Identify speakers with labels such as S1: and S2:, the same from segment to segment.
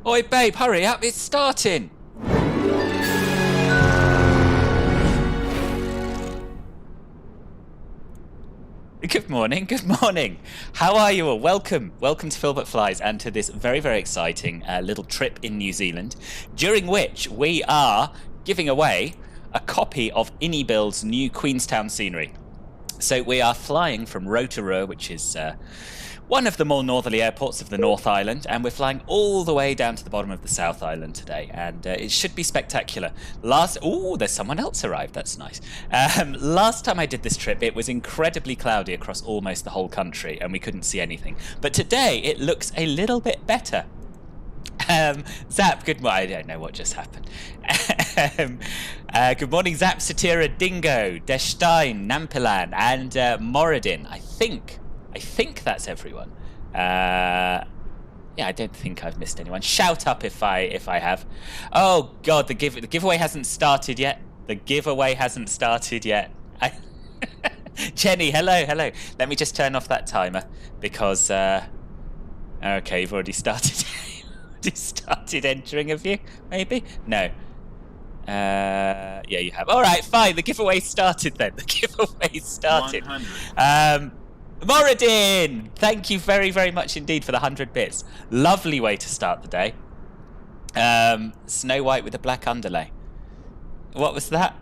S1: Oi, babe, hurry up, it's starting. Good morning, good morning. How are you all? Welcome to Philbert Flies and to this very, very exciting little trip in New Zealand, during which we are giving away a copy of iniBuilds' new Queenstown scenery. So we are flying from Rotorua, which is one of the more northerly airports of the North Island, and we're flying all the way down to the bottom of the South Island today, and it should be spectacular. There's someone else arrived, that's nice. Last time I did this trip, it was incredibly cloudy across almost the whole country, and we couldn't see anything. But today, it looks a little bit better. Zap, good morning. I don't know what just happened. Good morning, Zap, Satira, Dingo, Deshstein, Nampilan, and Moradin. I think that's everyone. Yeah, I don't think I've missed anyone. Shout up if I have. Oh God, the giveaway hasn't started yet. The giveaway hasn't started yet. Jenny, hello. Let me just turn off that timer because okay, you've already started. Started entering, have you? Maybe? No. Yeah, you have. All right, fine. The giveaway started then. The giveaway started. 100. Moradin, thank you very, very much indeed for the 100 bits. Lovely way to start the day. Snow White with a black underlay. What was that?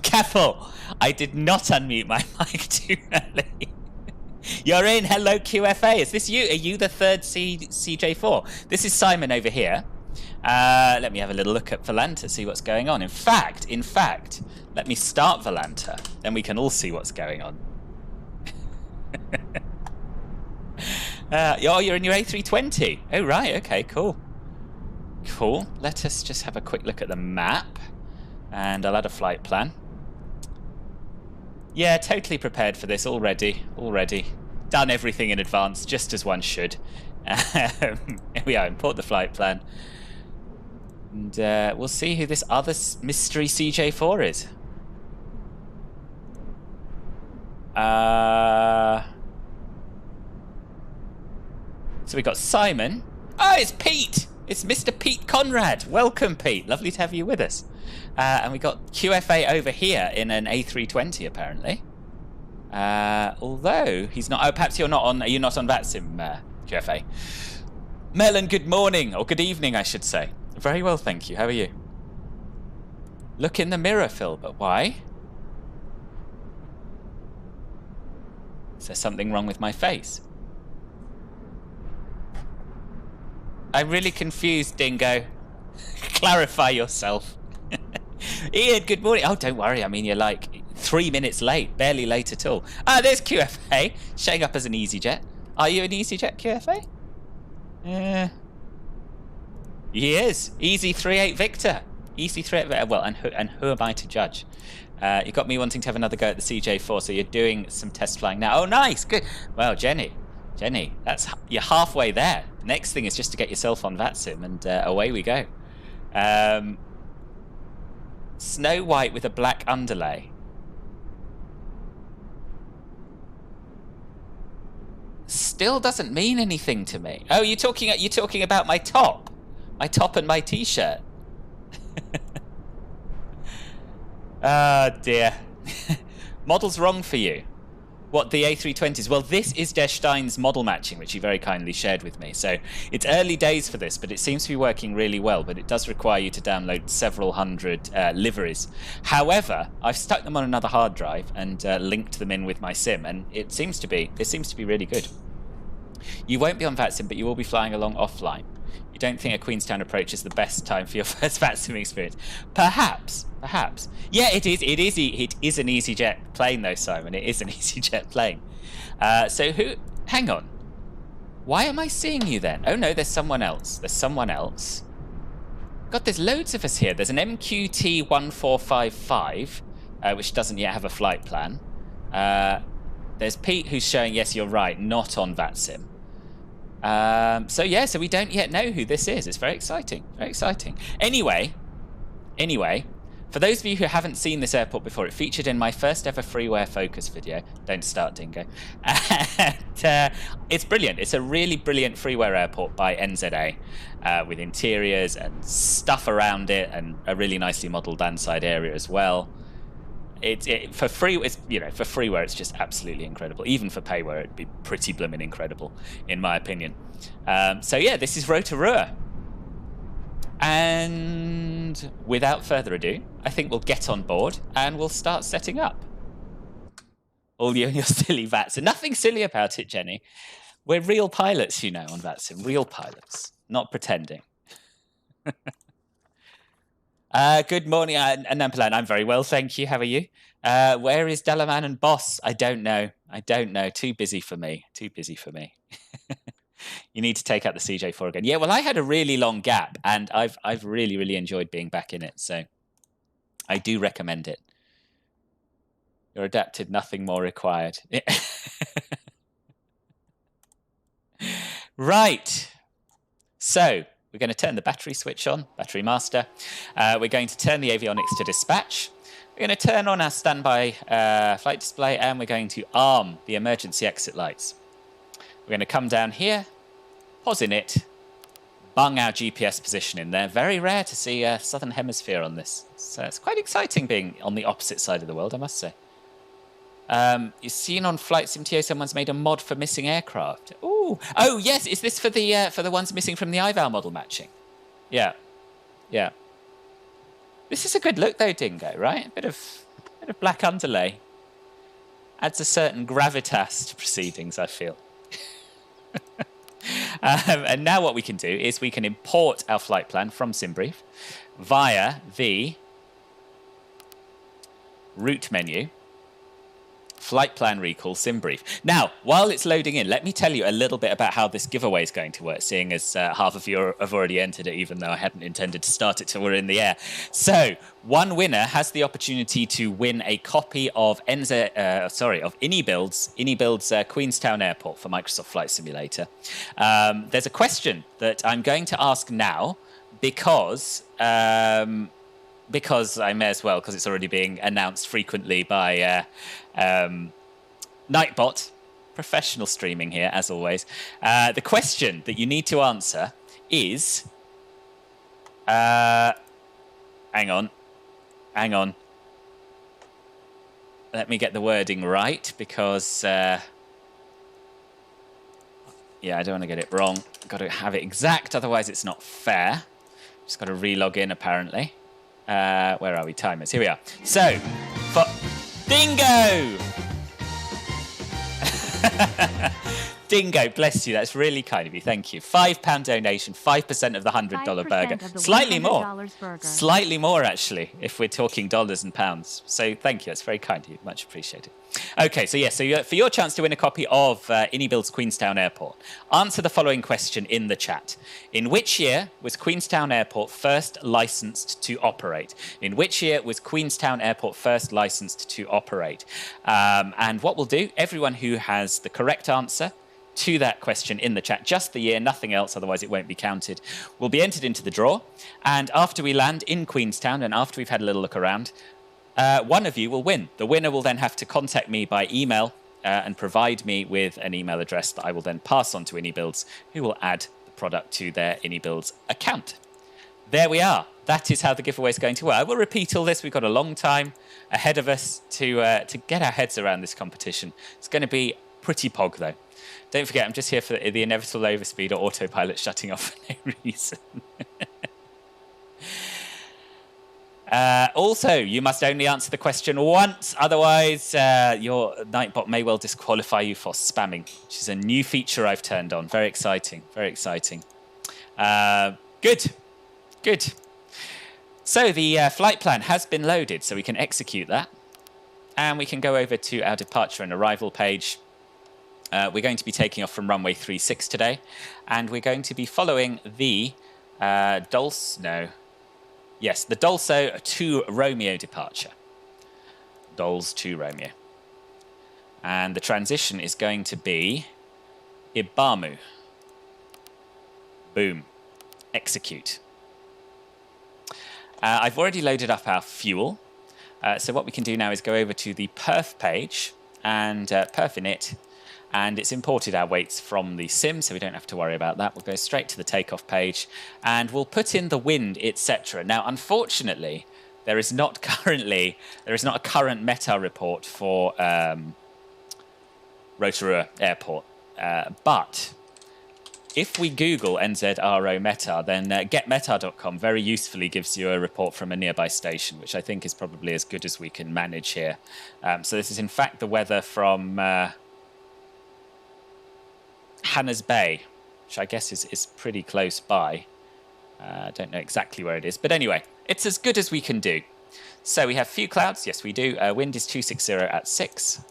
S1: Careful. I did not unmute my mic too early. You're in. Hello, QFA. Is this you? Are you the third CJ4? This is Simon over here. Let me have a little look at Volanta, see what's going on. In fact, let me start Volanta, then we can all see what's going on. You're in your A320. Oh, right. Okay, cool. Cool. Let us just have a quick look at the map, and I'll add a flight plan. Yeah, totally prepared for this already. Done everything in advance, just as one should. Here we are, import the flight plan. And we'll see who this other mystery CJ4 is. So we got Simon. Oh, it's Pete! It's Mr. Pete Conrad. Welcome, Pete. Lovely to have you with us. And we got QFA over here in an A320, apparently. Although he's not. Oh, perhaps you're not on. Are you not on VATSIM, QFA? Melon, good morning or good evening, I should say. Very well, thank you. How are you? Look in the mirror, Phil. But why? Is there something wrong with my face? I'm really confused, Dingo. Clarify yourself. Ian, good morning. Oh, don't worry. I mean, you're like 3 minutes late. Barely late at all. Ah, there's QFA showing up as an EasyJet. Are you an EasyJet, QFA? He is. Easy 38 Victor. Easy 38 Victor. Well, and who am I to judge? You got me wanting to have another go at the CJ4, so you're doing some test flying now. Oh, nice. Good. Well, Jenny, you're halfway there. Next thing is just to get yourself on VATSIM, and away we go. Snow White with a black underlay. Still doesn't mean anything to me. Oh, you're talking about my top and my t-shirt. Ah, dear. Model's wrong for you. What, the A320s? Well, this is Deshstein's model matching, which he very kindly shared with me. So it's early days for this, but it seems to be working really well. But it does require you to download several hundred liveries. However, I've stuck them on another hard drive and linked them in with my sim, and it seems to be really good. You won't be on VATSIM, but you will be flying along offline. You don't think a Queenstown approach is the best time for your first VATSIM experience? Perhaps. Yeah, it is an EasyJet plane though, Simon. It is an EasyJet plane. So hang on. Why am I seeing you then? Oh no, there's someone else. God, there's loads of us here. There's an MQT1455, which doesn't yet have a flight plan. There's Pete who's showing, yes, you're right, not on VATSIM. So we don't yet know who this is. It's very exciting. Anyway, For those of you who haven't seen this airport before, it featured in my first ever freeware focus video. Don't start, Dingo. And, it's brilliant. It's a really brilliant freeware airport by NZA with interiors and stuff around it and a really nicely modelled landside area as well. For freeware, it's just absolutely incredible. Even for payware, it'd be pretty blooming incredible, in my opinion. So yeah, this is Rotorua. And without further ado, I think we'll get on board and we'll start setting up. All you and your silly VATSIM. Nothing silly about it, Jenny. We're real pilots, you know, on VATSIM. Real pilots. Not pretending. Good morning, Nampilan. I'm very well, thank you. How are you? Where is Delaman and Boss? I don't know. I don't know. Too busy for me. Too busy for me. You need to take out the CJ4 again. Yeah, well, I had a really long gap, and I've really, really enjoyed being back in it. So I do recommend it. You're adapted, nothing more required. Right. So we're going to turn the battery switch on, battery master. We're going to turn the avionics to dispatch. We're going to turn on our standby flight display, and we're going to arm the emergency exit lights. We're going to come down here, pause in it, bung our GPS position in there. Very rare to see a Southern Hemisphere on this. So it's quite exciting being on the opposite side of the world, I must say. You've seen on Flight Sim someone's made a mod for missing aircraft. Ooh. Oh, yes. Is this for the ones missing from the IVAL model matching? Yeah. Yeah. This is a good look, though, Dingo, right? A bit of black underlay. Adds a certain gravitas to proceedings, I feel. And now what we can do is we can import our flight plan from SimBrief via the route menu, flight plan recall SimBrief. Now, while it's loading in, let me tell you a little bit about how this giveaway is going to work, seeing as half of you have already entered it, even though I hadn't intended to start it till we're in the air. So, one winner has the opportunity to win a copy of iniBuilds Queenstown Airport for Microsoft Flight Simulator. There's a question that I'm going to ask now because I may as well, because it's already being announced frequently by Nightbot, professional streaming here, as always. The question that you need to answer is... hang on. Let me get the wording right, because... yeah, I don't want to get it wrong. I've got to have it exact, otherwise it's not fair. Just got to re-log in, apparently. Where are we? Timers. Here we are. So, for Dingo! Dingo, bless you. That's really kind of you. Thank you. £5 donation, 5% of the $100 burger. Slightly more. Slightly more, actually, if we're talking dollars and pounds. So thank you. That's very kind of you. Much appreciated. Okay, so yeah, for your chance to win a copy of iniBuilds Queenstown Airport, answer the following question in the chat. In which year was Queenstown Airport first licensed to operate? In which year was Queenstown Airport first licensed to operate? And what we'll do, everyone who has the correct answer to that question in the chat, just the year, nothing else, otherwise it won't be counted, will be entered into the draw. And after we land in Queenstown and after we've had a little look around, one of you will win. The winner will then have to contact me by email and provide me with an email address that I will then pass on to iniBuilds, who will add the product to their iniBuilds account. There we are. That is how the giveaway is going to work. I will repeat all this. We've got a long time ahead of us to get our heads around this competition. It's going to be pretty pog, though. Don't forget, I'm just here for the inevitable overspeed or autopilot shutting off for no reason. Also, you must only answer the question once, otherwise your Nightbot may well disqualify you for spamming, which is a new feature I've turned on. Very exciting, very exciting. Good. So the flight plan has been loaded, so we can execute that. And we can go over to our departure and arrival page. We're going to be taking off from runway 36 today, and we're going to be following the Dolso to Romeo departure. Dols to Romeo. And the transition is going to be Ibamu. Boom. Execute. I've already loaded up our fuel. So what we can do now is go over to the perf page and perf init. And it's imported our weights from the sim, so we don't have to worry about that. We'll go straight to the takeoff page, and we'll put in the wind, etc. Now, unfortunately, there is not a current meta report for Rotorua Airport. But if we Google NZRO Meta, then getmeta.com very usefully gives you a report from a nearby station, which I think is probably as good as we can manage here. So this is in fact the weather from Hannah's Bay, which I guess is pretty close by. I don't know exactly where it is, but anyway, it's as good as we can do. So we have few clouds, yes we do. Wind is 260 at 6.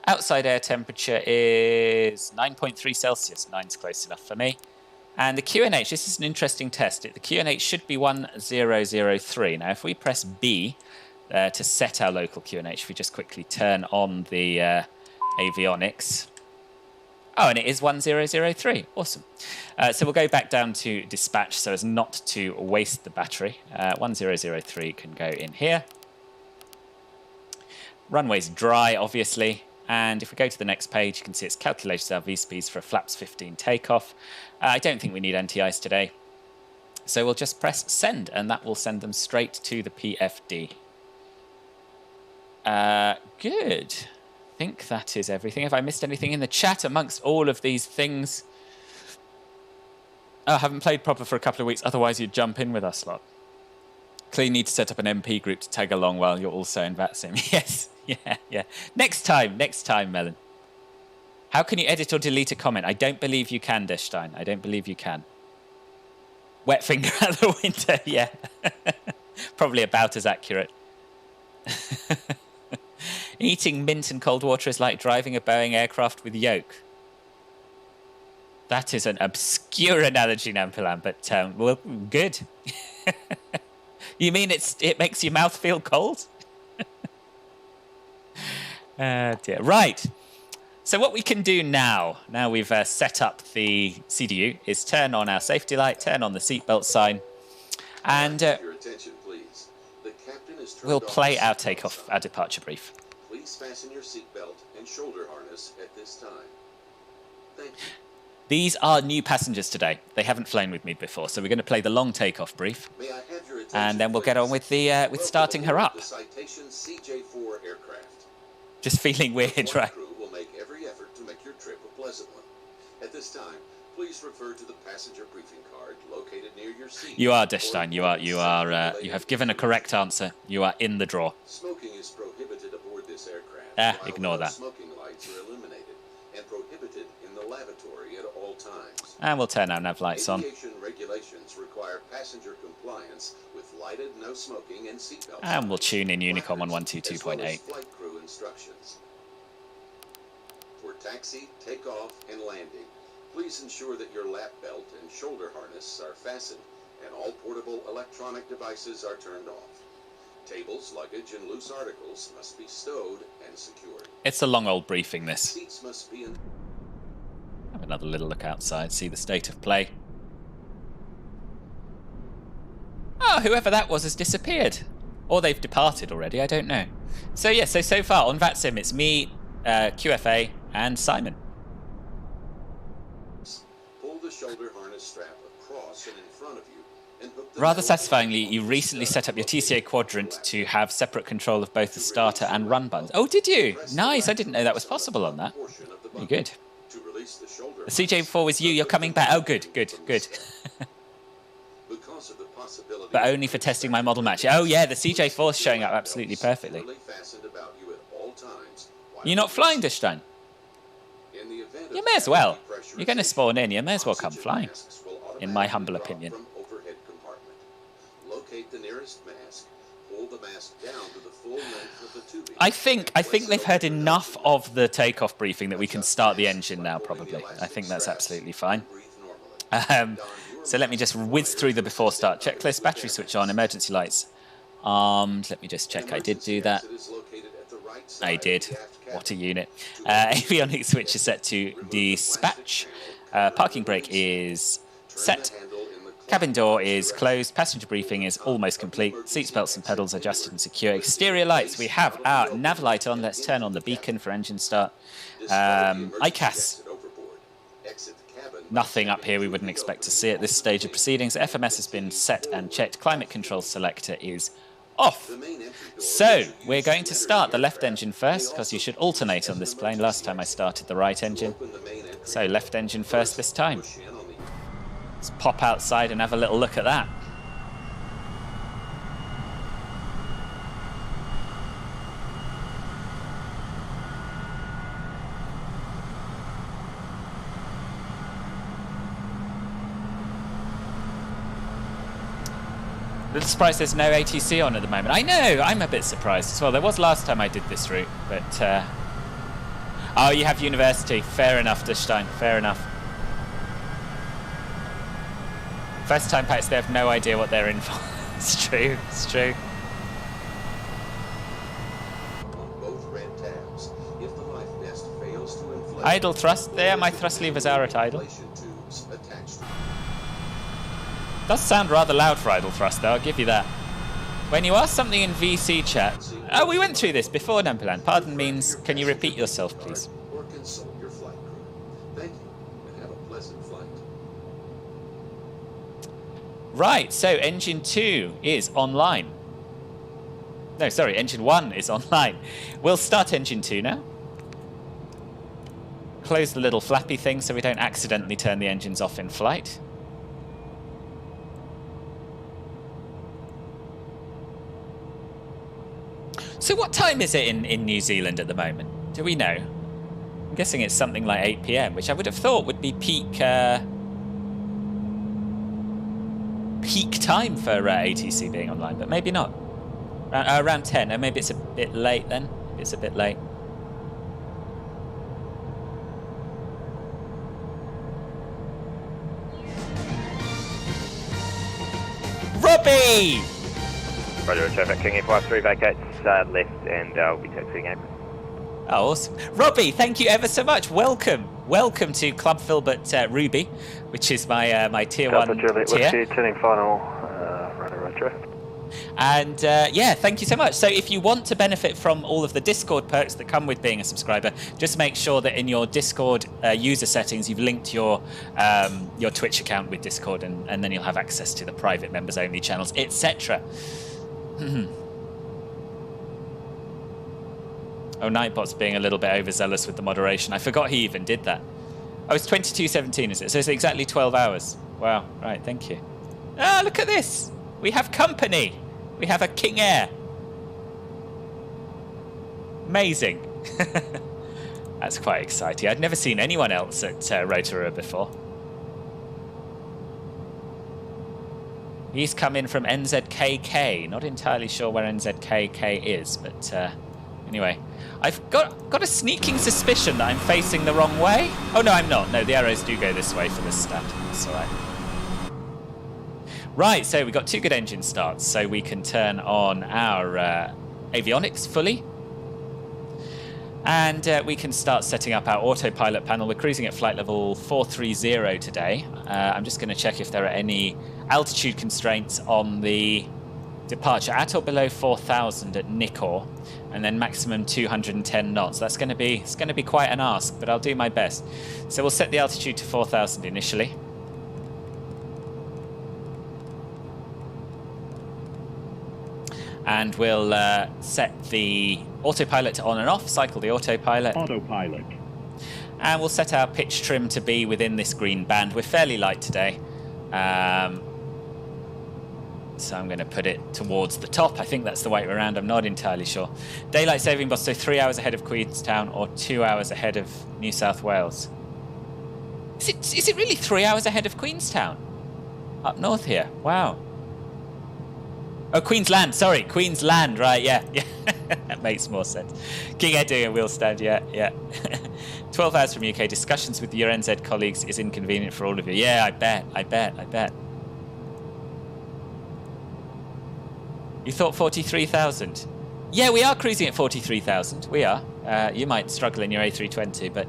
S1: Outside air temperature is 9.3 Celsius. 9's close enough for me. And the QNH, this is an interesting test. The QNH should be 1003. Now, if we press B to set our local QNH, if we just quickly turn on the avionics. Oh, and it is 1003. Awesome. So we'll go back down to dispatch so as not to waste the battery. 1003 can go in here. Runway's dry, obviously. And if we go to the next page, you can see it's calculated our V-speeds for a flaps 15 takeoff. I don't think we need NTIs today. So we'll just press send, and that will send them straight to the PFD. Good. I think that is everything. Have I missed anything in the chat amongst all of these things? Oh, I haven't played proper for a couple of weeks, otherwise you'd jump in with us lot. Clearly need to set up an MP group to tag along while you're also in VATSIM. Yes. Yeah. Next time, Melon. How can you edit or delete a comment? I don't believe you can, Deshstein. I don't believe you can. Wet finger out the window, yeah. Probably about as accurate. Eating mint and cold water is like driving a Boeing aircraft with yoke. That is an obscure analogy, Nampilan, but well, good. You mean it makes your mouth feel cold? Dear. Right. So what we can do now we've set up the CDU, is turn on our safety light, turn on the seatbelt sign, and we'll play our takeoff, our departure brief.
S2: Please fasten your seatbelt and shoulder harness at this time. Thank you.
S1: These are new passengers today. They haven't flown with me before, so we're going to play the long takeoff brief,
S2: May I have your attention,
S1: and then we'll get on with the with starting her up.
S2: The Citation CJ4 aircraft.
S1: Just feeling weird, right?
S2: Crew will make every effort to make your trip a pleasant one. At this time, please refer to the passenger briefing card located near your seat. You are
S1: Deshstein. You have given a correct answer. You are in the draw.
S2: Smoking is prohibited aboard this aircraft.
S1: Ignore that.
S2: Smoking lights are illuminated and prohibited in the lavatory at all times.
S1: And we'll turn our nav lights on.
S2: Aviation regulations require passenger compliance with lighted no smoking and seatbelts.
S1: And we'll tune in Unicom on 122.8.
S2: Flight crew instructions. For taxi, takeoff, and landing, please ensure that your lap belt and shoulder harness are fastened and all portable electronic devices are turned off. Tables, luggage, and loose articles must be stowed and secured.
S1: It's a long old briefing, this.
S2: Seats must be in...
S1: Have another little look outside, see the state of play. Oh, whoever that was has disappeared. Or they've departed already, I don't know. So yeah, so far on VATSIM, it's me, QFA, and Simon.
S2: Pull the shoulder harness strap across and in front of you. And hook the
S1: Rather satisfyingly, you recently set up your TCA Quadrant to have separate control of both the starter and run buttons. Oh, did you? Nice, I didn't know that was possible on that. Very good. The CJ4 was you, you're coming back. Oh, good. But only for testing my model match. Oh yeah, the CJ4 is showing up absolutely perfectly. You're not flying, Deshstein? You may as well. You're going to spawn in, you may as well come flying, in my humble opinion. I think they've heard enough of the takeoff briefing that we can start the engine now, probably. I think that's absolutely fine. So let me just whiz through the before start checklist. Battery switch on, emergency lights armed. Let me just check I did do that. I did. What a unit. Avionics switch is set to dispatch. Parking brake is set. Cabin door is closed. Passenger briefing is almost complete. Seats, belts and pedals adjusted and secure. Exterior lights. We have our nav light on. Let's turn on the beacon for engine start. ICAS. Nothing up here we wouldn't expect to see at this stage of proceedings. FMS has been set and checked. Climate control selector is off. So we're going to start the left engine first, because you should alternate on this plane. Last time I started the right engine. So left engine first this time. Let's pop outside and have a little look at that. A little surprised there's no ATC on at the moment. I know, I'm a bit surprised as well. There was last time I did this route, but... Oh, you have university. Fair enough, Dishstein. Fair enough. First time packs, they have no idea what they're in for. It's true, it's true. Idle thrust. There, my thrust levers are at idle. Does sound rather loud for idle thrust, though, I'll give you that. When you ask something in VC chat... Oh, we went through this before, Nampilan. Pardon means, can you repeat yourself, please?
S2: Or consult your flight crew. Thank you, and have a pleasant flight.
S1: Right, so engine 2 is online. No, sorry, engine 1 is online. We'll start engine 2 now. Close the little flappy thing so we don't accidentally turn the engines off in flight. So what time is it in New Zealand at the moment? Do we know? I'm guessing it's something like 8 PM, which I would have thought would be peak time for ATC being online, but maybe not. Around 10, or maybe it's a bit late then. It's a bit late. Robbie!
S3: Rudder traffic, King F53 vacates left, and I'll be taxiing in.
S1: Oh, awesome. Robbie, thank you ever so much. Welcome. Welcome to Club Filbert Ruby, which is my my tier 1 tier.
S3: Turning final, Rudder.
S1: And yeah, thank you so much. So if you want to benefit from all of the Discord perks that come with being a subscriber, just make sure that in your Discord user settings you've linked your Twitch account with Discord, and then you'll have access to the private members only channels, etc. Oh, Nightbot's being a little bit overzealous with the moderation. I forgot he even did that. Oh, it's 22:17, is it? So it's exactly 12 hours. Wow, right, thank you. Ah, look at this. We have company. We have a King Air. Amazing. That's quite exciting. I'd never seen anyone else at Rotorua before. He's come in from NZKK. Not entirely sure where NZKK is, but anyway. I've got a sneaking suspicion that I'm facing the wrong way. Oh, no, I'm not. No, the arrows do go this way for this stand. That's all right. Right, so we've got 2 good engine starts, so we can turn on our avionics fully. And we can start setting up our autopilot panel. We're cruising at flight level 430 today. I'm just going to check if there are any altitude constraints on the departure. At or below 4,000 at Nikor, and then maximum 210 knots. It's going to be quite an ask, but I'll do my best. So we'll set the altitude to 4,000 initially. And we'll set the autopilot to on and off, cycle the autopilot.
S4: Autopilot.
S1: And we'll set our pitch trim to be within this green band. We're fairly light today. So I'm going to put it towards the top. I think that's the way around. I'm not entirely sure. Daylight saving bus, so 3 hours ahead of Queenstown or 2 hours ahead of New South Wales. Is it really 3 hours ahead of Queenstown? Up north here. Wow. Oh, Queensland, sorry, Queensland, right, yeah. That makes more sense. King Ed doing a wheel stand, yeah. 12 hours from UK, discussions with your NZ colleagues is inconvenient for all of you. Yeah, I bet. You thought 43,000? Yeah, we are cruising at 43,000. We are. You might struggle in your A320, but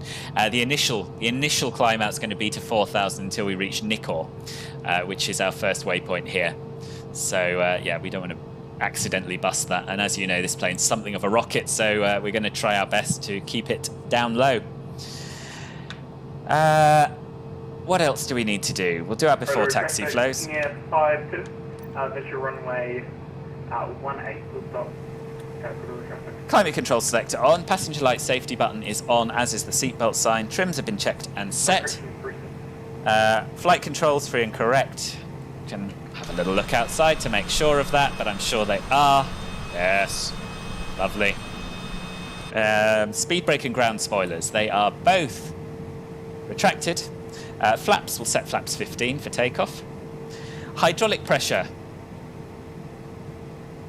S1: the initial climb out is going to be to 4,000 until we reach Nikor, which is our first waypoint here. So yeah, we don't want to accidentally bust that. And as you know, this plane's something of a rocket, so we're going to try our best to keep it down low. What else do we need to do? We'll do our before taxi flows.
S4: Yeah, 5-2. That's your runway 18. We'll stop.
S1: Climate control selector on. Passenger light safety button is on, as is the seatbelt sign. Trims have been checked and set. Flight controls free and correct. Can have a little look outside to make sure of that, but I'm sure they are. Yes. Lovely. Speed brake and ground spoilers. They are both retracted. Flaps, will set flaps 15 for takeoff. Hydraulic pressure.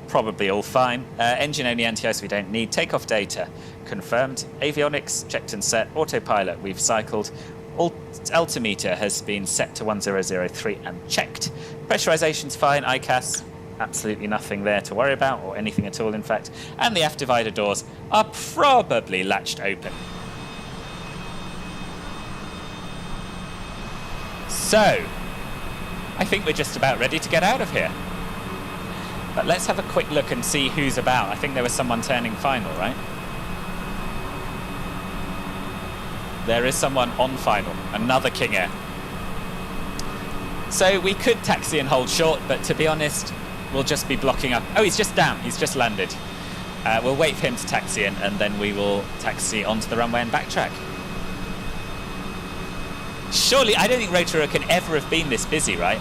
S1: Probably all fine. Engine only anti-ice we don't need. Takeoff data confirmed. Avionics checked and set. Autopilot we've cycled. Altimeter has been set to 1003 and checked. Pressurization's fine. ICAS, absolutely nothing there to worry about, or anything at all in fact. And the aft divider doors are probably latched open. So, I think we're just about ready to get out of here. But let's have a quick look and see who's about. I think there was someone turning final, right? There is someone on final, another King Air. So we could taxi and hold short, but to be honest, we'll just be blocking up. Oh, he's just down, he's just landed. We'll wait for him to taxi in, and then we will taxi onto the runway and backtrack. Surely, I don't think Rotorua can ever have been this busy, right?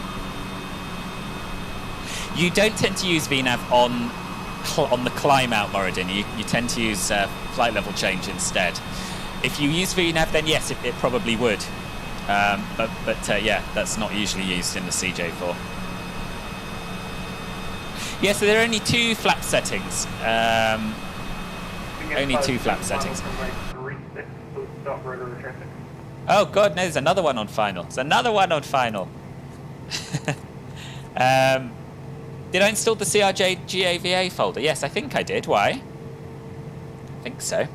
S1: You don't tend to use VNAV on the climb out, Moradin. You tend to use flight level change instead. If you use VNAV, then yes, it probably would. But yeah, that's not usually used in the CJ4. Yeah, so there are only two flap settings. Only two flap settings. Oh god, no, there's another one on final. There's another one on final. Did I install the CRJ GAVA folder? Yes, I think I did. Why? I think so.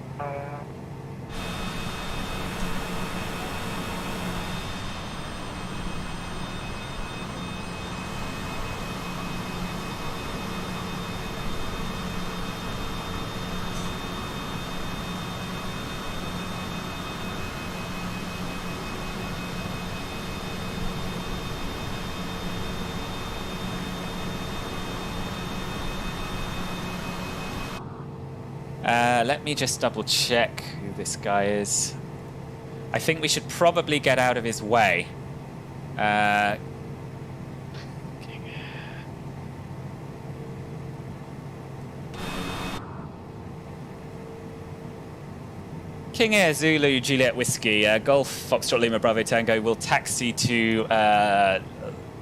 S1: Let me just double check who this guy is. I think we should probably get out of his way. King Air Zulu Juliet Whiskey, Golf Foxtrot Lima Bravo Tango will taxi to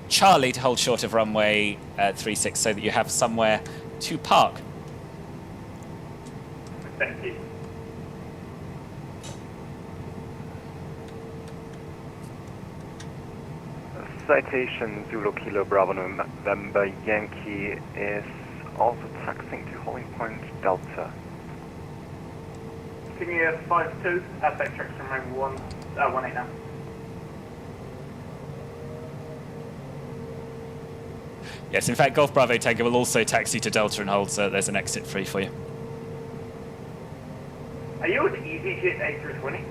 S1: Charlie to hold short of runway 36 so that you have somewhere to park.
S4: Thank you.
S3: Citation Zulu Kilo Bravo November Yankee is also taxiing to holding point Delta.
S4: Can you 5-2 at backtrack from runway 18 now?
S1: Yes, in fact, Golf Bravo Tango will also taxi to Delta and hold, so there's an exit free for you.
S4: Are you an EasyJet A320?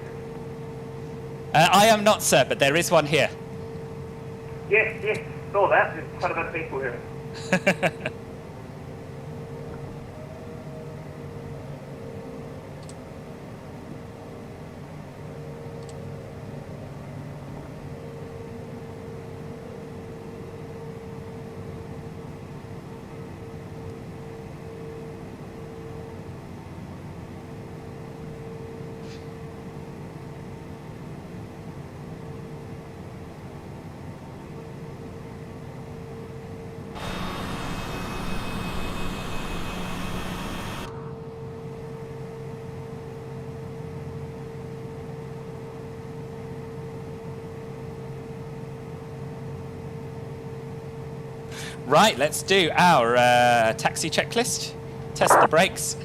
S1: I am not, sir, but there is one here.
S4: Yes, saw that. There's quite a bit of people here.
S1: Right, let's do our taxi checklist. Test the brakes.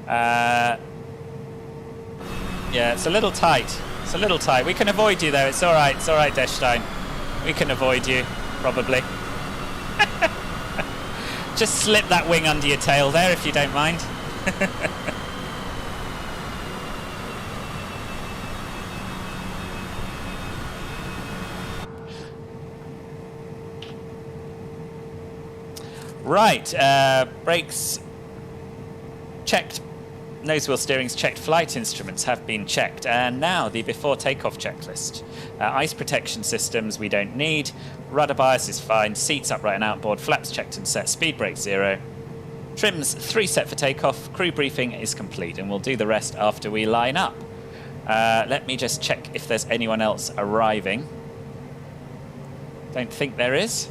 S1: Yeah, it's a little tight. It's a little tight. We can avoid you though. It's all right. It's all right, Deshstein. We can avoid you, probably. Just slip that wing under your tail there, if you don't mind. Right, brakes checked. Nose wheel steering's checked, flight instruments have been checked, and now the before takeoff checklist. Ice protection systems we don't need, rudder bias is fine, seats upright and outboard, flaps checked and set, speed brake 0, trims 3 set for takeoff, crew briefing is complete, and we'll do the rest after we line up. Let me just check if there's anyone else arriving. Don't think there is.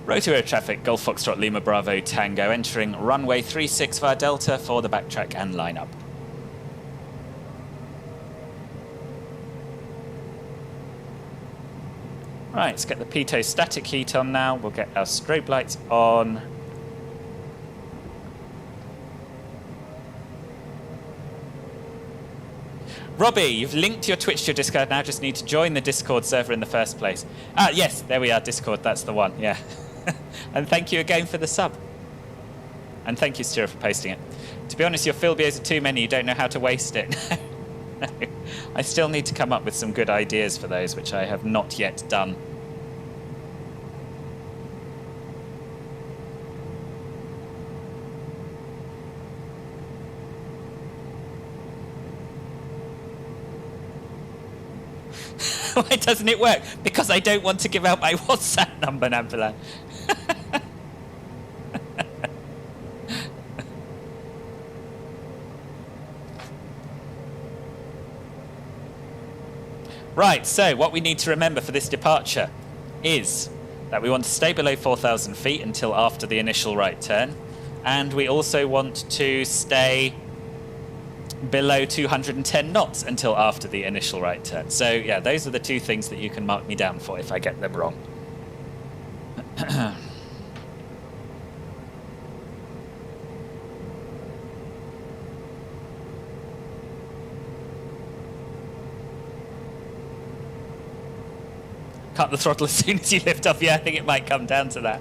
S1: Rotorua traffic, Golf Foxtrot Lima Bravo Tango, entering runway 36 via Delta for the backtrack and lineup. Right, let's get the pitot static heat on now. We'll get our strobe lights on. Robbie, you've linked your Twitch to your Discord, now just need to join the Discord server in the first place. Ah, yes, there we are, Discord, that's the one, yeah. And thank you again for the sub. And thank you, Stira, for posting it. To be honest, your Philbios are too many, you don't know how to waste it. No. I still need to come up with some good ideas for those, which I have not yet done. Why doesn't it work? Because I don't want to give out my WhatsApp number, Nampilan. Right, so what we need to remember for this departure is that we want to stay below 4,000 feet until after the initial right turn, and we also want to stay below 210 knots until after the initial right turn. So yeah, those are the two things that you can mark me down for if I get them wrong. Cut the throttle as soon as you lift off. Yeah, I think it might come down to that.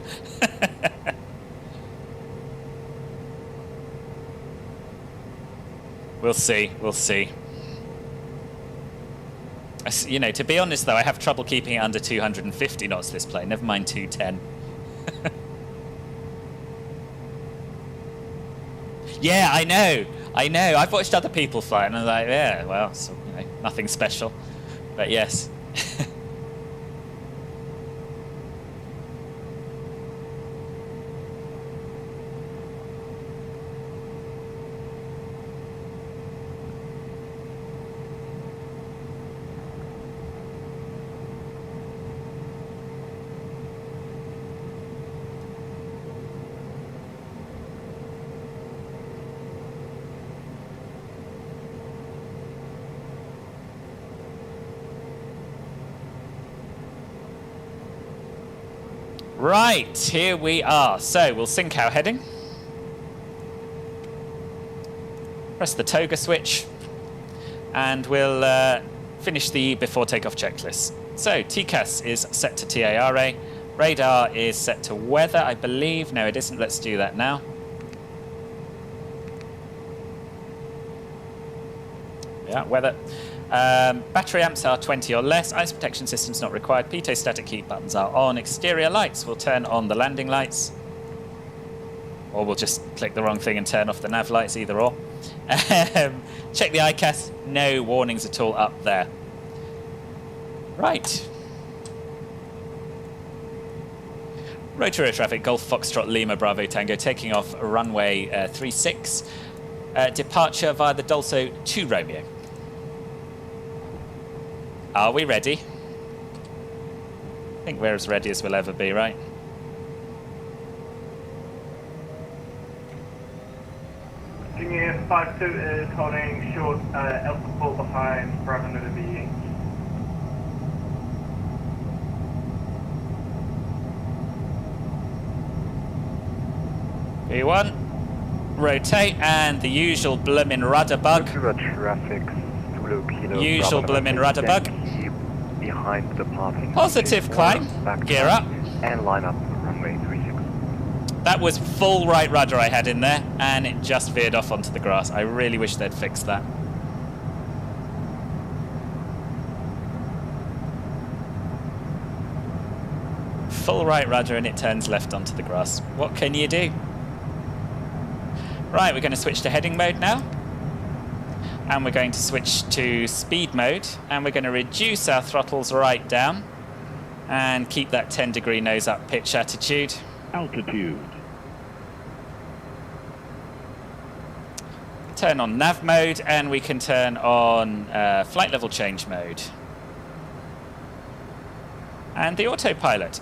S1: We'll see, we'll see. You know, to be honest though, I have trouble keeping it under 250 knots this plane, never mind 210. Yeah, I know. I've watched other people fly and I'm like, yeah, well, so, you know, nothing special. But yes. Right, here we are. So we'll sync our heading. Press the toga switch. And we'll finish the before takeoff checklist. So TCAS is set to TARA. Radar is set to weather, I believe. No, it isn't. Let's do that now. Yeah, weather. Battery amps are 20 or less. Ice protection systems not required. pitot static heat buttons are on. Exterior lights will turn on the landing lights. Or we'll just click the wrong thing and turn off the nav lights, either or. Check the ICAS. No warnings at all up there. Right. Rotorua traffic, Golf Foxtrot Lima Bravo Tango, taking off runway 36. Departure via the Dolso to Romeo. Are we ready? I think we're as ready as we'll ever be, right?
S4: Here. 752 is holding short Alpha 4 behind Bravo November Yankee.
S1: V1, rotate, and the usual bloomin' rudder bug.
S3: Rotorua traffic, Zulu Kilo.
S1: Usual bloomin' rudder bug.
S3: Behind departing.
S1: Positive
S3: GeForce,
S1: climb,
S3: back
S1: gear
S3: track,
S1: up.
S3: And line up runway 36.
S1: That was full right rudder I had in there, and it just veered off onto the grass. I really wish they'd fixed that. Full right rudder and it turns left onto the grass. What can you do? Right, we're going to switch to heading mode now. And we're going to switch to speed mode, and we're going to reduce our throttles right down and keep that 10-degree nose up pitch attitude.
S5: Altitude.
S1: Turn on nav mode, and we can turn on flight level change mode. And the autopilot.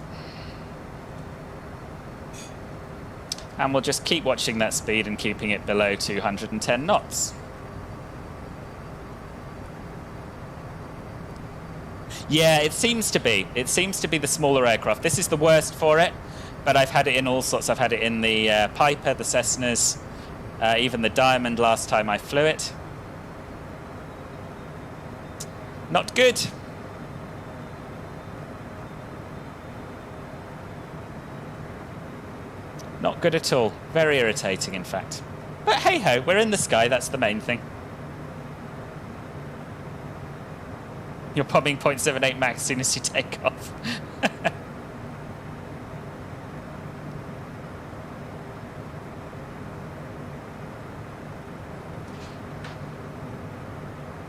S1: And we'll just keep watching that speed and keeping it below 210 knots. Yeah, it seems to be. It seems to be the smaller aircraft. This is the worst for it, but I've had it in all sorts. I've had it in the Piper, the Cessnas, even the Diamond last time I flew it. Not good. Not good at all. Very irritating, in fact. But hey-ho, we're in the sky. That's the main thing. You're bombing 0.78 max as soon as you take off.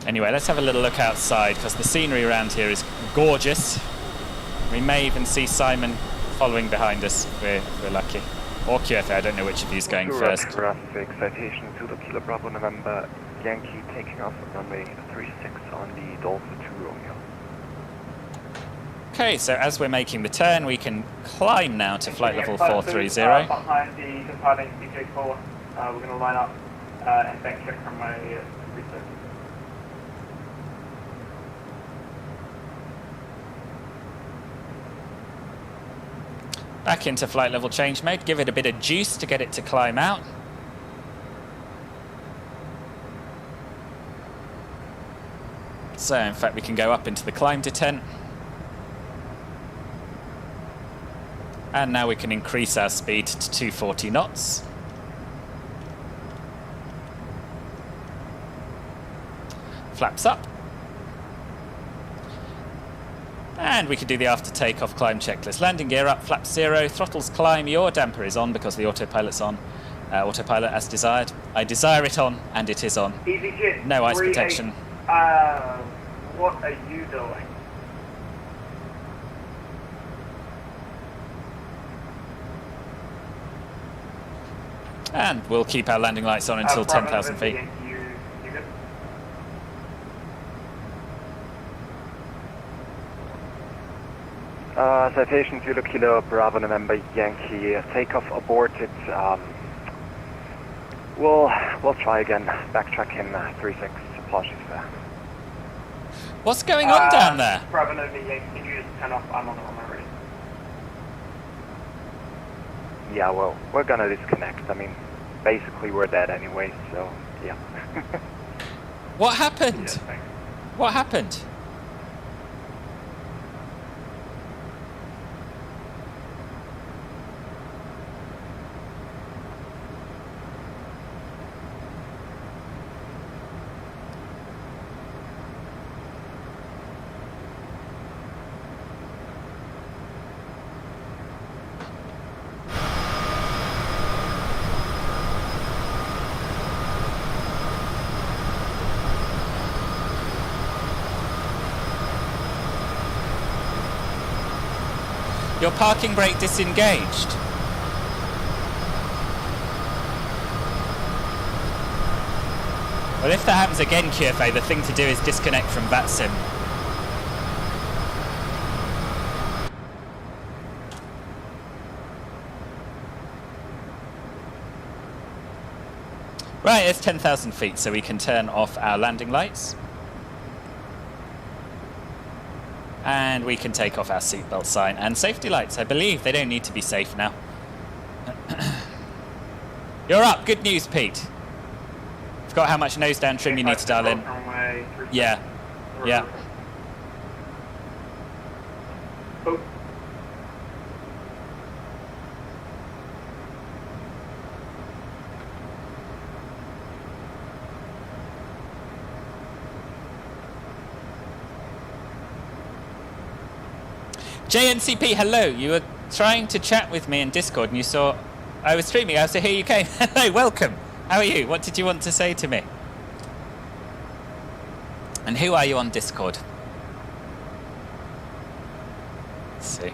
S1: Anyway, let's have a little look outside, because the scenery around here is gorgeous. We may even see Simon following behind us if we're lucky. Or QFA, I don't know which of you is going first.
S3: Traffic, citation to the Kilo Bravo November Yankee taking off at runway 36 on the Dolphin 2 Romeo.
S1: Okay, so as we're making the turn, we can climb now to flight level 430.
S4: Behind the departing CJ4, we're going to line up and back check from my research.
S1: Back into flight level change mode, give it a bit of juice to get it to climb out. So in fact we can go up into the climb detent. And now we can increase our speed to 240 knots. Flaps up. And we can do the after takeoff climb checklist. Landing gear up, flaps 0, throttles climb, your damper is on because the autopilot's on. Autopilot as desired. I desire it on, and it is on.
S4: EasyJet.
S1: No ice protection.
S4: What are you doing?
S1: And we'll keep our landing lights on until 10,000 feet.
S4: You good?
S3: Citation to the Kilo Bravo November Yankee. Takeoff aborted. We'll try again. Backtrack in 36. Apologies for that.
S1: What's going on down there?
S4: Bravo November Yankee, can you just turn off? I'm on the runway already.
S3: Yeah, well, we're gonna disconnect. I mean, basically we're dead anyway, so yeah.
S1: What happened?
S4: Yes, thanks.
S1: What happened? Your parking brake disengaged. Well, if that happens again, QFA, the thing to do is disconnect from VATSIM. Right, it's 10,000 feet, so we can turn off our landing lights. And we can take off our seatbelt sign and safety lights. I believe they don't need to be safe now. You're up. Good news, Pete. Forgot how much nose down trim you need to dial in. Yeah. Yeah.
S4: Oh.
S1: JNCP, hello. You were trying to chat with me in Discord and you saw I was streaming, so here you came. Hello, welcome. How are you? What did you want to say to me? And who are you on Discord? Let's see.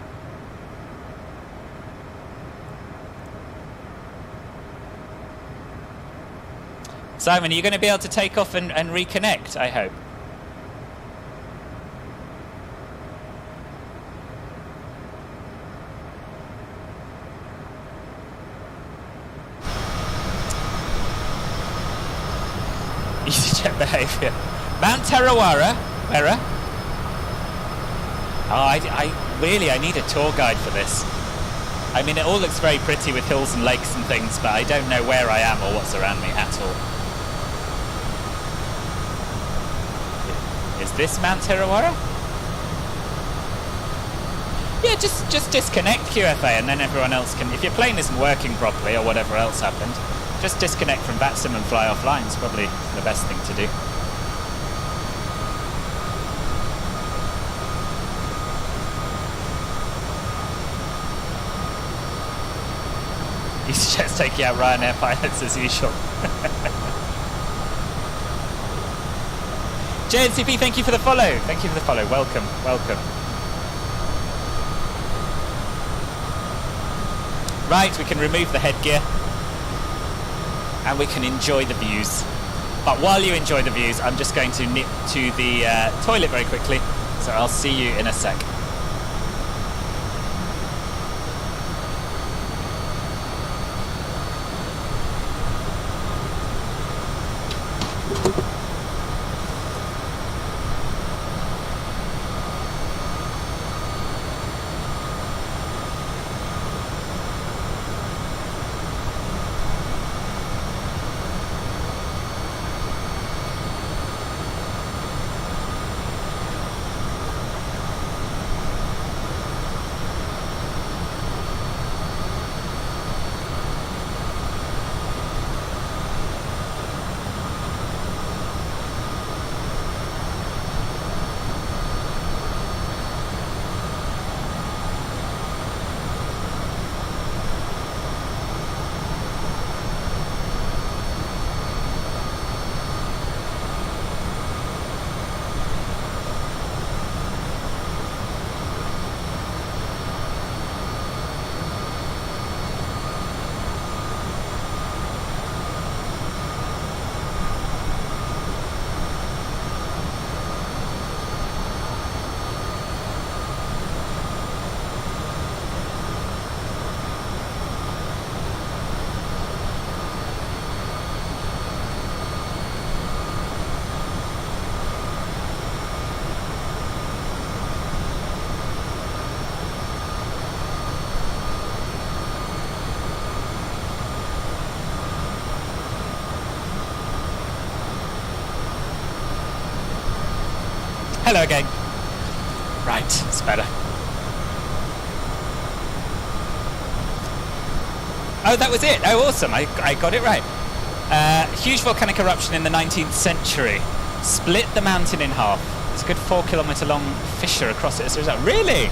S1: Simon, are you going to be able to take off and reconnect, I hope? EasyJet behaviour. Mount Tarawara. Where? Oh, I need a tour guide for this. I mean, it all looks very pretty with hills and lakes and things, but I don't know where I am or what's around me at all. Is this Mount Tarawara? Yeah, just disconnect QFA and then everyone else can... If your plane isn't working properly or whatever else happened, just disconnect from VATSIM and fly offline is probably the best thing to do. EasyJet's taking out Ryanair pilots as usual. JNCP, thank you for the follow. Thank you for the follow. Welcome, welcome. Right, we can remove the headgear. And we can enjoy the views. But while you enjoy the views, I'm just going to nip to the toilet very quickly. So I'll see you in a sec. Hello again. Right, it's better. Oh, that was it. Oh, awesome. I got it right. Huge volcanic eruption in the 19th century. Split the mountain in half. It's a good 4-kilometre long fissure across it as a result. Really?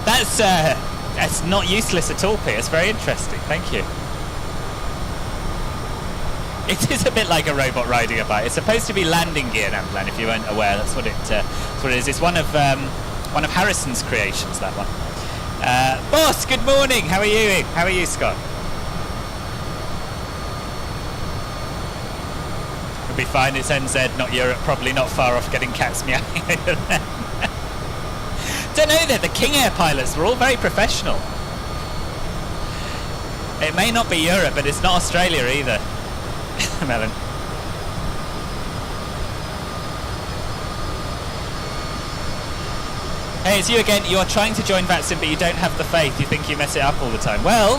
S1: That's not useless at all, Pete. It's very interesting. Thank you. It is a bit like a robot riding a bike. It's supposed to be landing gear, Namplan, if you weren't aware. That's what it is. It's one of Harrison's creations, that one. Boss, good morning. How are you? How are you, Scott? It'll be fine. It's NZ, not Europe. Probably not far off getting cats meowing. Don't know that the King Air pilots were all very professional. It may not be Europe, but it's not Australia either. Melon. Hey, it's you again. You're trying to join VATSIM, but you don't have the faith. You think you mess it up all the time. Well,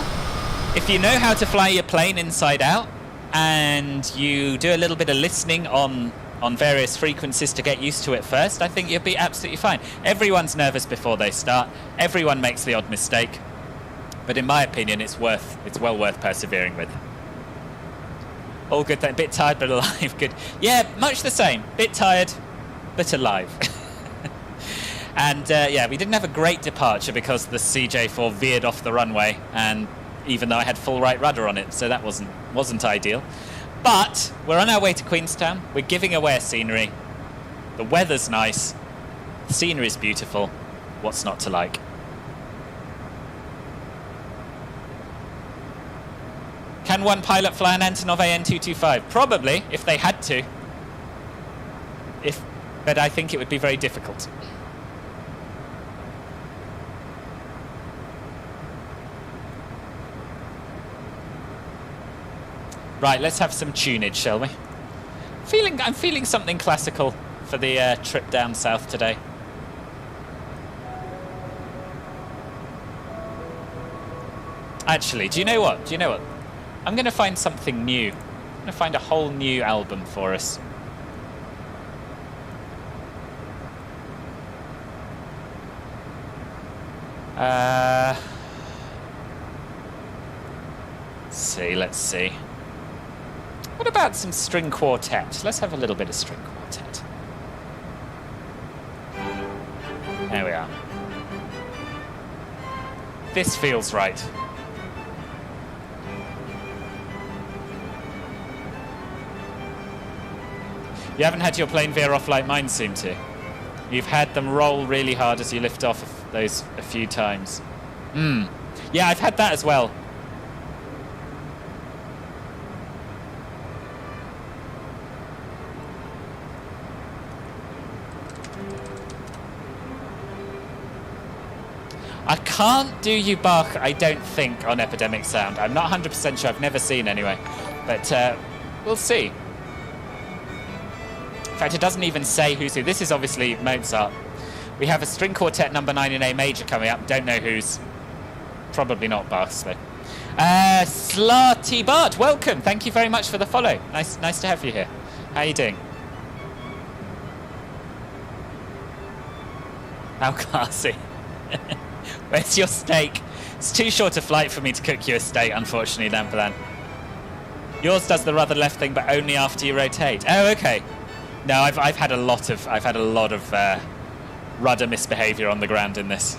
S1: if you know how to fly your plane inside out, and you do a little bit of listening on various frequencies to get used to it first, I think you'll be absolutely fine. Everyone's nervous before they start. Everyone makes the odd mistake. But in my opinion, it's well worth persevering with. All good. A bit tired, but alive. Good. Yeah, much the same. Bit tired, but alive. And yeah, we didn't have a great departure because the CJ4 veered off the runway, and even though I had full right rudder on it, so that wasn't ideal. But we're on our way to Queenstown. We're giving away a scenery. The weather's nice. The scenery's beautiful. What's not to like? Can one pilot fly an Antonov AN225? Probably, if they had to. But I think it would be very difficult. Right, let's have some tunage, shall we? I'm feeling something classical for the trip down south today. Actually, do you know what? I'm going to find something new. I'm going to find a whole new album for us. Let's see. What about some string quartet? Let's have a little bit of string quartet. There we are. This feels right. You haven't had your plane veer off like mine seem to. You've had them roll really hard as you lift off those a few times. Yeah, I've had that as well. I can't do you Bach, I don't think, on Epidemic Sound. I'm not 100% sure. I've never seen anyway. But we'll see. In fact, it doesn't even say who's who. This is obviously Mozart. We have a string quartet number 9 in A major coming up. Don't know who's. Probably not Bach's, though. Slarty Bart, welcome. Thank you very much for the follow. Nice to have you here. How are you doing? How classy. Where's your steak? It's too short a flight for me to cook you a steak, unfortunately, Nampalan. Yours does the rudder left thing, but only after you rotate. Oh, okay. No, I've had a lot of rudder misbehaviour on the ground in this.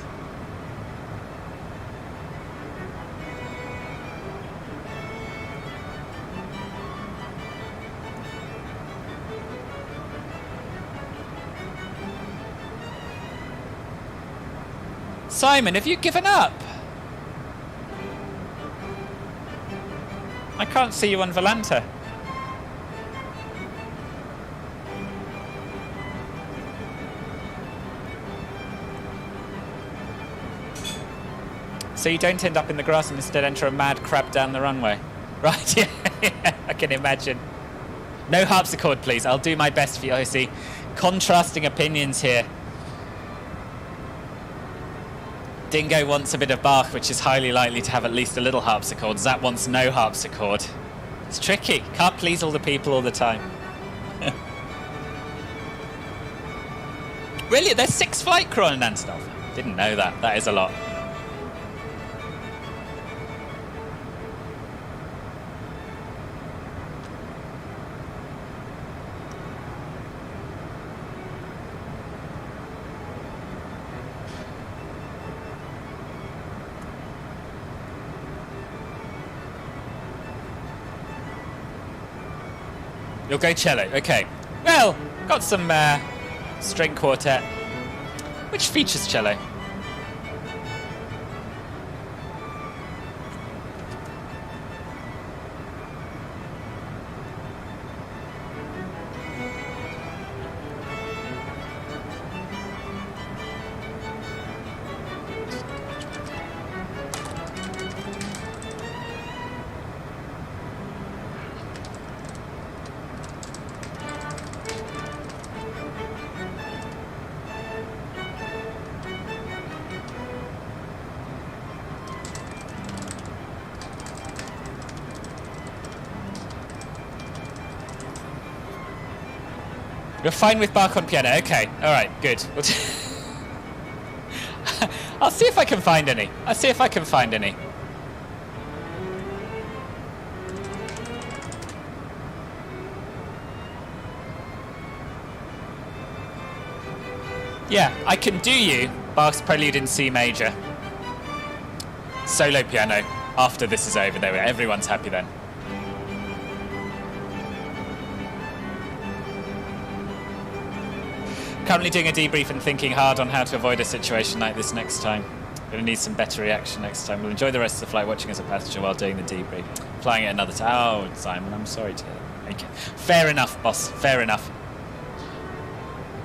S1: Simon, have you given up? I can't see you on Volanta. So you don't end up in the grass and instead enter a mad crab down the runway. Right, yeah, I can imagine. No harpsichord, please. I'll do my best for you. I see contrasting opinions here. Dingo wants a bit of Bach, which is highly likely to have at least a little harpsichord. Zap wants no harpsichord. It's tricky. Can't please all the people all the time. Really? There's 6 flight crew on an Antonov? Didn't know that. That is a lot. You'll go cello, okay. Well, got some string quartet, which features cello. You're fine with bark on piano. Okay. All right. Good. I'll see if I can find any. Yeah, I can do you Bach's Prelude in C major. Solo piano. After this is over, there we are. Everyone's happy then. Currently doing a debrief and thinking hard on how to avoid a situation like this next time. Gonna need some better reaction next time. We'll enjoy the rest of the flight watching as a passenger while doing the debrief. Flying at another time. Oh, Simon, I'm sorry to hear that. Okay. Fair enough, boss. Fair enough.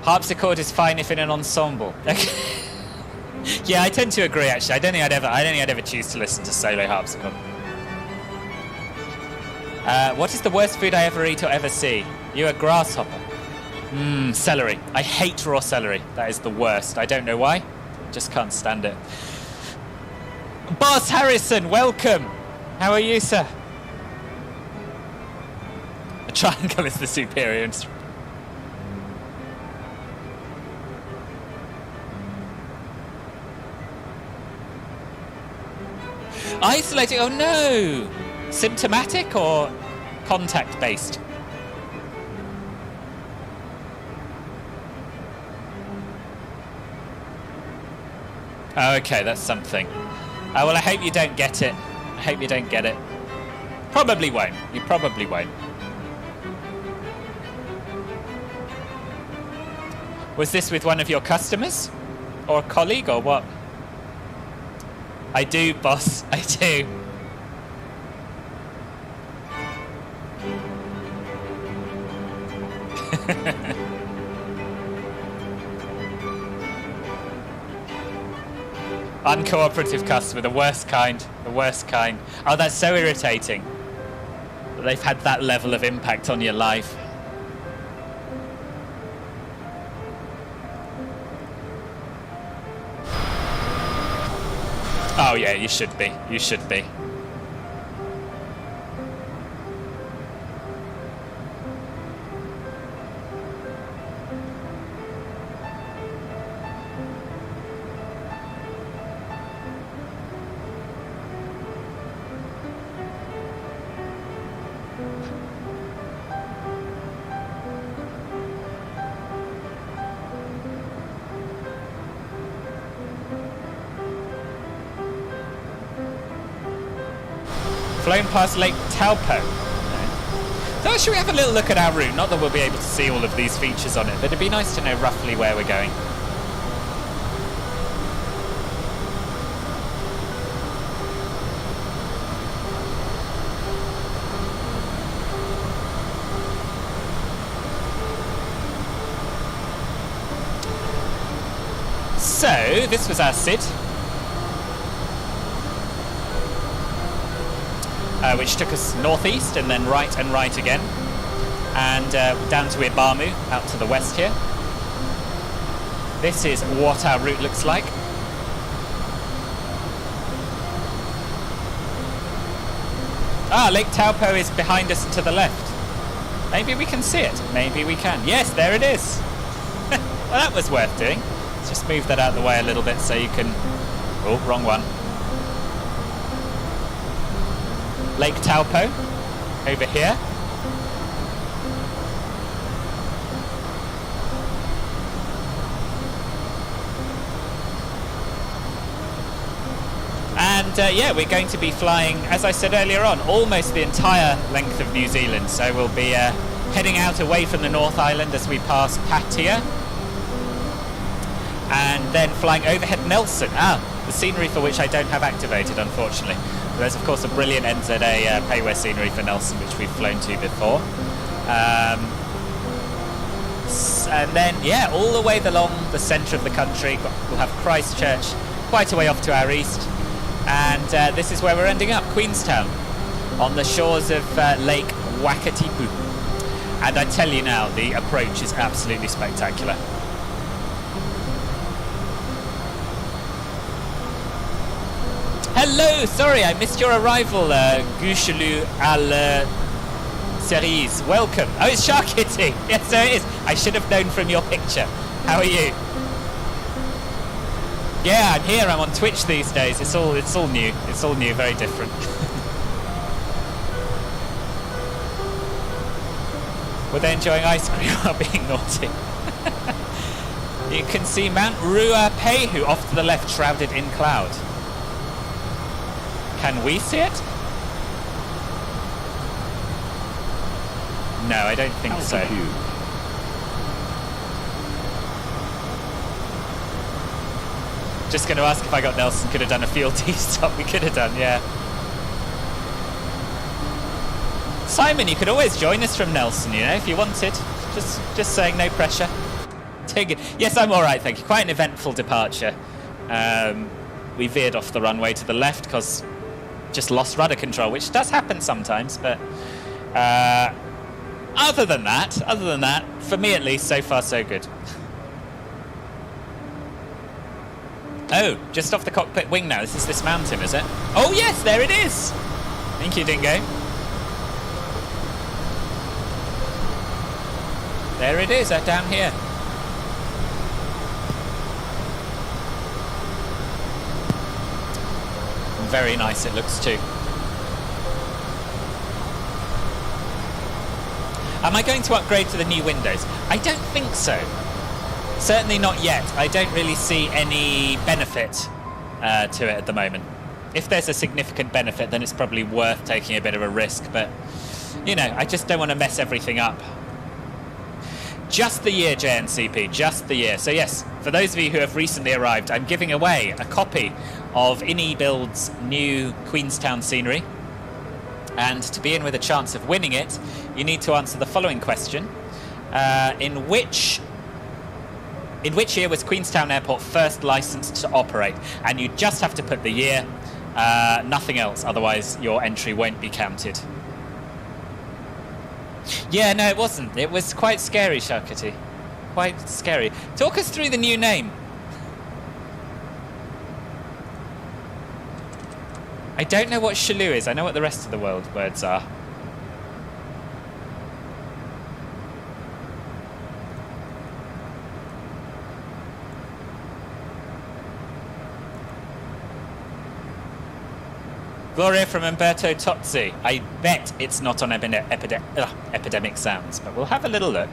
S1: Harpsichord is fine if in an ensemble. Yeah, I tend to agree. Actually, I don't think I'd ever choose to listen to solo harpsichord. What is the worst food I ever eat or ever see? You a grasshopper? Celery. I hate raw celery. That is the worst. I don't know why. Just can't stand it. Boss Harrison, welcome. How are you, sir? A triangle is the superior instrument. Isolating, oh no! Symptomatic or contact based? Oh, okay, that's something. Well, I hope you don't get it. Probably won't. You probably won't. Was this with one of your customers? Or a colleague, or what? I do, boss. I do. Uncooperative customer, the worst kind. The worst kind. Oh, that's so irritating. They've had that level of impact on your life. Oh yeah, you should be. You should be. Flown past Lake Taupo. So should we have a little look at our route? Not that we'll be able to see all of these features on it, but it'd be nice to know roughly where we're going. So, this was our SID. Which took us northeast and then right and right again, and down to Ibamu, out to the west here. This is what our route looks like. Ah, Lake Taupo is behind us and to the left. Maybe we can see it. Maybe we can. Yes, there it is. Well, that was worth doing. Let's just move that out of the way a little bit so you can... Oh, wrong one. Lake Taupo, over here. And yeah, we're going to be flying, as I said earlier on, almost the entire length of New Zealand. So we'll be heading out away from the North Island as we pass Pattaya. And then flying overhead Nelson. The scenery for which I don't have activated, unfortunately. There's, of course, a brilliant NZA payware scenery for Nelson, which we've flown to before. And then, yeah, all the way along the centre of the country, we'll have Christchurch quite a way off to our east. And this is where we're ending up, Queenstown, on the shores of Lake Wakatipu. And I tell you now, the approach is absolutely spectacular. Hello, sorry I missed your arrival, Gushelu al Cerise, welcome. Oh, it's Shark Kitty. Yes, so it is. I should have known from your picture. How are you? Yeah, I'm here. I'm on Twitch these days. It's all new. It's all new, very different. Were they enjoying ice cream while being naughty? You can see Mount Ruapehu off to the left, shrouded in cloud. Can we see it? No, I don't think so. Just going to ask if I got Nelson, could have done a field T-stop. We could have done, yeah. Simon, you could always join us from Nelson, you know, if you wanted. Just saying, no pressure. Yes, I'm all right, thank you. Quite an eventful departure. We veered off the runway to the left because just lost rudder control, which does happen sometimes, but other than that, for me at least, so far so good. Oh, just off the cockpit wing now. This is this mountain, is it? Oh yes, there it is. Thank you, Dingo. There it is, down here. Very nice it looks too. Am I going to upgrade to the new Windows? I don't think so. Certainly not yet. I don't really see any benefit to it at the moment. If there's a significant benefit, then it's probably worth taking a bit of a risk. But, you know, I just don't want to mess everything up. Just the year, JNCP, just the year. So yes, for those of you who have recently arrived, I'm giving away a copy of iniBuilds' new Queenstown scenery. And to be in with a chance of winning it, you need to answer the following question. In which year was Queenstown Airport first licensed to operate? And you just have to put the year, nothing else, otherwise your entry won't be counted. Yeah, no, it wasn't. It was quite scary, Sharkity. Quite scary. Talk us through the new name. I don't know what Shalou is. I know what the rest of the words are. Gloria from Umberto Tozzi. I bet it's not on Epidemic Sounds, but we'll have a little look.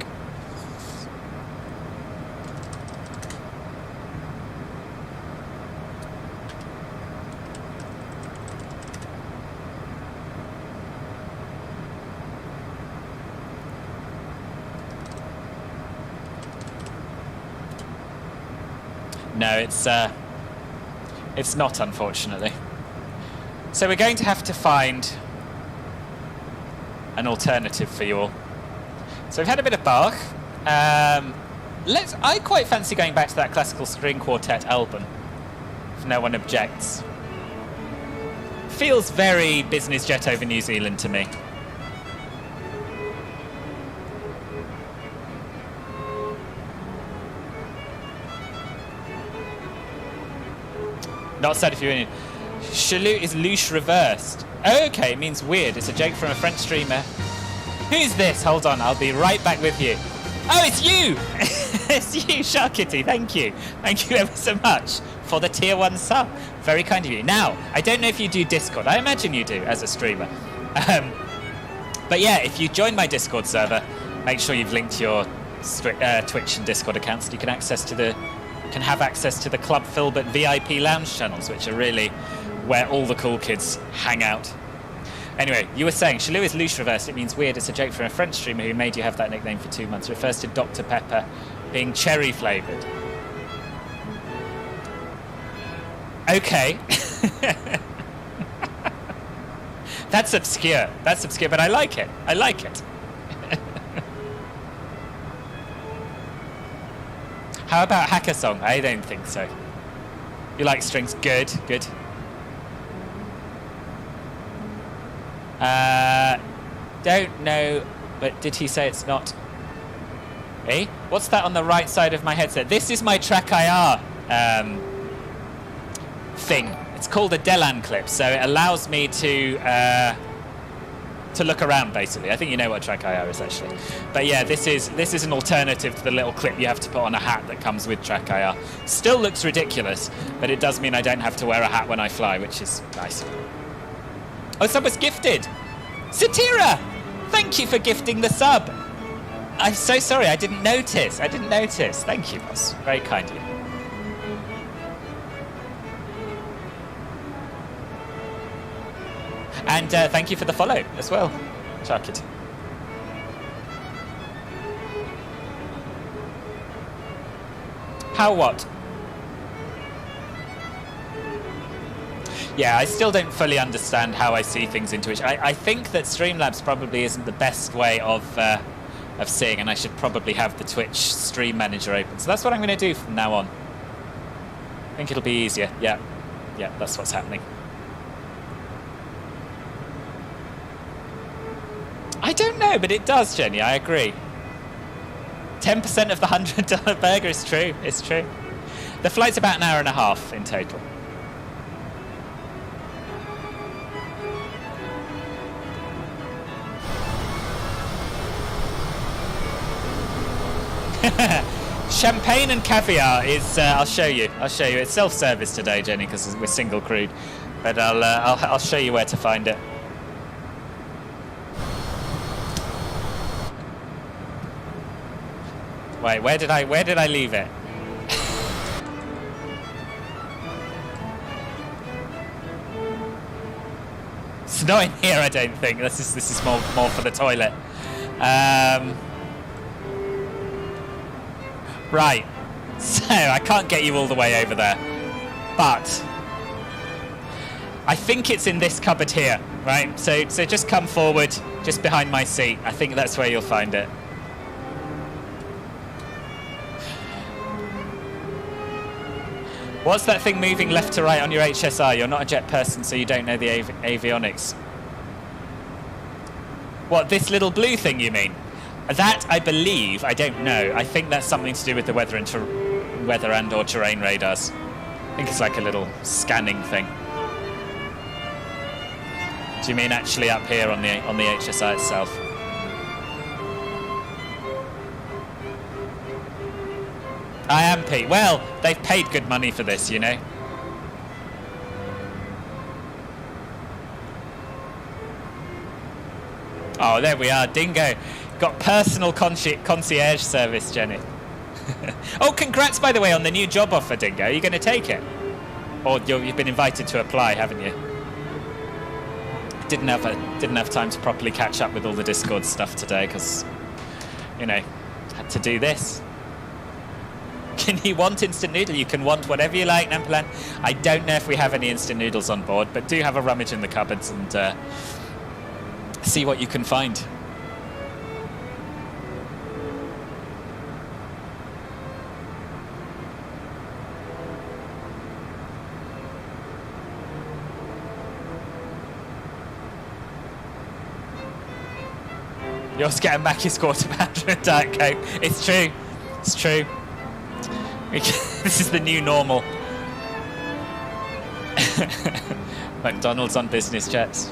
S1: No, it's not, unfortunately. So we're going to have to find an alternative for you all. So we've had a bit of Bach. I quite fancy going back to that classical string quartet album, if no one objects. Feels very business jet over New Zealand to me. Not said if you're in. Chalou is louche reversed. Okay, it means weird. It's a joke from a French streamer. Who's this? Hold on, I'll be right back with you. Oh, it's you! It's you, Shark Kitty. Thank you. Thank you ever so much for the tier 1 sub. Very kind of you. Now, I don't know if you do Discord. I imagine you do as a streamer. But yeah, if you join my Discord server, make sure you've linked your Twitch and Discord accounts so you can have access to the Club Filbert VIP lounge channels, which are really where all the cool kids hang out. Anyway, you were saying, Chalou is louche reversed. It means weird. It's a joke from a French streamer who made you have that nickname for 2 months. It refers to Dr. Pepper being cherry flavoured. Okay. That's obscure. That's obscure, but I like it. I like it. How about Hacker Song? I don't think so. You like strings? Good, good. Don't know, but did he say it's not? Eh? What's that on the right side of my headset? This is my Track IR thing. It's called a Delan clip, so it allows me to to look around, basically. I think you know what Track.io is, actually. But yeah, this is an alternative to the little clip you have to put on a hat that comes with Track.io. Still looks ridiculous, but it does mean I don't have to wear a hat when I fly, which is nice. Oh, sub was gifted! Satira! Thank you for gifting the sub! I'm so sorry, I didn't notice. Thank you, boss. Very kind of you. And thank you for the follow as well, Charkit. How what? Yeah, I still don't fully understand how I see things in Twitch. I think that Streamlabs probably isn't the best way of seeing, and I should probably have the Twitch stream manager open. So that's what I'm going to do from now on. I think it'll be easier. Yeah, that's what's happening. I don't know, but it does, Jenny. I agree. 10% of the $100 burger is true. It's true. The flight's about an hour and a half in total. Champagne and caviar is. I'll show you. It's self-service today, Jenny, because we're single crewed. But I'll show you where to find it. Wait, where did I leave it? It's not in here, I don't think. This is more for the toilet. Right. So I can't get you all the way over there, but I think it's in this cupboard here, right? So just come forward, just behind my seat. I think that's where you'll find it. What's that thing moving left to right on your HSR? You're not a jet person, so you don't know the avionics. What, this little blue thing you mean? That, I believe, I don't know. I think that's something to do with the weather and or terrain radars. I think it's like a little scanning thing. Do you mean actually up here on the HSR itself? I am Pete. Well, they've paid good money for this, you know. Oh, there we are, Dingo. Got personal concierge service, Jenny. Oh, congrats, by the way, on the new job offer, Dingo. Are you going to take it? Or you've been invited to apply, haven't you? Didn't have time to properly catch up with all the Discord stuff today because, you know, had to do this. Can you want instant noodle? You can want whatever you like, Nampalan. I don't know if we have any instant noodles on board, but do have a rummage in the cupboards and see what you can find. You're getting back his quarter pounder and Diet Coke. It's true. It's true. This is the new normal. McDonald's on business jets.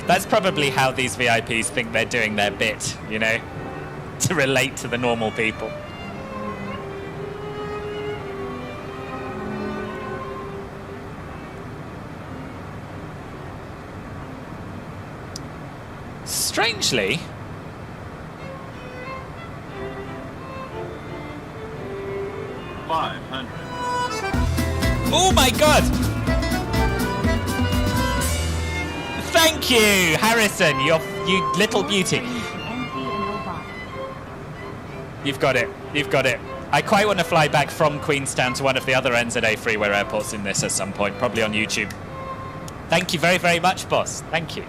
S1: That's probably how these VIPs think they're doing their bit, you know, to relate to the normal people. Strangely, oh my god! Thank you, Harrison, you little beauty. You've got it. You've got it. I quite want to fly back from Queenstown to one of the other NZA freeware airports in this at some point, probably on YouTube. Thank you very, very much, boss. Thank you.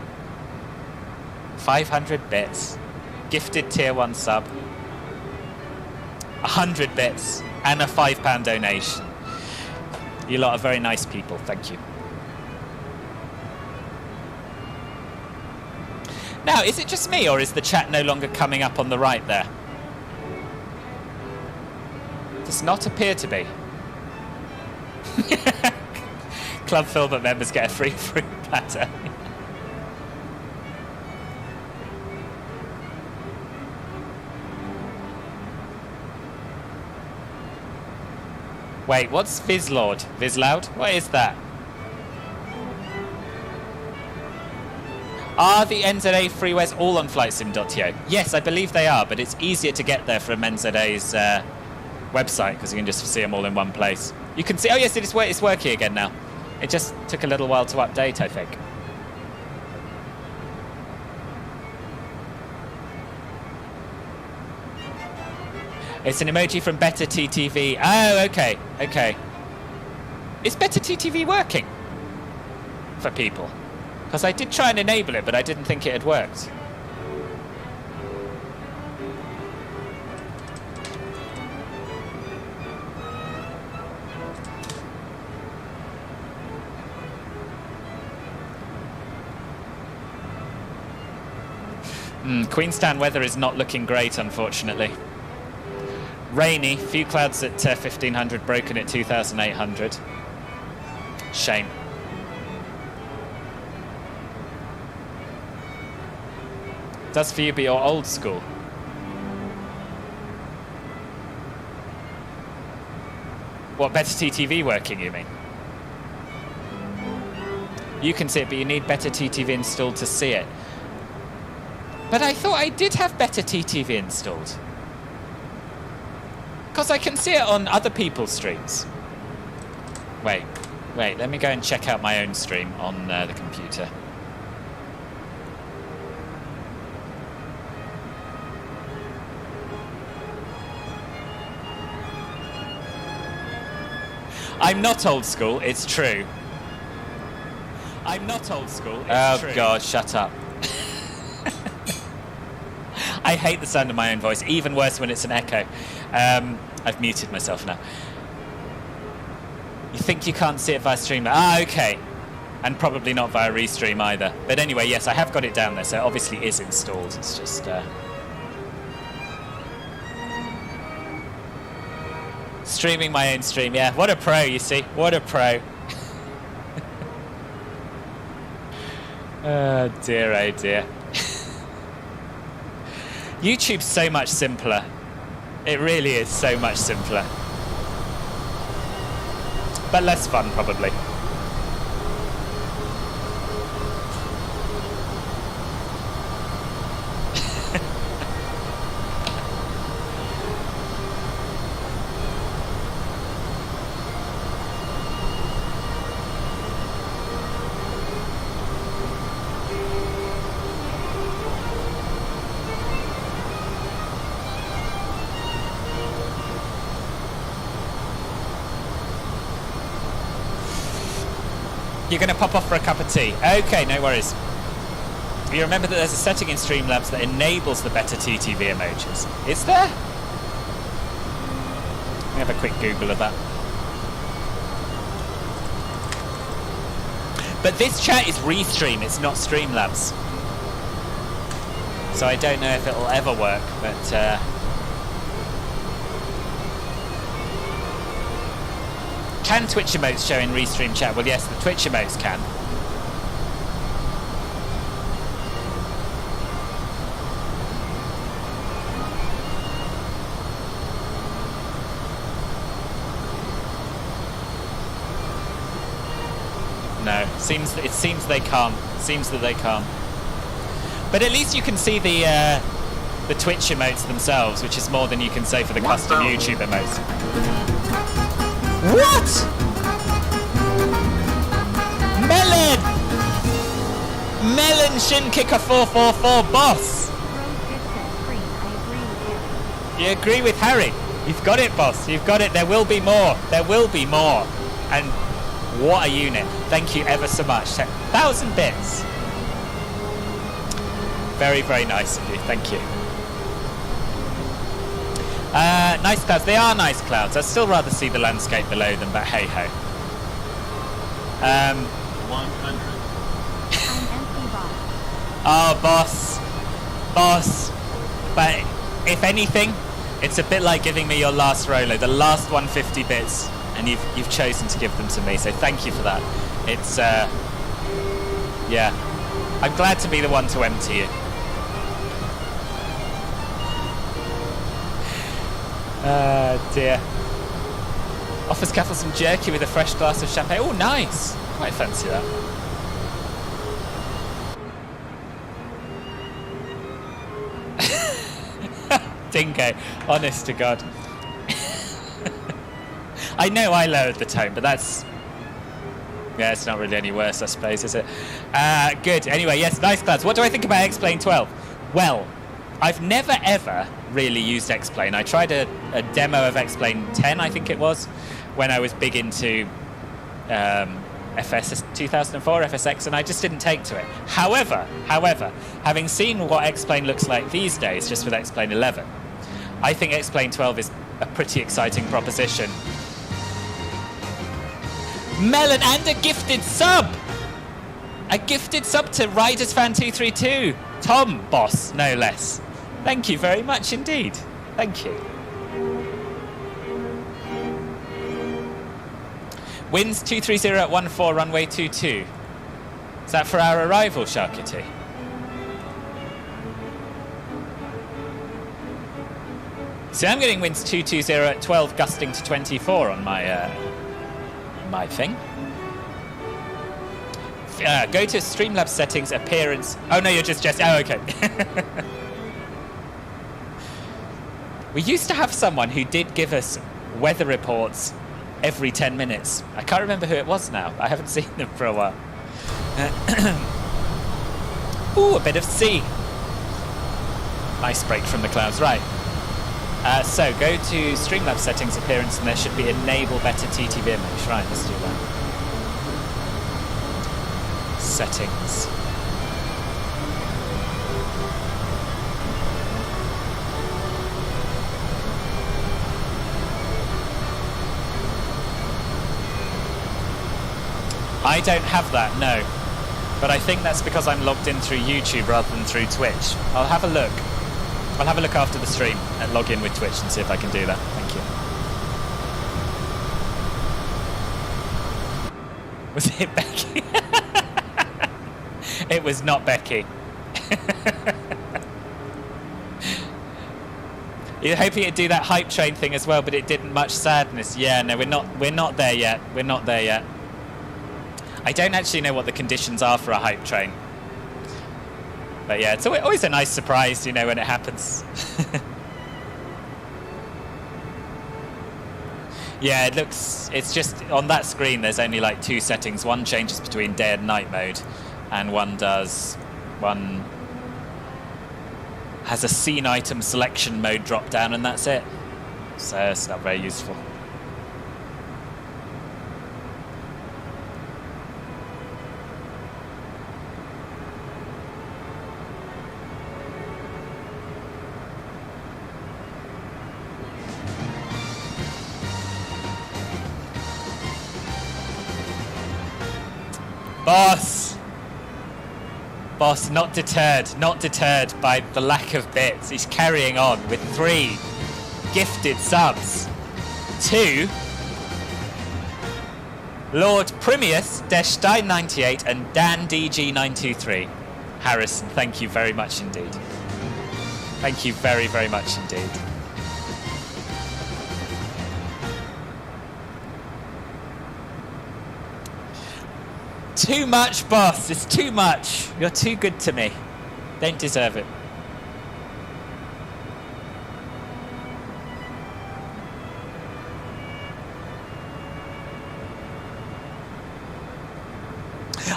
S1: 500 bits. Gifted tier 1 sub. 100 bits. And a £5 donation. You lot are very nice people. Thank you. Now, is it just me, or is the chat no longer coming up on the right there? Does not appear to be. Club Filbert members get a free fruit platter. Wait, what's Vizlord? Vizloud? What is that? Are the NZA freeways all on flightsim.to? Yes, I believe they are, but it's easier to get there from NZA's website because you can just see them all in one place. You can see, oh yes, it's working again now. It just took a little while to update, I think. It's an emoji from Better TTV. Oh, okay, okay. Is Better TTV working for people? Because I did try and enable it, but I didn't think it had worked. Queenstown weather is not looking great, unfortunately. Rainy, few clouds at 1500, broken at 2800. Shame. Does for you, but you're old school. What, Better TTV working, you mean? You can see it, but you need Better TTV installed to see it. But I thought I did have Better TTV installed. Because I can see it on other people's streams. Wait, let me go and check out my own stream on the computer. I'm not old school, it's true. I'm not old school, it's true. Oh God, shut up. I hate the sound of my own voice, even worse when it's an echo. I've muted myself now. You think you can't see it via stream? Ah, okay. And probably not via restream either. But anyway, yes, I have got it down there, so it obviously is installed. It's just... streaming my own stream, yeah. What a pro, you see. What a pro. Oh dear, oh dear. YouTube's so much simpler. It really is so much simpler. But less fun, probably. You're going to pop off for a cup of tea. Okay, no worries. You remember that there's a setting in Streamlabs that enables the Better TTV emojis. Is there? Let me have a quick Google of that. But this chat is Restream, it's not Streamlabs. So I don't know if it'll ever work, but... Can Twitch emotes show in Restream chat? Well, yes, the Twitch emotes can. No, it seems they can't. Seems that they can't. But at least you can see the Twitch emotes themselves, which is more than you can say for the custom YouTube emotes. What? Melon! Melon Shin Kicker 444 boss! You agree with Harry? You've got it, boss. You've got it. There will be more. There will be more. And what a unit. Thank you ever so much. 1,000 bits. Very, very nice of you. Thank you. Nice clouds. They are nice clouds. I'd still rather see the landscape below them, but hey ho.
S2: 100.
S1: Oh, boss. Boss. But if anything, it's a bit like giving me your last roller, the last 150 bits, and you've chosen to give them to me, so thank you for that. It's, yeah. I'm glad to be the one to empty you. Dear. Offers cattle some jerky with a fresh glass of champagne. Oh, nice. Quite fancy that. Dingo, honest to God. I know I lowered the tone, but that's... Yeah, it's not really any worse, I suppose, is it? Good. Anyway, yes, nice clouds. What do I think about X-Plane 12? Well, I've never, ever really used X-Plane. I tried a demo of X-Plane 10, I think it was, when I was big into FS 2004, FSX, and I just didn't take to it. However, having seen what X-Plane looks like these days, just with X-Plane 11, I think X-Plane 12 is a pretty exciting proposition. Melon and a gifted sub! A gifted sub to Riders Fan 232. Tom, boss, no less. Thank you very much indeed. Thank you. Winds 230 at 14, runway 22. Is that for our arrival, Sharkity? See, I'm getting winds 220 at 12, gusting to 24 on my my thing. Go to Streamlabs settings, appearance. Oh no, you're just oh, okay. We used to have someone who did give us weather reports every 10 minutes. I can't remember who it was now. I haven't seen them for a while. Ooh, a bit of sea. Nice break from the clouds. Right. So go to Streamlabs settings, appearance, and there should be enable better TTV image. Right, let's do that. Settings. I don't have that, no. But I think that's because I'm logged in through YouTube rather than through Twitch. I'll have a look. I'll have a look after the stream and log in with Twitch and see if I can do that. Thank you. Was it Becky? It was not Becky. You're hoping it'd do that hype train thing as well, but it didn't. Much sadness. Yeah, no, we're not there yet. We're not there yet. I don't actually know what the conditions are for a hype train. But yeah, it's always a nice surprise, you know, when it happens. Yeah, it's just, on that screen there's only like two settings. One changes between day and night mode, and one has a scene item selection mode drop down, and that's it. So it's not very useful. Boss, not deterred by the lack of bits. He's carrying on with 3 gifted subs. 2 Lord Primius, Deshstein 98 and Dan DG 923. Harrison, thank you very much indeed. Thank you very, very much indeed. Too much, boss. It's too much. You're too good to me. Don't deserve it.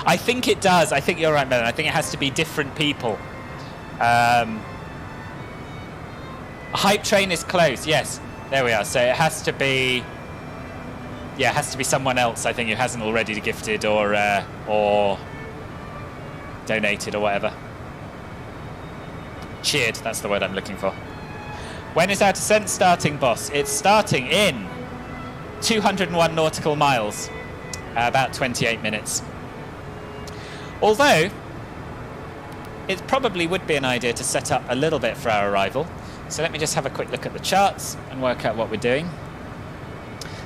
S1: I think it does. I think you're right, Melon. I think it has to be different people. Hype train is closed. Yes, there we are. So it has to be... Yeah, it has to be someone else, I think, who hasn't already gifted or donated or whatever. Cheered, that's the word I'm looking for. When is our descent starting, boss? It's starting in 201 nautical miles, about 28 minutes. Although, it probably would be an idea to set up a little bit for our arrival. So let me just have a quick look at the charts and work out what we're doing.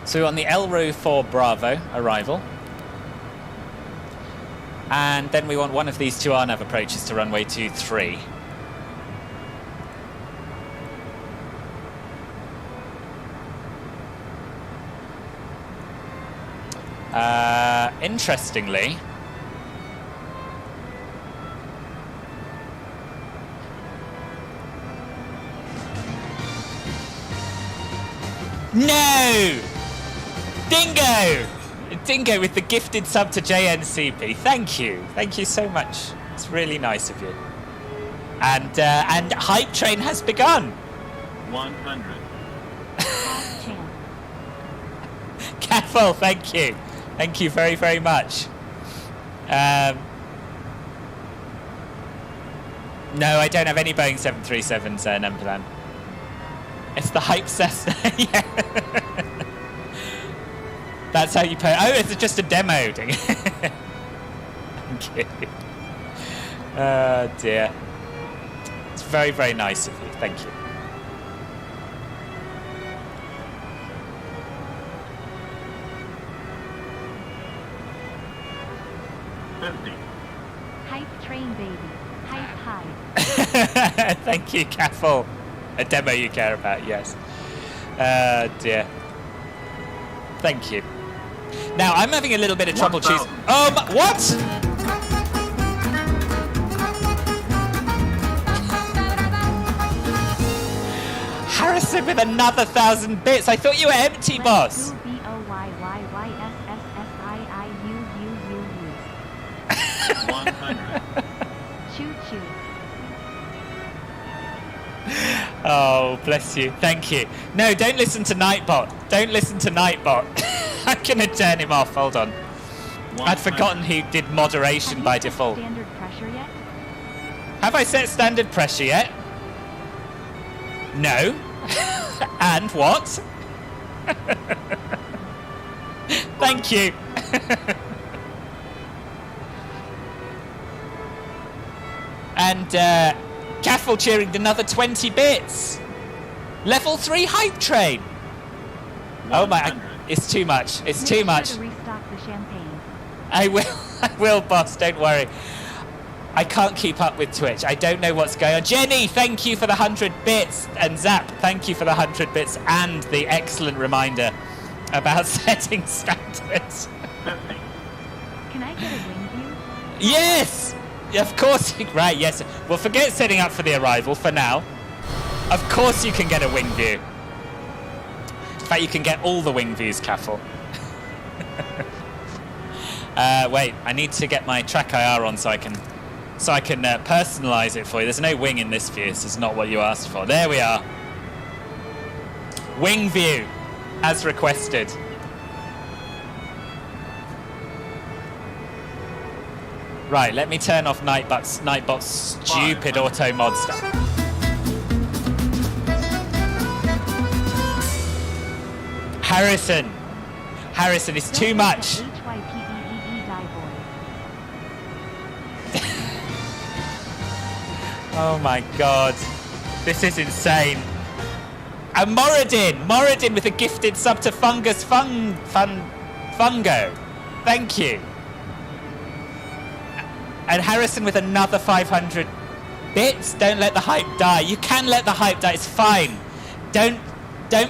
S1: So we're on the Elro 4 Bravo arrival. And then we want one of these 2 RNAV approaches to runway 23. Interestingly, no! Dingo! Dingo with the gifted sub to JNCP. Thank you so much. It's really nice of you. And Hype Train has begun.
S5: 100.
S1: Careful, thank you. Thank you very, very much. No, I don't have any Boeing 737s, Namplan. It's the Hype Cessna. Yeah. That's how you pay. Oh, it's just a demo. Thank you. Oh, dear. It's very, very nice of you. Thank you.
S6: Hype train, baby. Hype, hype.
S1: Thank you, Caffel. A demo you care about, yes. Dear. Thank you. Now, I'm having a little bit of trouble choosing... what? Harrison with another 1,000 bits. I thought you were empty, boss.
S6: B-O-Y-Y-Y-S-S-S-I-I-U-U-U-U.
S5: 100.
S6: Choo-choo.
S1: Oh, bless you. Thank you. No, don't listen to Nightbot. Don't listen to Nightbot. I'm going to turn him off. Hold on.
S5: 100.
S1: I'd forgotten he did moderation by default.
S6: Standard pressure yet?
S1: Have I set standard pressure yet? No. And what? Thank you. And Caffel cheering another 20 bits. Level 3 hype train. Oh my, it's too much. It's too much.
S6: Make sure to restock the champagne.
S1: I will, boss, don't worry. I can't keep up with Twitch. I don't know what's going on. Jenny, thank you for the 100 bits. And Zap, thank you for the 100 bits and the excellent reminder about setting standards.
S6: Can I get a wing view?
S1: Yes! Of course. Right, yes. Well, forget setting up for the arrival for now. Of course you can get a wing view. In fact, you can get all the wing views, Caffel. Wait, I need to get my track IR on so I can personalize it for you. There's no wing in this view. This is not what you asked for. There we are. Wing view, as requested. Right, let me turn off Nightbot's stupid auto mod stuff. Harrison, it's too much. Oh my god, this is insane. And Moradin with a gifted sub to Fungo. Thank you. And Harrison with another 500 bits. Don't let the hype die. You can let the hype die. It's fine. Don't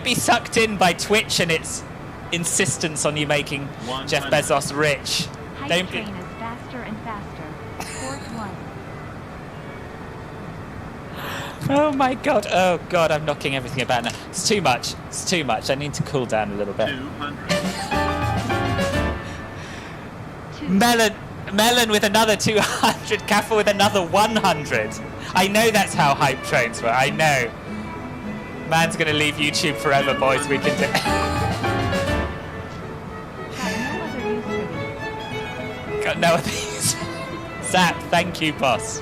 S1: be sucked in by Twitch and its insistence on you making Jeff Bezos rich.
S6: Hype train is faster and faster. Port 1.
S1: Oh my god. Oh god, I'm knocking everything about now. It's too much. It's too much. I need to cool down a little bit.
S5: 200.
S1: Melon with another 200. Caffel with another 100. I know that's how hype trains work. I know. Man's gonna leave YouTube forever, boys. We can do Got no other use. Zap, thank you, boss.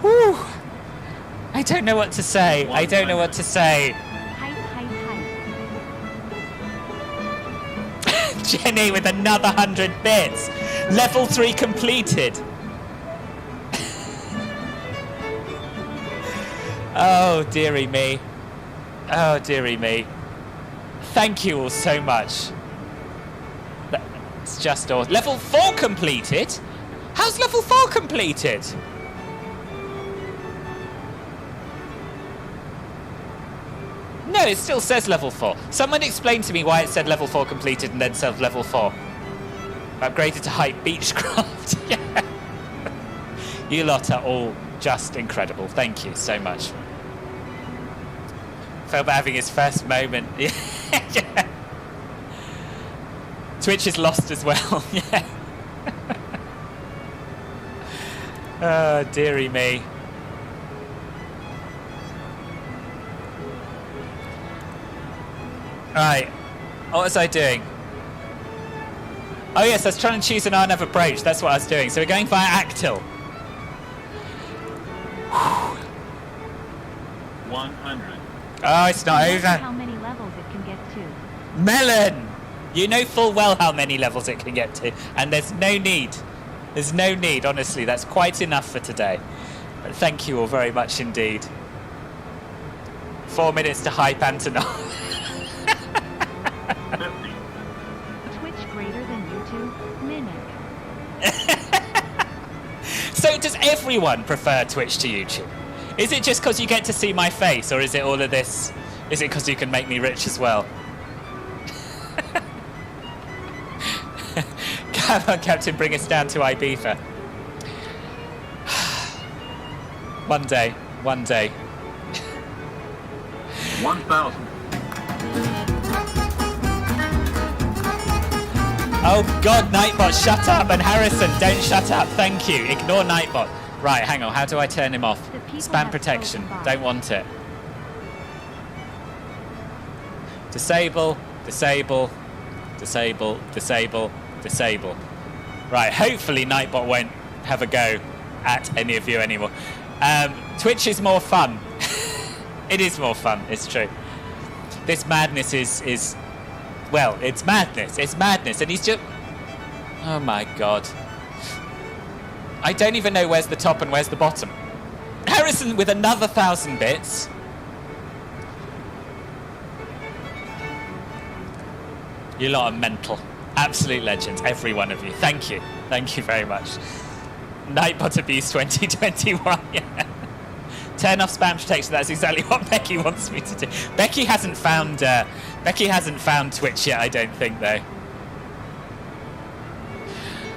S1: Whew. I don't know what to say. I don't know what to say.
S6: Hype.
S1: Jenny with another 100 bits. Level 3 completed. Oh, dearie me. Oh, dearie me. Thank you all so much. It's just awesome. Level 4 completed? How's level 4 completed? No, it still says level 4. Someone explain to me why it said level 4 completed and then said level 4. Upgraded to height Beechcraft. Yeah. You lot are all just incredible. Thank you so much. Philbert having his first moment. Yeah. Twitch is lost as well. Yeah. Oh, dearie me. Right. What was I doing? Oh yes, I was trying to choose an RNAV approach. That's what I was doing. So we're going via Actil.
S5: 100.
S1: Oh, it's not
S6: Imagine
S1: over.
S6: how many levels it can get to.
S1: Melon! You know full well how many levels it can get to. And there's no need. There's no need, honestly. That's quite enough for today. But thank you all very much indeed. 4 minutes to hype Antonov.
S5: 50.
S6: Twitch greater than YouTube? Mimic.
S1: So does everyone prefer Twitch to YouTube? Is it just because you get to see my face, or is it all of this? Is it because you can make me rich as well? Come on, Captain, bring us down to Ibiza. One day, one day.
S5: 1,000.
S1: Oh God, Nightbot, shut up! And Harrison, don't shut up. Thank you. Ignore Nightbot. Right, hang on. How do I turn him off?
S6: The people
S1: Spam
S6: have
S1: protection.
S6: spoken by.
S1: Don't want it. Disable, disable, disable, disable, disable. Right, hopefully Nightbot won't have a go at any of you anymore. Twitch is more fun. It is more fun, it's true. This madness is well, it's madness. It's madness. And he's just... Oh my God. I don't even know where's the top and where's the bottom. Harrison with another 1,000 bits. You lot are mental. Absolute legends, every one of you. Thank you. Thank you very much. Nightbot Abuse 2021. Yeah. Turn off spam protection. That's exactly what Becky wants me to do. Becky hasn't found Twitch yet, I don't think, though.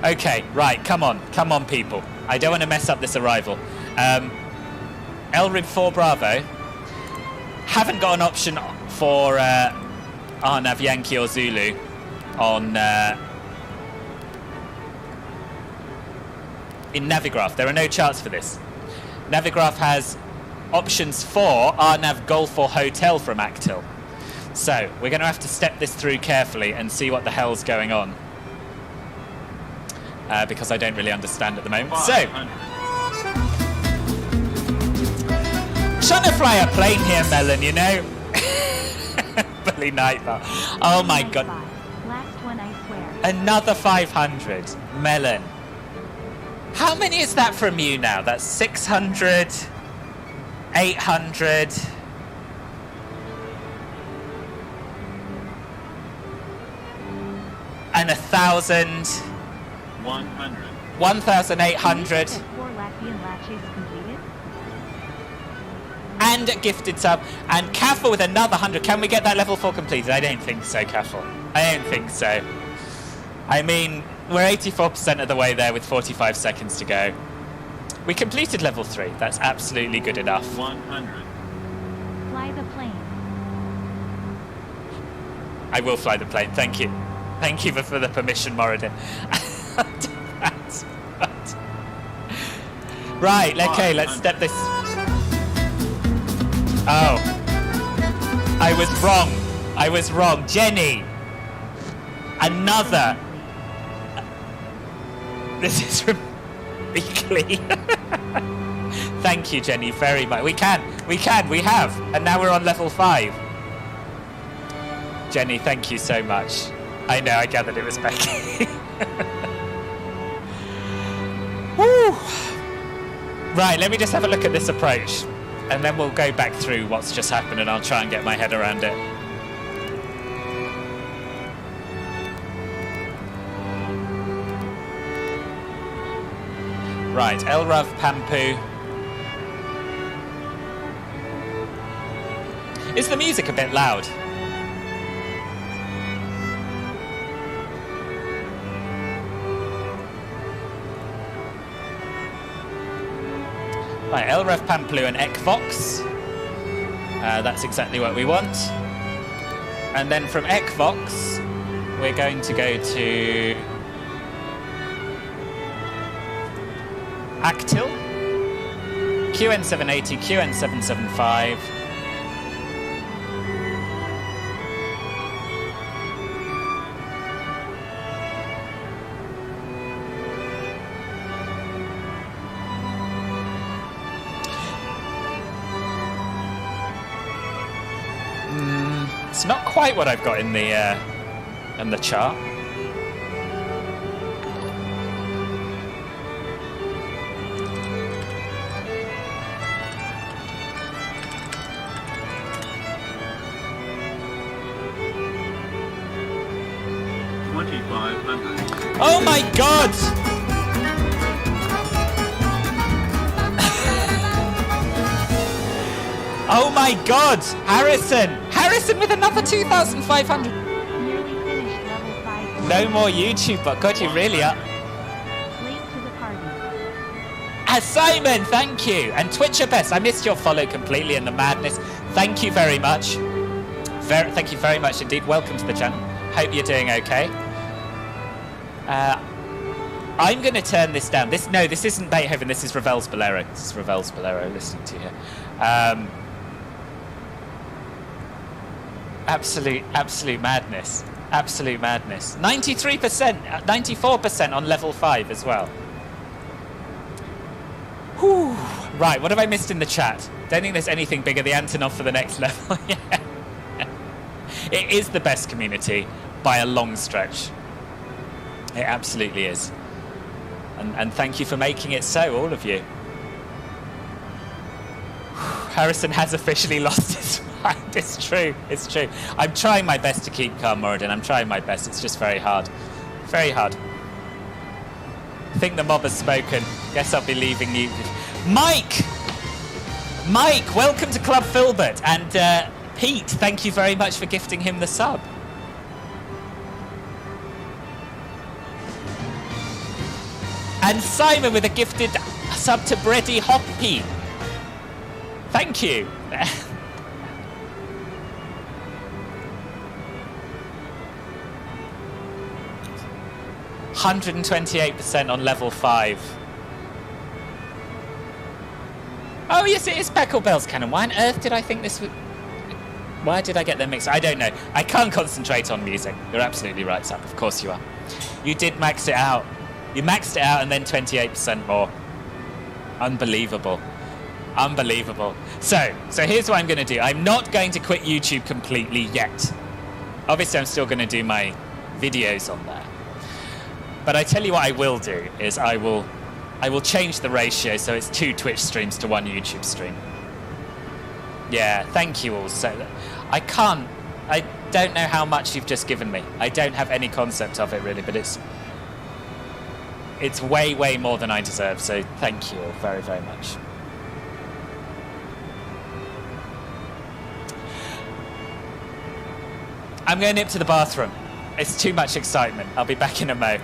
S1: Okay, right, come on, people. I don't want to mess up this arrival. LRIB 4 Bravo. Haven't got an option for RNAV Yankee or Zulu on in Navigraph. There are no charts for this. Navigraph has options for RNAV Golf or Hotel from Actil. So we're going to have to step this through carefully and see what the hell's going on. Because I don't really understand at the moment.
S5: 500.
S1: So, trying to fly a plane here, Melon, you know? Bully Nightmare. Oh my God.
S6: Last one, I swear.
S1: Another 500. Melon. How many is that from you now? That's 600, 800. And 1,000.
S5: 100.
S1: 1,800.
S6: 4 Latvian latches completed.
S1: And a gifted sub. And Kaffel with another 100. Can we get that level 4 completed? I don't think so, Kaffel. I don't think so. I mean, we're 84% of the way there with 45 seconds to go. We completed level 3. That's absolutely good enough.
S5: 100.
S6: Fly the plane.
S1: I will fly the plane. Thank you. Thank you for the permission, Moradin. Right, okay, let's step this. Oh. I was wrong. Jenny. Another. This is from Weekly. Thank you, Jenny, very much. We have. And now we're on level 5. Jenny, thank you so much. I know, I gathered it was Becky. Woo! Right, let me just have a look at this approach. And then we'll go back through what's just happened and I'll try and get my head around it. Right, Elrav Pampu. Is the music a bit loud? Right, LREF Pamplu and Ekvox. That's exactly what we want. And then from Ekvox, we're going to go to Actil, QN780, QN775. It's not quite what I've got in the chart.
S5: $2,500.
S1: Oh my God! Oh my God! Harrison with another 2,500.
S6: Nearly finished level 5.
S1: No more YouTube, but God, you really are.
S6: Late to the party.
S1: Simon, thank you. And TwitcherBest, I missed your follow completely in the madness. Thank you very much. Thank you very much indeed. Welcome to the channel. Hope you're doing okay. I'm going to turn this down. This isn't Beethoven. This is Ravel's Bolero. This is Ravel's Bolero listening to here. Absolute madness. Absolute madness. 93%, 94% on level 5 as well. Whew. Right, what have I missed in the chat? Don't think there's anything bigger. The Antonov for the next level. Yeah. It is the best community by a long stretch. It absolutely is. And thank you for making it so, all of you. Harrison has officially lost his mind. It's true. It's true. I'm trying my best to keep calm, Moradin. I'm trying my best. It's just very hard. Very hard. I think the mob has spoken. Guess I'll be leaving you. Mike! Mike, welcome to Club Filbert. And Pete, thank you very much for gifting him the sub. And Simon with a gifted sub to Breddy Hoppy. Thank you. 128% on level 5. Oh yes, it is Beckle Bell's Cannon. Why on earth did I think this would... Why did I get them mixed? I don't know. I can't concentrate on music. You're absolutely right, Sam. Of course you are. You did max it out. You maxed it out and then 28% more. Unbelievable. Unbelievable. So here's what I'm going to do. I'm not going to quit YouTube completely yet. Obviously, I'm still going to do my videos on there. But I tell you what I will do is I will change the ratio so it's 2 Twitch streams to 1 YouTube stream. Yeah, thank you all. So I don't know how much you've just given me. I don't have any concept of it really, but it's way, way more than I deserve. So thank you all very, very much. I'm going to nip to the bathroom. It's too much excitement. I'll be back in a mo.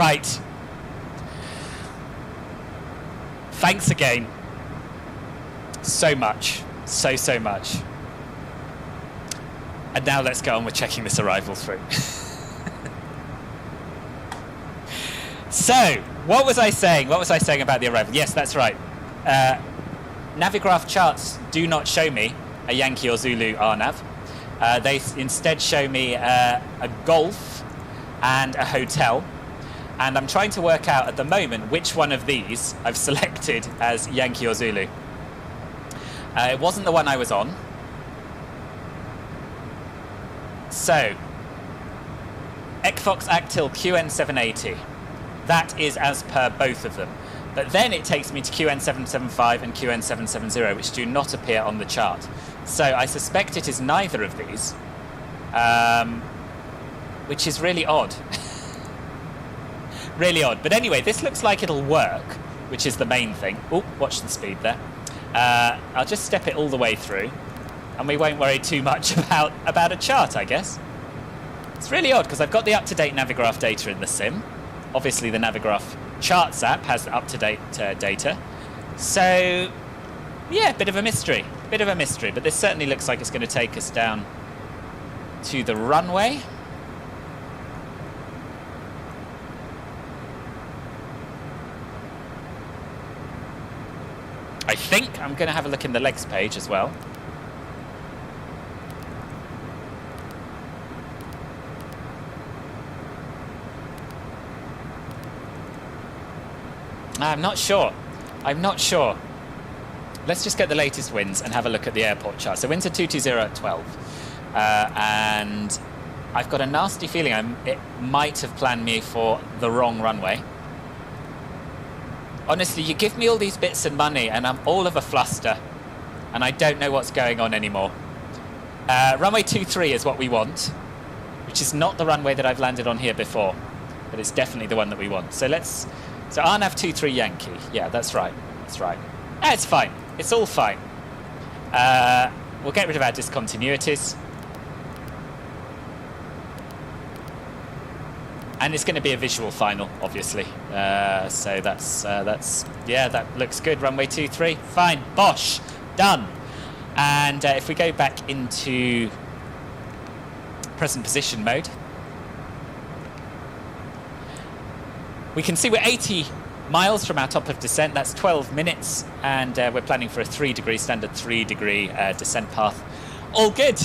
S1: Right. Thanks again. So much. So much. And now let's go on with checking this arrival through. So, what was I saying? What was I saying about the arrival? Yes, that's right. Navigraph charts do not show me a Yankee or Zulu RNAV. They instead show me a golf and a hotel. And I'm trying to work out at the moment which one of these I've selected as Yankee or Zulu. It wasn't the one I was on. So, Ekfox Actil QN780. That is as per both of them. But then it takes me to QN775 and QN770, which do not appear on the chart. So I suspect it is neither of these, which is really odd. Really odd. But anyway, this looks like it'll work, which is the main thing. Oh, watch the speed there. I'll just step it all the way through, and we won't worry too much about a chart, I guess. It's really odd, because I've got the up-to-date Navigraph data in the sim. Obviously, the Navigraph Charts app has up-to-date data. So, yeah, bit of a mystery. Bit of a mystery, but this certainly looks like it's going to take us down to the runway. I think I'm going to have a look in the legs page as well. I'm not sure. I'm not sure. Let's just get the latest winds and have a look at the airport chart. So winds are 220 at 12. And I've got a nasty feeling it might have planned me for the wrong runway. Honestly, you give me all these bits and money and I'm all of a fluster. And I don't know what's going on anymore. Runway 23 is what we want, which is not the runway that I've landed on here before. But it's definitely the one that we want. So let's... So RNAV 23 Yankee. Yeah, that's right. That's right. It's fine. It's all fine. We'll get rid of our discontinuities. And it's going to be a visual final, obviously. So that's yeah, that looks good. Runway 23. Fine. Bosh. Done. And if we go back into present position mode, we can see we're 80 miles from our top of descent. That's 12 minutes, and we're planning for a 3-degree, standard 3-degree descent path. All good.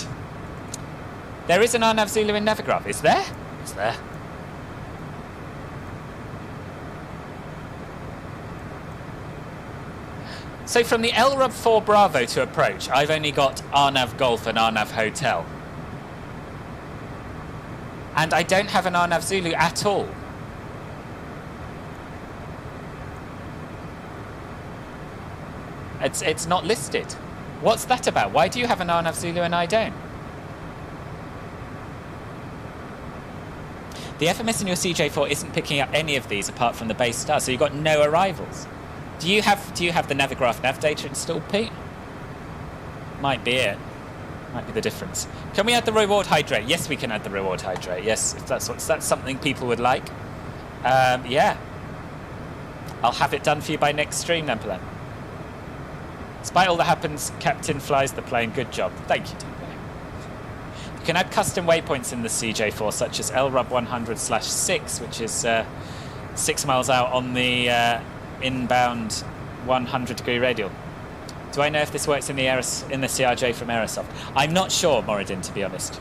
S1: There is an RNAV Zulu in Navigraph. Is there? Is there? So from the LRUB 4 Bravo to approach, I've only got RNAV Golf and RNAV Hotel. And I don't have an RNAV Zulu at all. It's not listed. What's that about? Why do you have an RNAV Zulu and I don't? The FMS in your CJ4 isn't picking up any of these apart from the base star, so you've got no arrivals. Do you have the Navigraph nav data installed, Pete? Might be it. Might be the difference. Can we add the reward hydrate? Yes, we can add the reward hydrate. Yes, if that's something people would like. Yeah. I'll have it done for you by next stream, Nampilan. Despite all that happens, Captain flies the plane. Good job. Thank you, Timbo. You can add custom waypoints in the CJ4, such as LRUB 100/6, which is 6 miles out on the inbound 100-degree radial. Do I know if this works in the CRJ from Aerosoft? I'm not sure, Moradin, to be honest.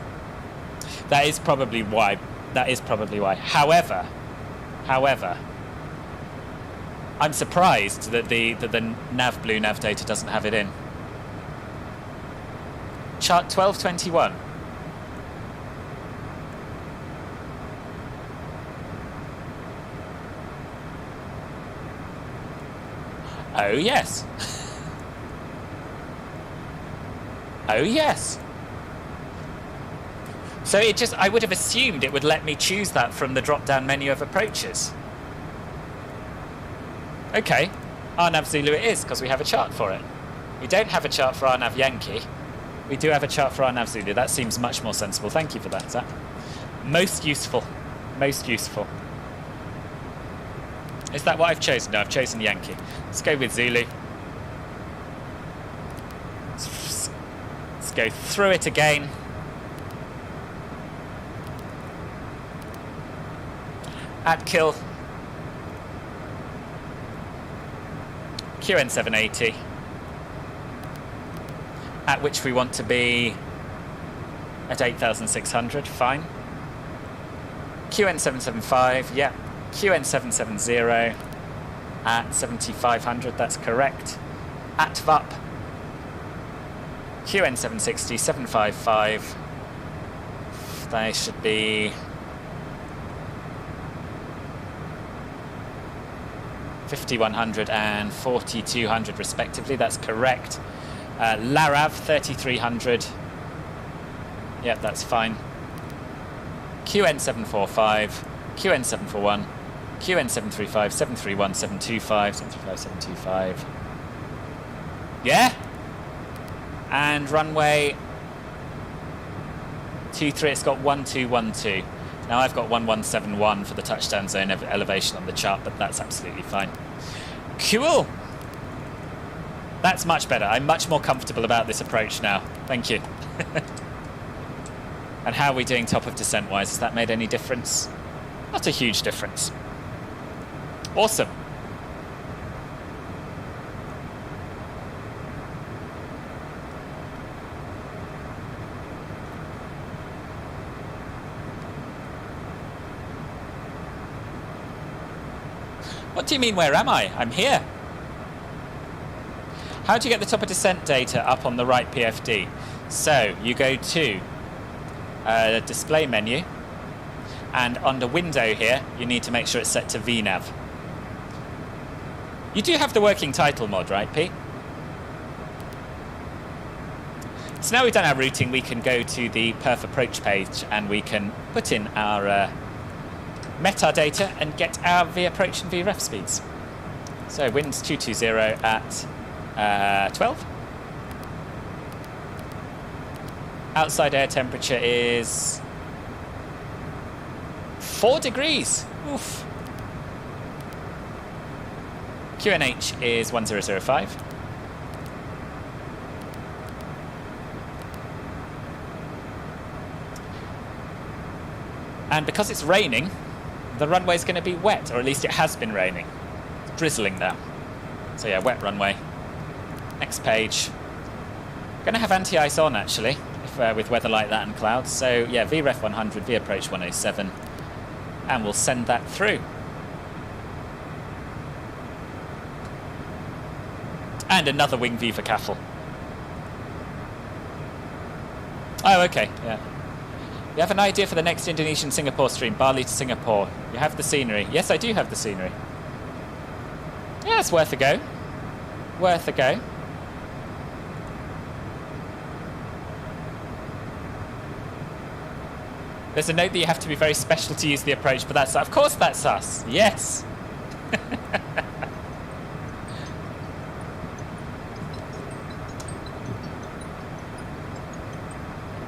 S1: That is probably why. However, I'm surprised that the Blue nav data doesn't have it in. Chart 1221. Oh yes. Oh yes. So I would have assumed it would let me choose that from the drop-down menu of approaches. Okay, RNAV Zulu it is, because we have a chart for it. We don't have a chart for RNAV Yankee. We do have a chart for RNAV Zulu. That seems much more sensible. Thank you for that, Zach. Most useful. Most useful. Is that what I've chosen? No, I've chosen Yankee. Let's go with Zulu. Let's go through it again. At kill. QN 780. At which we want to be at 8,600, fine. QN 775, yeah. QN 770 at 7,500, that's correct. At VUP. QN 760, 755. They should be 5,100 and 4,200 respectively, that's correct. Larav 3,300. Yep, that's fine. QN 745, QN 741, QN 735, 731, 725, 735, 725. Yeah? And runway 23, it's got 1212. Now I've got 1171 for the touchdown zone elevation on the chart, but that's absolutely fine. Cool. That's much better. I'm much more comfortable about this approach now. Thank you. And how are we doing top of descent wise? Has that made any difference? Not a huge difference. Awesome. What do you mean, where am I? I'm here. How do you get the top of descent data up on the right PFD? So you go to display menu, and under window here you need to make sure it's set to VNav. You do have the working title mod, right, Pete? So now we've done our routing, we can go to the perf approach page and we can put in our metadata and get our V approach and VREF speeds. So winds 220 at 12. Outside air temperature is 4 degrees. Oof. QNH is 1005. And because it's raining, the runway is going to be wet, or at least it has been raining. It's drizzling now. So yeah, wet runway. Next page. Going to have anti-ice on, actually, if, with weather like that and clouds. So yeah, VREF 100, V approach 107. And we'll send that through. And another wing V for CAFL. Oh, okay, yeah. You have an idea for the next Indonesian-Singapore stream, Bali to Singapore. You have the scenery. Yes, I do have the scenery. Yeah, it's worth a go. Worth a go. There's a note that you have to be very special to use the approach, but that's, of course that's us. Yes.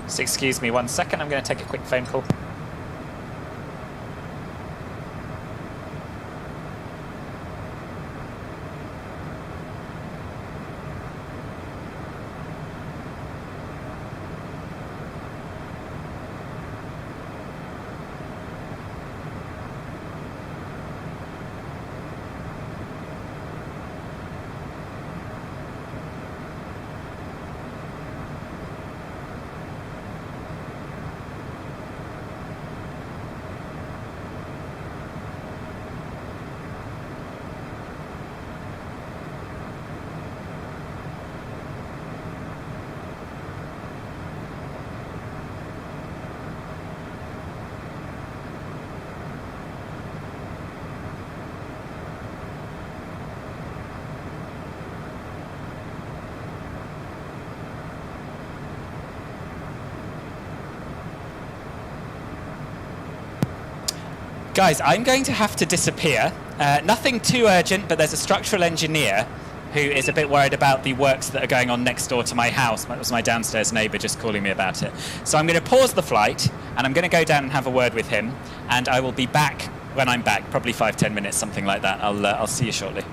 S1: Just excuse me 1 second, I'm going to take a quick phone call. Guys, I'm going to have to disappear. Nothing too urgent, but there's a structural engineer who is a bit worried about the works that are going on next door to my house. That was my downstairs neighbour just calling me about it. So I'm going to pause the flight, and I'm going to go down and have a word with him, and I will be back when I'm back, probably 5-10 minutes, something like that. I'll see you shortly.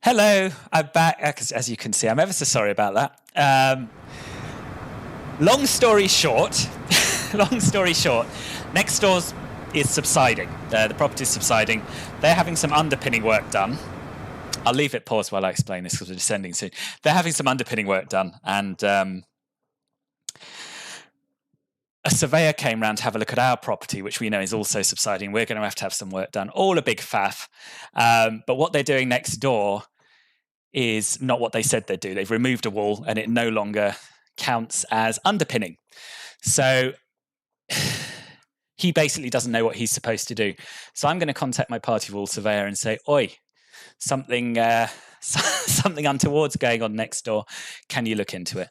S1: Hello, I'm back. As you can see, I'm ever so sorry about that. Long story short, next door's is subsiding. The property is subsiding. They're having some underpinning work done. I'll leave it paused while I explain this because we're descending soon. They're having some underpinning work done, and a surveyor came round to have a look at our property, which we know is also subsiding. We're going to have some work done. All a big faff. But what they're doing next door is not what they said they'd do. They've removed a wall, and it no longer counts as underpinning. So he basically doesn't know what he's supposed to do. So I'm going to contact my party wall surveyor and say, oi, something untoward's going on next door. Can you look into it?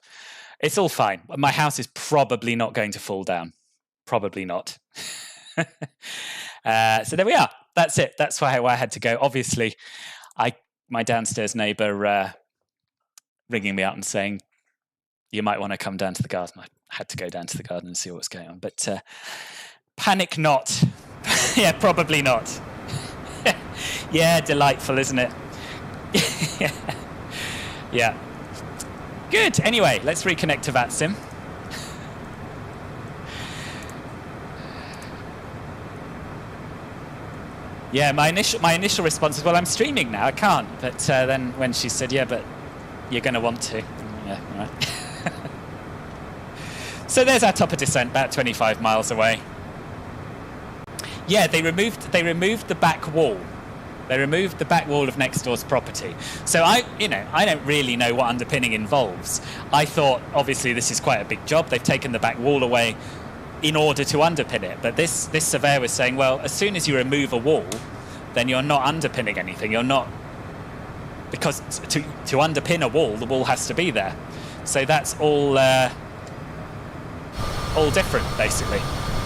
S1: It's all fine. My house is probably not going to fall down. Probably not. So there we are. That's it. That's why I had to go. Obviously, my downstairs neighbour ringing me up and saying, you might want to come down to the garden. I had to go down to the garden and see what's going on. But panic not. Yeah, probably not. Yeah, delightful, isn't it? Yeah. Good. Anyway, let's reconnect to VATSIM. Yeah, my initial response was, well, I'm streaming now, I can't. But then when she said, yeah, but you're going to want to. Yeah, all right. So there's our top of descent, about 25 miles away. Yeah, they removed the back wall. They removed the back wall of next door's property. So I don't really know what underpinning involves. I thought, obviously, this is quite a big job. They've taken the back wall away in order to underpin it. But this surveyor was saying, well, as soon as you remove a wall, then you're not underpinning anything. You're not, because to underpin a wall, the wall has to be there. So that's all different, basically.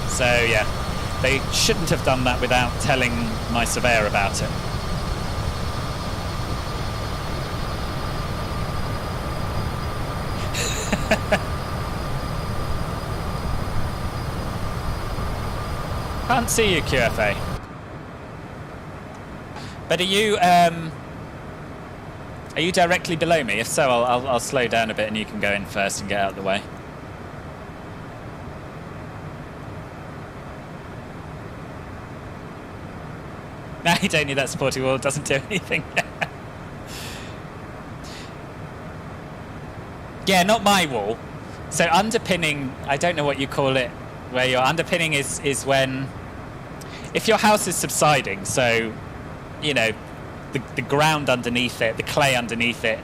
S1: So yeah, they shouldn't have done that without telling my surveyor about it. Can't see you, QFA. But are you directly below me? If so, I'll slow down a bit and you can go in first and get out of the way. No, you don't need that supporting wall. It doesn't do anything. Yeah, not my wall. So underpinning, I don't know what you call it, where your underpinning is when, if your house is subsiding, so, you know, the ground underneath it, the clay underneath it,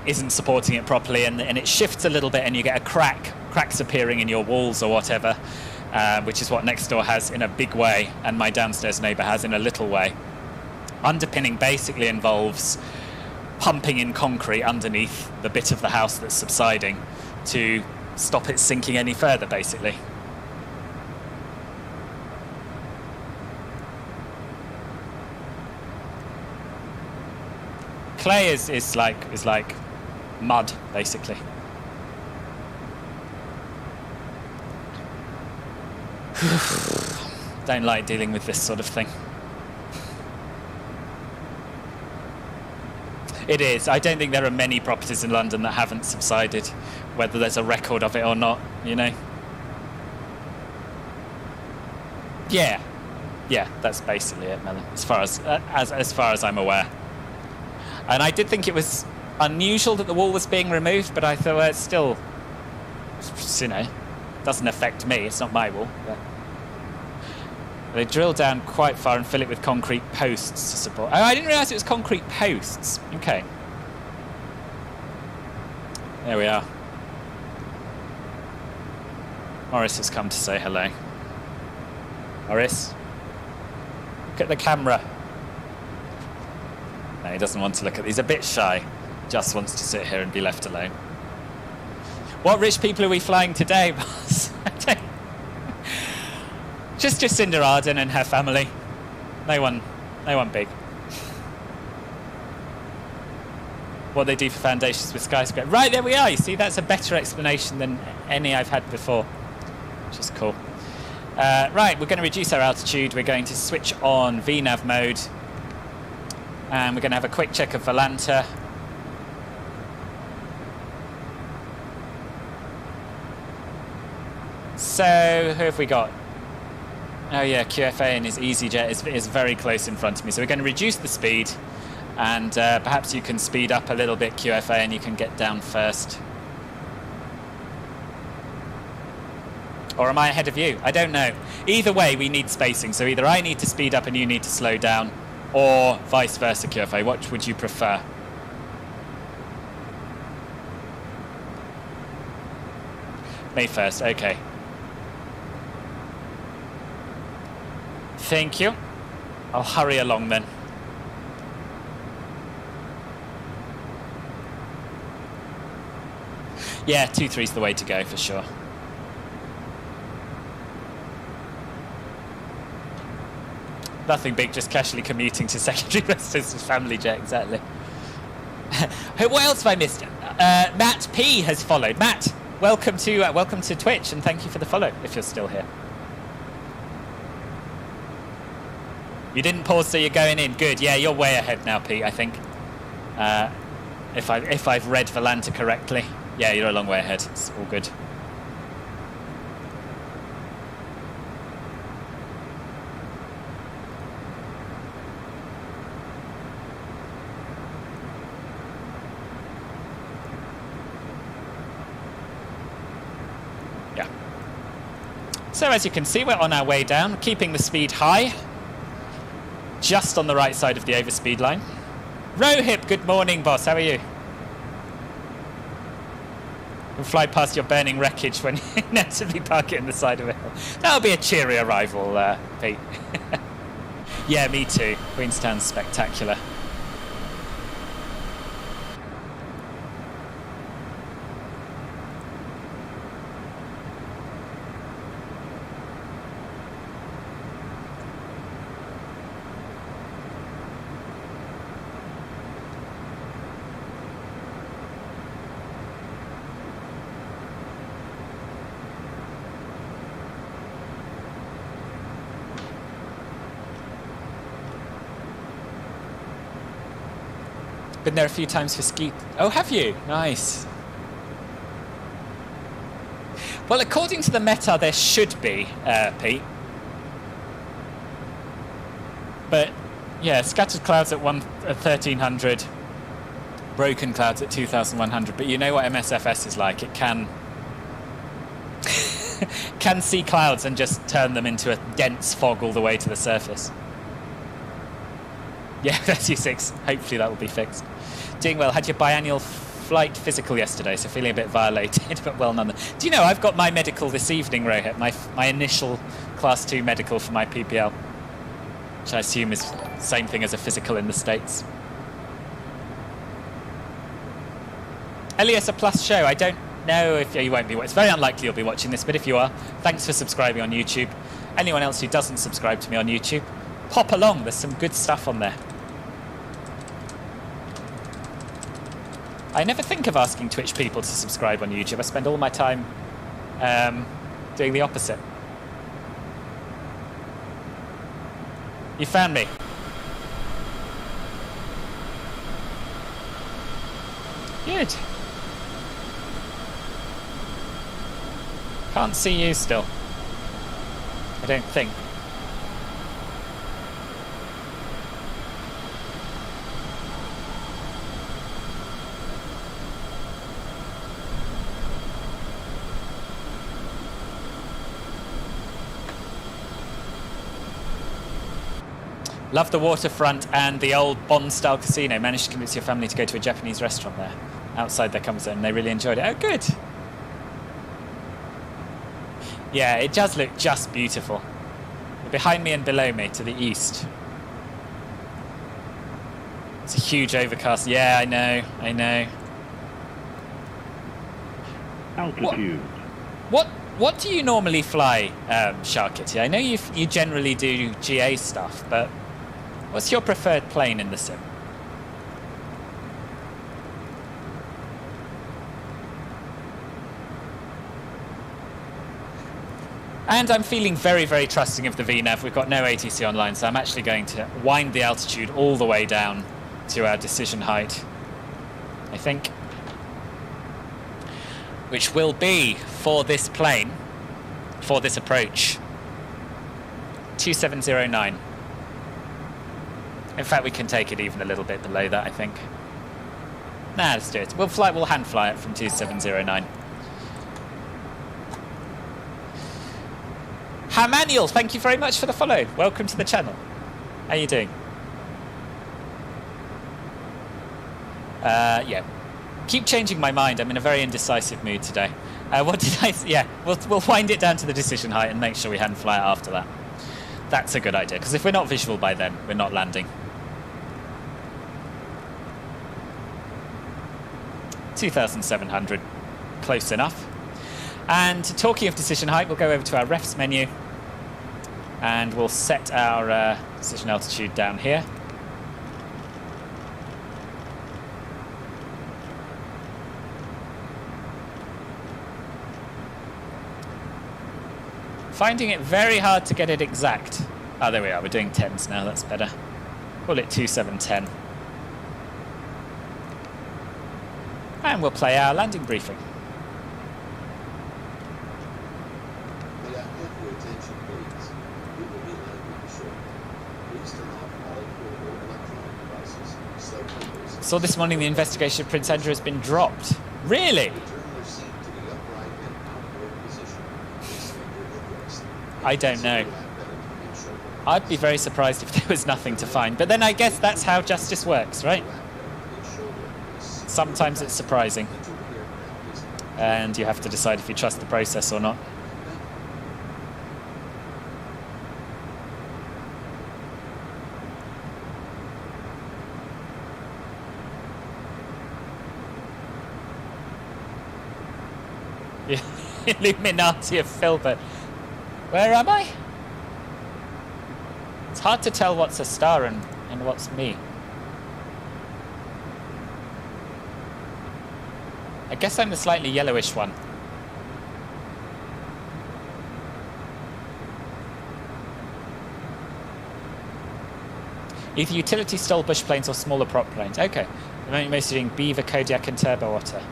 S1: isn't supporting it properly, and it shifts a little bit, and you get cracks appearing in your walls or whatever, which is what next door has in a big way, and my downstairs neighbour has in a little way. Underpinning basically involves pumping in concrete underneath the bit of the house that's subsiding to stop it sinking any further, basically. Clay is like mud, basically. Don't like dealing with this sort of thing. It is. I don't think there are many properties in London that haven't subsided, whether there's a record of it or not, you know. Yeah, that's basically it, Melon, as far as I'm aware. And I did think it was unusual that the wall was being removed, but I thought, well, it's still, you know, doesn't affect me. It's not my wall. But they drill down quite far and fill it with concrete posts to support. Oh, I didn't realise it was concrete posts. Okay. There we are. Morris has come to say hello. Morris, look at the camera. No, he doesn't want to look at. He's a bit shy. Just wants to sit here and be left alone. What rich people are we flying today, boss? Just Jacinda Ardern and her family. No one big. What they do for foundations with skyscraper. Right, there we are. You see, that's a better explanation than any I've had before, which is cool. Right, we're going to reduce our altitude. We're going to switch on VNAV mode. And we're going to have a quick check of Volanta. So, who have we got? Oh yeah, QFA and his EasyJet is very close in front of me. So we're going to reduce the speed, and perhaps you can speed up a little bit, QFA, and you can get down first. Or am I ahead of you? I don't know. Either way, we need spacing. So either I need to speed up and you need to slow down, or vice versa, QFA. What would you prefer? May 1st, okay. Thank you. I'll hurry along then. Yeah, 2-3's the way to go for sure. Nothing big, just casually commuting to secondary residence with family jet, exactly. What else have I missed? Matt P has followed. Matt, welcome to Twitch, and thank you for the follow if you're still here. You didn't pause, so you're going in. Good. Yeah, you're way ahead now, Pete, I think. If I've read Volanta correctly. Yeah, you're a long way ahead. It's all good. Yeah. So as you can see, we're on our way down, keeping the speed high. Just on the right side of the overspeed line. Rohip, good morning, boss. How are you? We'll fly past your burning wreckage when you inevitably park it in the side of a hill. That'll be a cheery arrival, Pete. Yeah, me too. Queenstown's spectacular. Been there a few times for ski. Oh, have you? Nice. Well, according to the meta, there should be, Pete. But, yeah, scattered clouds at 1300, broken clouds at 2100. But you know what MSFS is like. It can see clouds and just turn them into a dense fog all the way to the surface. Yeah, 36. Hopefully that will be fixed. Doing well. Had your biannual flight physical yesterday, so feeling a bit violated, but well nonetheless. Do you know, I've got my medical this evening, Rohit, my initial Class 2 medical for my PPL, which I assume is the same thing as a physical in the States. Elias, a plus show. I don't know if you won't be. It's very unlikely you'll be watching this, but if you are, thanks for subscribing on YouTube. Anyone else who doesn't subscribe to me on YouTube, pop along. There's some good stuff on there. I never think of asking Twitch people to subscribe on YouTube. I spend all my time doing the opposite. You found me. Good. Can't see you still. I don't think. Love the waterfront and the old Bond-style casino. Managed to convince your family to go to a Japanese restaurant there, outside their comfort zone. They really enjoyed it. Oh, good. Yeah, it does look just beautiful. Behind me and below me, to the east. It's a huge overcast. Yeah, I know.
S7: Altitude.
S1: What do you normally fly, Sharkitty? I know you generally do GA stuff, but what's your preferred plane in the sim? And I'm feeling very, very trusting of the VNAV. We've got no ATC online, so I'm actually going to wind the altitude all the way down to our decision height, I think, which will be for this plane, for this approach, 2709. In fact, we can take it even a little bit below that, I think. Nah, let's do it. We'll hand fly it from 2709. Manuel, thank you very much for the follow. Welcome to the channel. How you doing? Yeah. Keep changing my mind. I'm in a very indecisive mood today. What did I... Yeah, we'll wind it down to the decision height and make sure we hand fly it after that. That's a good idea, because if we're not visual by then, we're not landing. 2,700. Close enough. And talking of decision height, we'll go over to our refs menu and we'll set our decision altitude down here. Finding it very hard to get it exact. Oh, there we are. We're doing 10s now. That's better. Call it 2710. And we'll play our landing briefing.
S2: May I have your attention, please? We will be landing shortly. Please turn off all portable electronic devices. Slow numbers.
S1: Saw this morning the investigation of Prince Andrew has been dropped. Really?
S2: Return your seat to the upright and outward position. Please make your headrest.
S1: I don't know.
S2: Lap belt and shoulder.
S1: I'd be very surprised if there was nothing to find. But then I guess that's how justice works, right?
S2: Lap belt and shoulder is
S1: Sometimes it's surprising.
S2: into the aircraft is
S1: And you have to decide if you trust the process or not. Illuminati of Filbert. Where am I? It's hard to tell what's a star and what's me. I guess I'm the slightly yellowish one. Either utility stole bush planes or smaller prop planes. Okay. I'm mostly doing Beaver, Kodiak and Turbo Otter.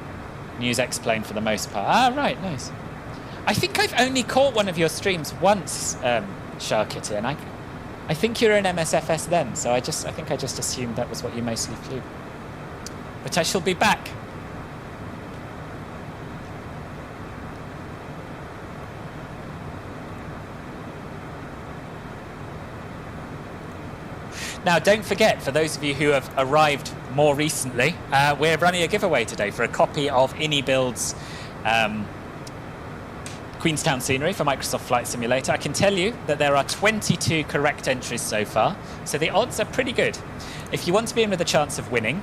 S1: And use X-Plane for the most part. Ah, right, nice. I think I've only caught one of your streams once, Sharkitty, and I think you're an MSFS then, so I think I just assumed that was what you mostly flew. But I shall be back. Now, don't forget, for those of you who have arrived more recently, we're running a giveaway today for a copy of iniBuilds Queenstown scenery for Microsoft Flight Simulator. I can tell you that there are 22 correct entries so far, so the odds are pretty good. If you want to be in with a chance of winning,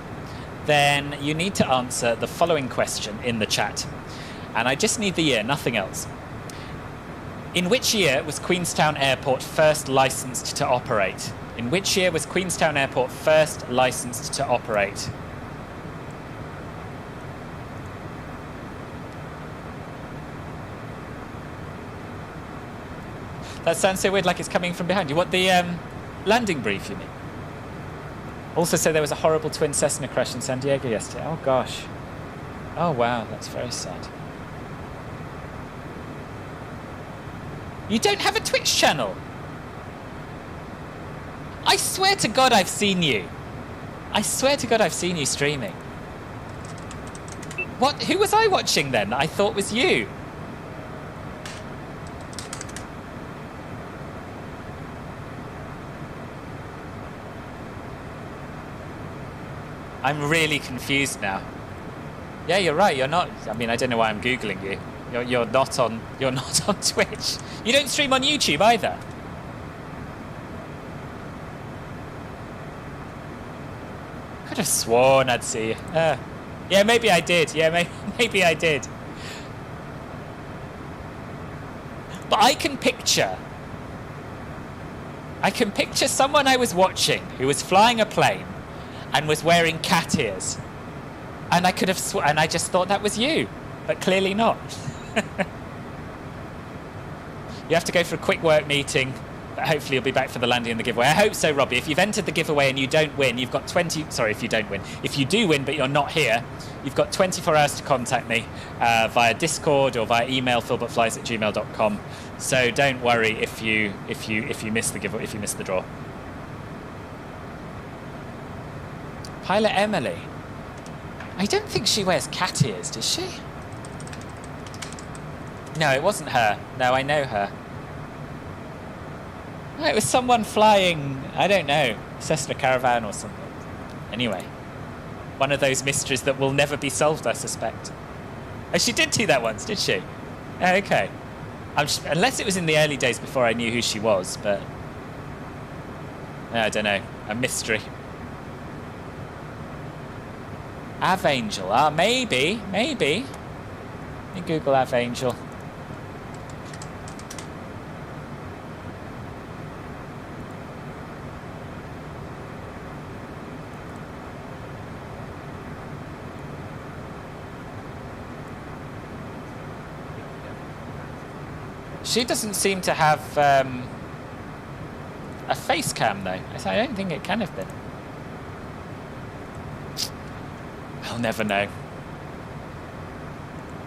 S1: then you need to answer the following question in the chat. And I just need the year, nothing else. In which year was Queenstown Airport first licensed to operate? In which year was Queenstown Airport first licensed to operate? That sounds so weird, like it's coming from behind you. What, the landing brief, you mean? Also said there was a horrible twin Cessna crash in San Diego yesterday. Oh, gosh. Oh, wow, that's very sad. You don't have a Twitch channel? I swear to God I've seen you. I swear to God I've seen you streaming. What? Who was I watching then? I thought was you. I'm really confused now. Yeah, you're right. You're not. I mean, I don't know why I'm googling you. You're not on. You're not on Twitch. You don't stream on YouTube either. Could have sworn I'd see you. Yeah, maybe I did. Yeah, maybe I did. But I can picture someone I was watching who was flying a plane and was wearing cat ears, and I could have and I just thought that was you, but clearly not. You have to go for a quick work meeting But hopefully you'll be back for the landing and the giveaway. I hope so, Robbie. If you've entered the giveaway and you don't win, you've got 20... Sorry, if you don't win. If you do win but you're not here, you've got 24 hours to contact me via Discord or via email, philbertflies@gmail.com. So don't worry if you miss the giveaway, if you miss the draw. Pilot Emily. I don't think she wears cat ears, does she? No, it wasn't her. No, I know her. No, it was someone flying, I don't know, Cessna Caravan or something. Anyway, one of those mysteries that will never be solved, I suspect. Oh, she did do that once, did she? Oh, okay. Unless it was in the early days before I knew who she was, but... I don't know. A mystery. Avangel. Ah, maybe. Let me Google Avangel. She doesn't seem to have a face cam, though. I don't think it can have been. I'll never know.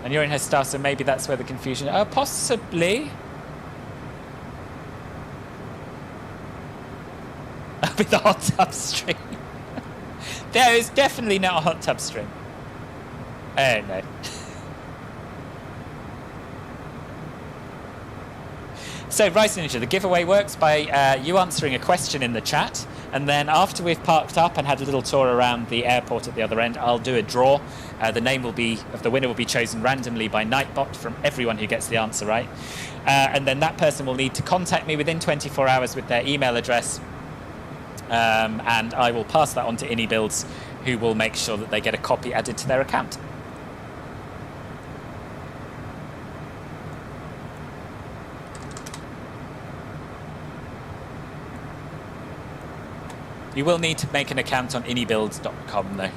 S1: And you're in her staff, so maybe that's where the confusion... Oh, possibly. With the hot tub string. There is definitely not a hot tub string. Oh, no. So, Rice Ninja, the giveaway works by you answering a question in the chat, and then after we've parked up and had a little tour around the airport at the other end, I'll do a draw. The name of the winner will be chosen randomly by Nightbot from everyone who gets the answer right. And then that person will need to contact me within 24 hours with their email address, and I will pass that on to iniBuilds, who will make sure that they get a copy added to their account. You will need to make an account on iniBuilds.com, though.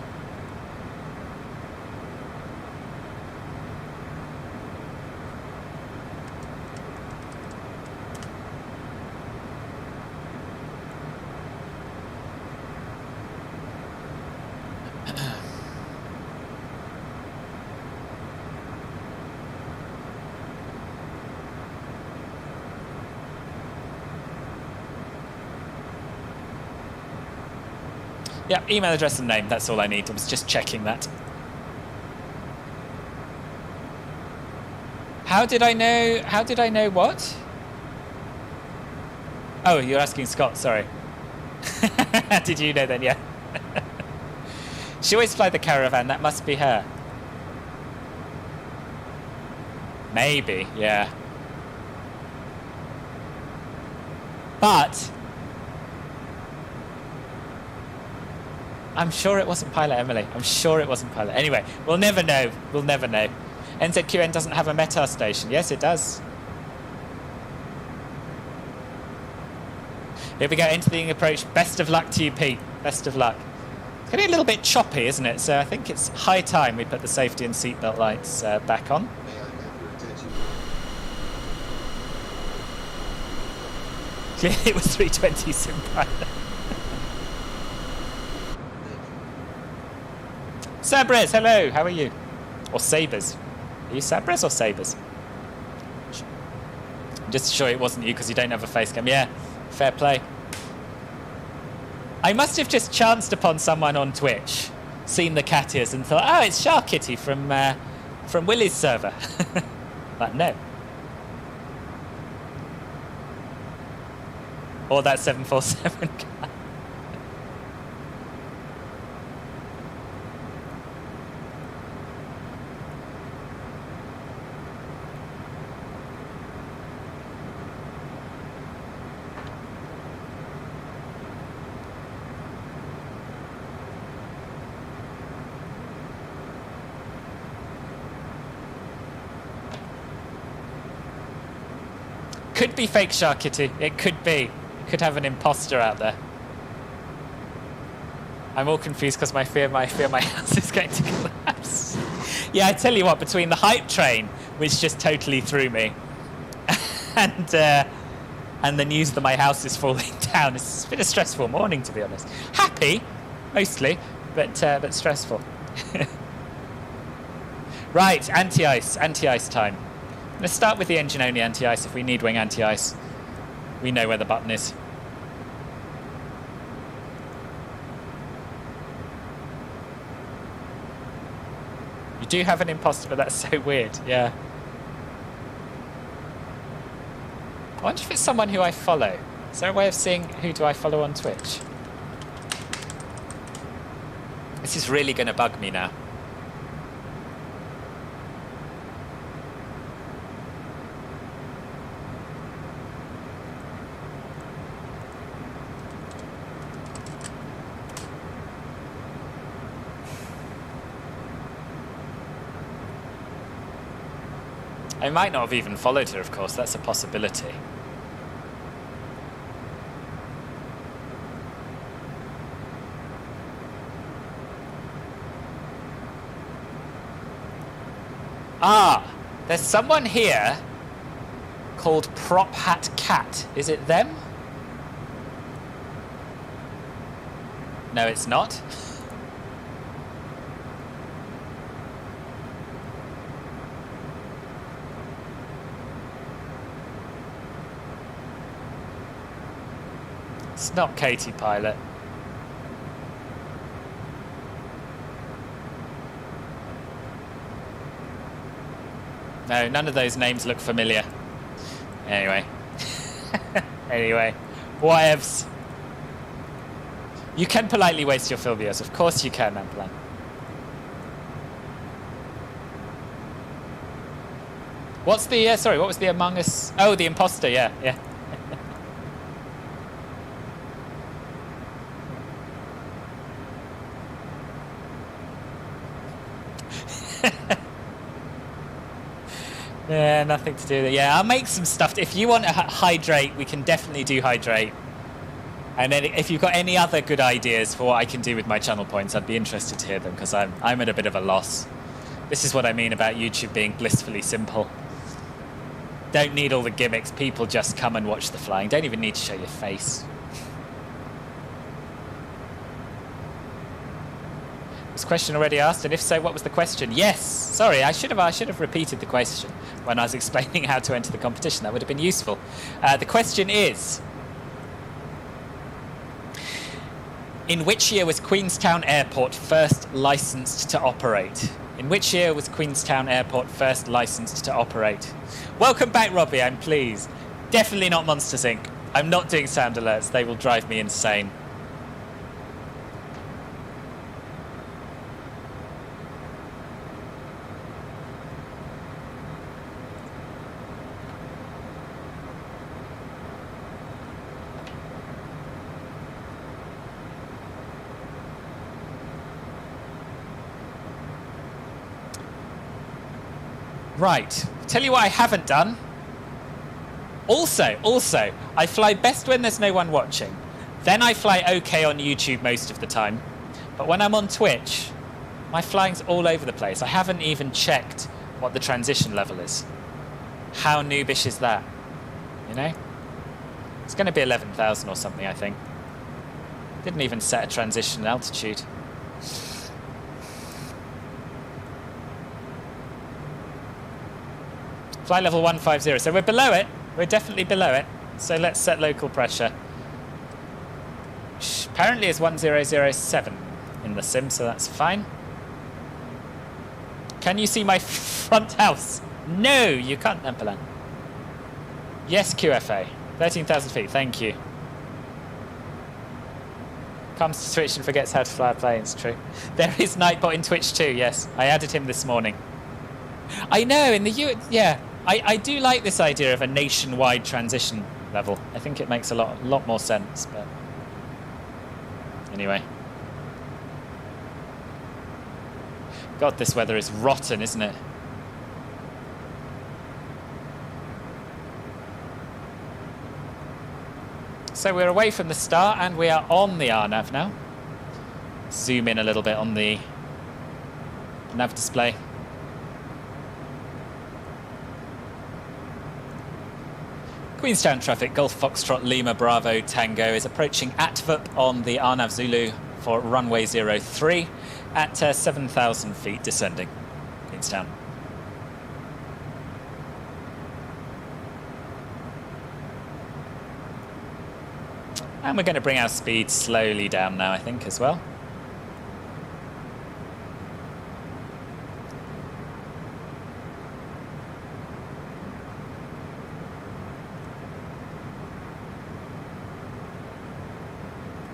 S1: Yeah, email address and name, that's all I need. I was just checking that. How did I know what? Oh, you're asking Scott, sorry. Did you know then? Yeah. She always fly the Caravan, that must be her. Maybe, yeah. But I'm sure it wasn't Pilot Emily. I'm sure it wasn't Pilot. Anyway, we'll never know. We'll never know. NZQN doesn't have a METAR station. Yes, it does. Here we go, entering approach. Best of luck to you, Pete. Best of luck. It's going to be a little bit choppy, isn't it? So I think it's high time we put the safety and seatbelt lights back on.
S2: May I have your attention?
S1: Clearly it was 320 sim pilot. Sabres, hello, how are you? Or Sabres. Are you Sabres or Sabres? Just sure it wasn't you because you don't have a face cam. Yeah, fair play. I must have just chanced upon someone on Twitch, seen the cat ears and thought, oh, it's Shark Kitty from Willie's server. But no. Or that 747 guy. Could be fake Shark Kitty. It could be. It could have an imposter out there. I'm all confused because I fear my house is going to collapse. Yeah, I tell you what, between the hype train, which just totally threw me, and and the news that my house is falling down. It's been a stressful morning, to be honest. Happy, mostly, but stressful. Right, anti-ice time. I'm going to start with the engine-only anti-ice. If we need wing anti-ice, we know where the button is. You do have an imposter, but that's so weird. Yeah. I wonder if it's someone who I follow. Is there a way of seeing who do I follow on Twitch? This is really going to bug me now. I might not have even followed her, of course. That's a possibility. Ah, there's someone here called Prop Hat Cat. Is it them? No, it's not. It's not Katie Pilot. No, none of those names look familiar. Anyway. Anyway. Whatevs. You can politely waste your fill viewers. Of course you can, Amplan. What's the, sorry, what was the Among Us? Oh, the imposter, yeah. Yeah, nothing to do with it. Yeah, I'll make some stuff. If you want to hydrate, we can definitely do hydrate. And then if you've got any other good ideas for what I can do with my channel points, I'd be interested to hear them, because I'm at a bit of a loss. This is what I mean about YouTube being blissfully simple. Don't need all the gimmicks. People just come and watch the flying. Don't even need to show your face. Was question already asked? And if so, what was the question? Yes. Sorry, I should have repeated the question when I was explaining how to enter the competition. That would have been useful. The question is: in which year was Queenstown Airport first licensed to operate? In which year was Queenstown Airport first licensed to operate? Welcome back, Robbie. I'm pleased. Definitely not Monster Inc. I'm not doing sound alerts. They will drive me insane. Right, tell you what I haven't done. Also, I fly best when there's no one watching. Then I fly okay on YouTube most of the time. But when I'm on Twitch, my flying's all over the place. I haven't even checked what the transition level is. How noobish is that? You know? It's going to be 11,000 or something, I think. Didn't even set a transition altitude. Flight level 150, so we're below it. We're definitely below it. So let's set local pressure. Which apparently is 1007 in the sim, so that's fine. Can you see my front house? No, you can't, Nampalan. Yes, QFA. 13,000 feet, thank you. Comes to Twitch and forgets how to fly a plane, it's true. There is Nightbot in Twitch too, yes. I added him this morning. I know, in the yeah. I do like this idea of a nationwide transition level. I think it makes a lot more sense, but anyway. God, this weather is rotten, isn't it? So we're away from the star and we are on the RNAV now. Zoom in a little bit on the nav display. Queenstown traffic, Golf Foxtrot Lima Bravo Tango is approaching ATVUP on the Arnav Zulu for runway 03 at 7,000 feet descending. Queenstown. And we're going to bring our speed slowly down now, I think, as well.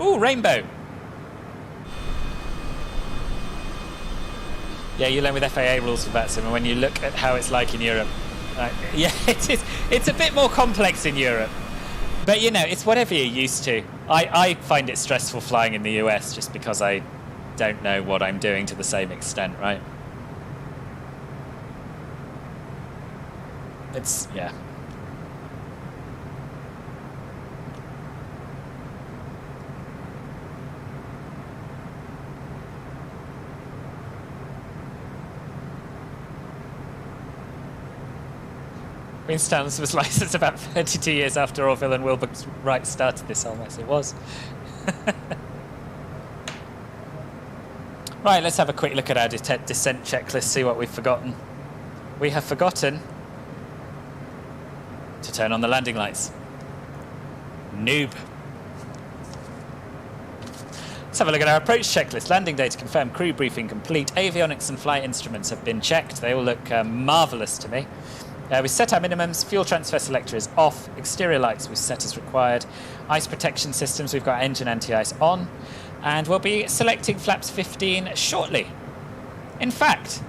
S1: Ooh, rainbow. Yeah, you learn with FAA rules for VATSIM, and when you look at how it's like in Europe, yeah, it is. It's a bit more complex in Europe. But, you know, it's whatever you're used to. I find it stressful flying in the US just because I don't know what I'm doing to the same extent, right? It's, yeah. Queenstown was licensed about 32 years after Orville and Wilbur Wright started this whole mess. It was. Right, let's have a quick look at our descent checklist, see what we've forgotten. We have forgotten to turn on the landing lights. Noob. Let's have a look at our approach checklist. Landing data confirmed, crew briefing complete, avionics and flight instruments have been checked. They all look marvellous to me. We set our minimums, fuel transfer selector is off, exterior lights we've set as required, ice protection systems, we've got engine anti-ice on, and we'll be selecting flaps 15 shortly. In fact,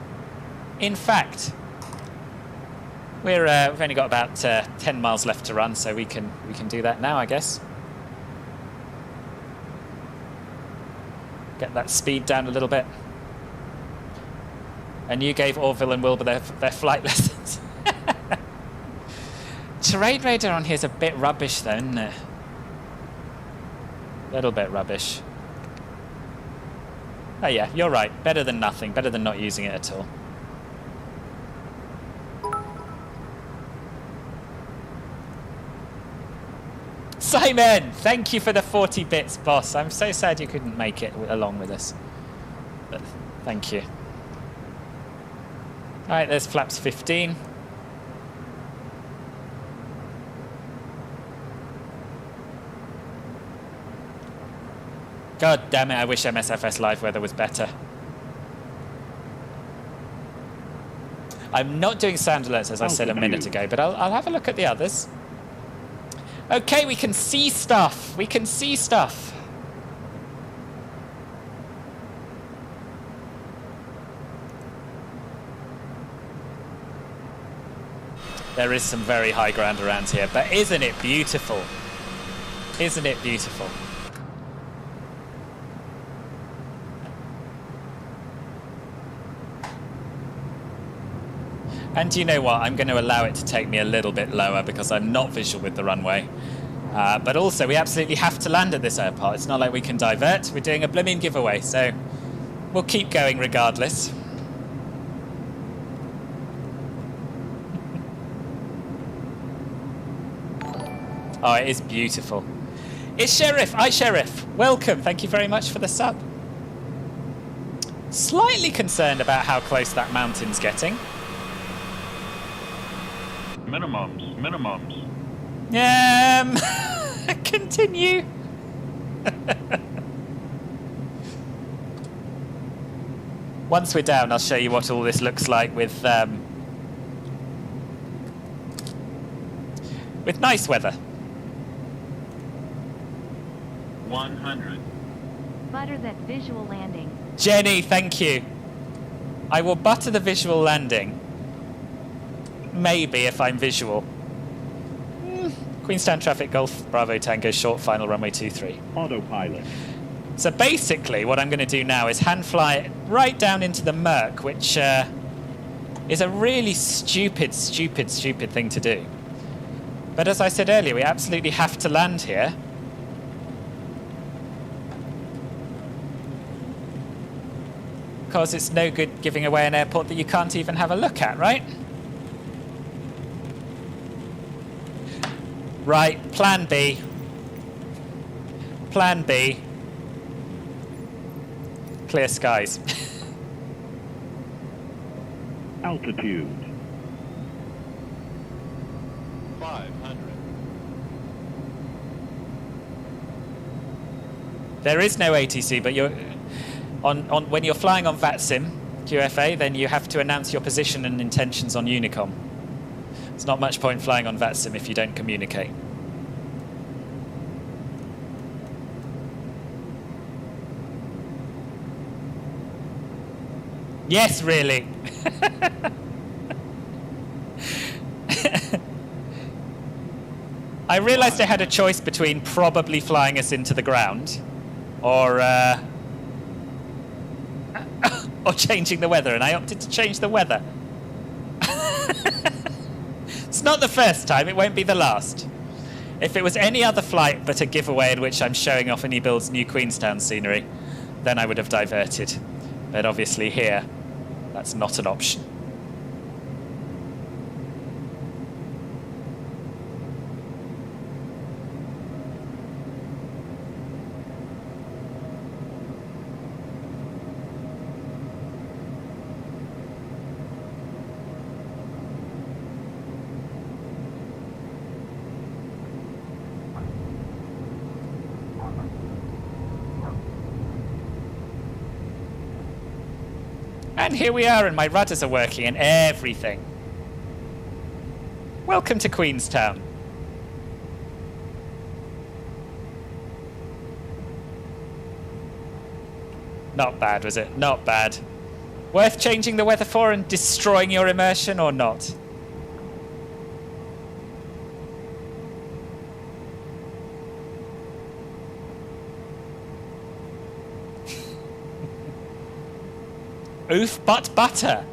S1: we've only got about 10 miles left to run, so we can do that now, I guess. Get that speed down a little bit. And you gave Orville and Wilbur their flight lessons. Terrain radar on here is a bit rubbish though, isn't it? A little bit rubbish. Oh yeah, you're right. Better than nothing. Better than not using it at all. Simon! Thank you for the 40 bits, boss. I'm so sad you couldn't make it along with us. But thank you. Alright, there's flaps 15. God damn it, I wish MSFS live weather was better. I'm not doing sound alerts, as I said a minute ago, but I'll have a look at the others. Okay, we can see stuff. We can see stuff. There is some very high ground around here, but isn't it beautiful? Isn't it beautiful? And you know what? I'm going to allow it to take me a little bit lower because I'm not visual with the runway. But also, we absolutely have to land at this airport. It's not like we can divert. We're doing a blooming giveaway, so we'll keep going regardless. Oh, it is beautiful. It's Sheriff. Hi, Sheriff. Welcome. Thank you very much for the sub. Slightly concerned about how close that mountain's getting.
S5: Minimums.
S1: Continue. Once we're down, I'll show you what all this looks like with nice weather.
S5: 100.
S6: Butter that visual landing.
S1: Jenny, thank you. I will butter the visual landing. Maybe if I'm visual. Queenstown traffic, Golf Bravo Tango, short final runway 23.
S7: Autopilot.
S1: So basically what I'm going to do now is hand fly it right down into the murk, which is a really stupid thing to do. But as I said earlier, we absolutely have to land here. Because it's no good giving away an airport that you can't even have a look at, right? Right, plan B. Plan B. Clear skies.
S7: Altitude.
S5: 500.
S1: There is no ATC, but you're on when you're flying on VATSIM QFA, then you have to announce your position and intentions on Unicom. It's not much point flying on VATSIM if you don't communicate. Yes, really. I realised I had a choice between probably flying us into the ground or or changing the weather, and I opted to change the weather. It's not the first time, it won't be the last. If it was any other flight but a giveaway in which I'm showing off iniBuilds' new Queenstown scenery, then I would have diverted. But obviously here, that's not an option. And here we are, and my rudders are working and everything. Welcome to Queenstown. Not bad, was it? Not bad. Worth changing the weather for and destroying your immersion, or not? Oof, but butter.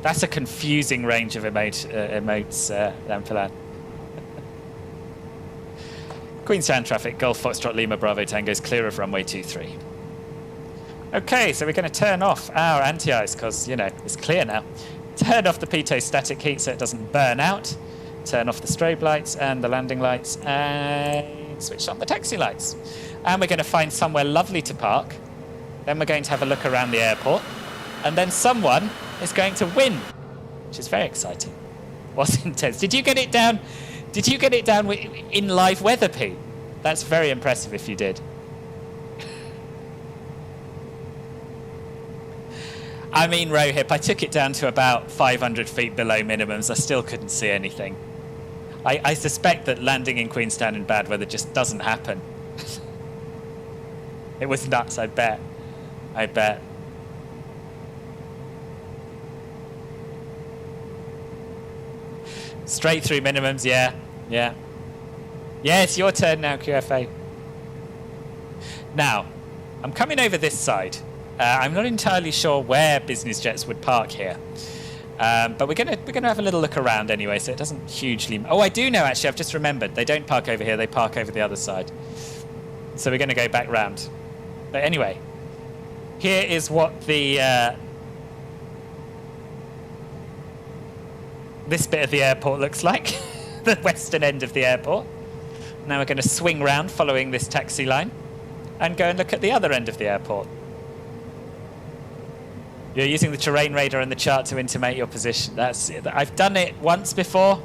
S1: That's a confusing range of emotes, Lampelan. Queenstown traffic, Golf Foxtrot Lima Bravo Tango's clear of runway 23. Okay, so we're going to turn off our anti-ice because, you know, it's clear now. Turn off the pitot static heat so it doesn't burn out. Turn off the strobe lights and the landing lights and switch on the taxi lights. And we're going to find somewhere lovely to park. Then we're going to have a look around the airport. And then someone is going to win, which is very exciting. Was intense. Did you get it down? Did you get it down in live weather, Pete? That's very impressive if you did. I mean, Rohip, I took it down to about 500 feet below minimums. I still couldn't see anything. I suspect that landing in Queenstown in bad weather just doesn't happen. It was nuts, I bet. I bet. Straight through minimums, yeah. Yeah, it's your turn now, QFA. Now, I'm coming over this side. I'm not entirely sure where business jets would park here, but we're gonna have a little look around anyway, so it doesn't hugely. Oh, I do know actually. I've just remembered they don't park over here; they park over the other side. So we're gonna go back round. But anyway, here is what the this bit of the airport looks like. The western end of the airport. Now we're going to swing round following this taxi line and go and look at the other end of the airport. You're using the terrain radar and the chart to intimate your position. That's it. I've done it once before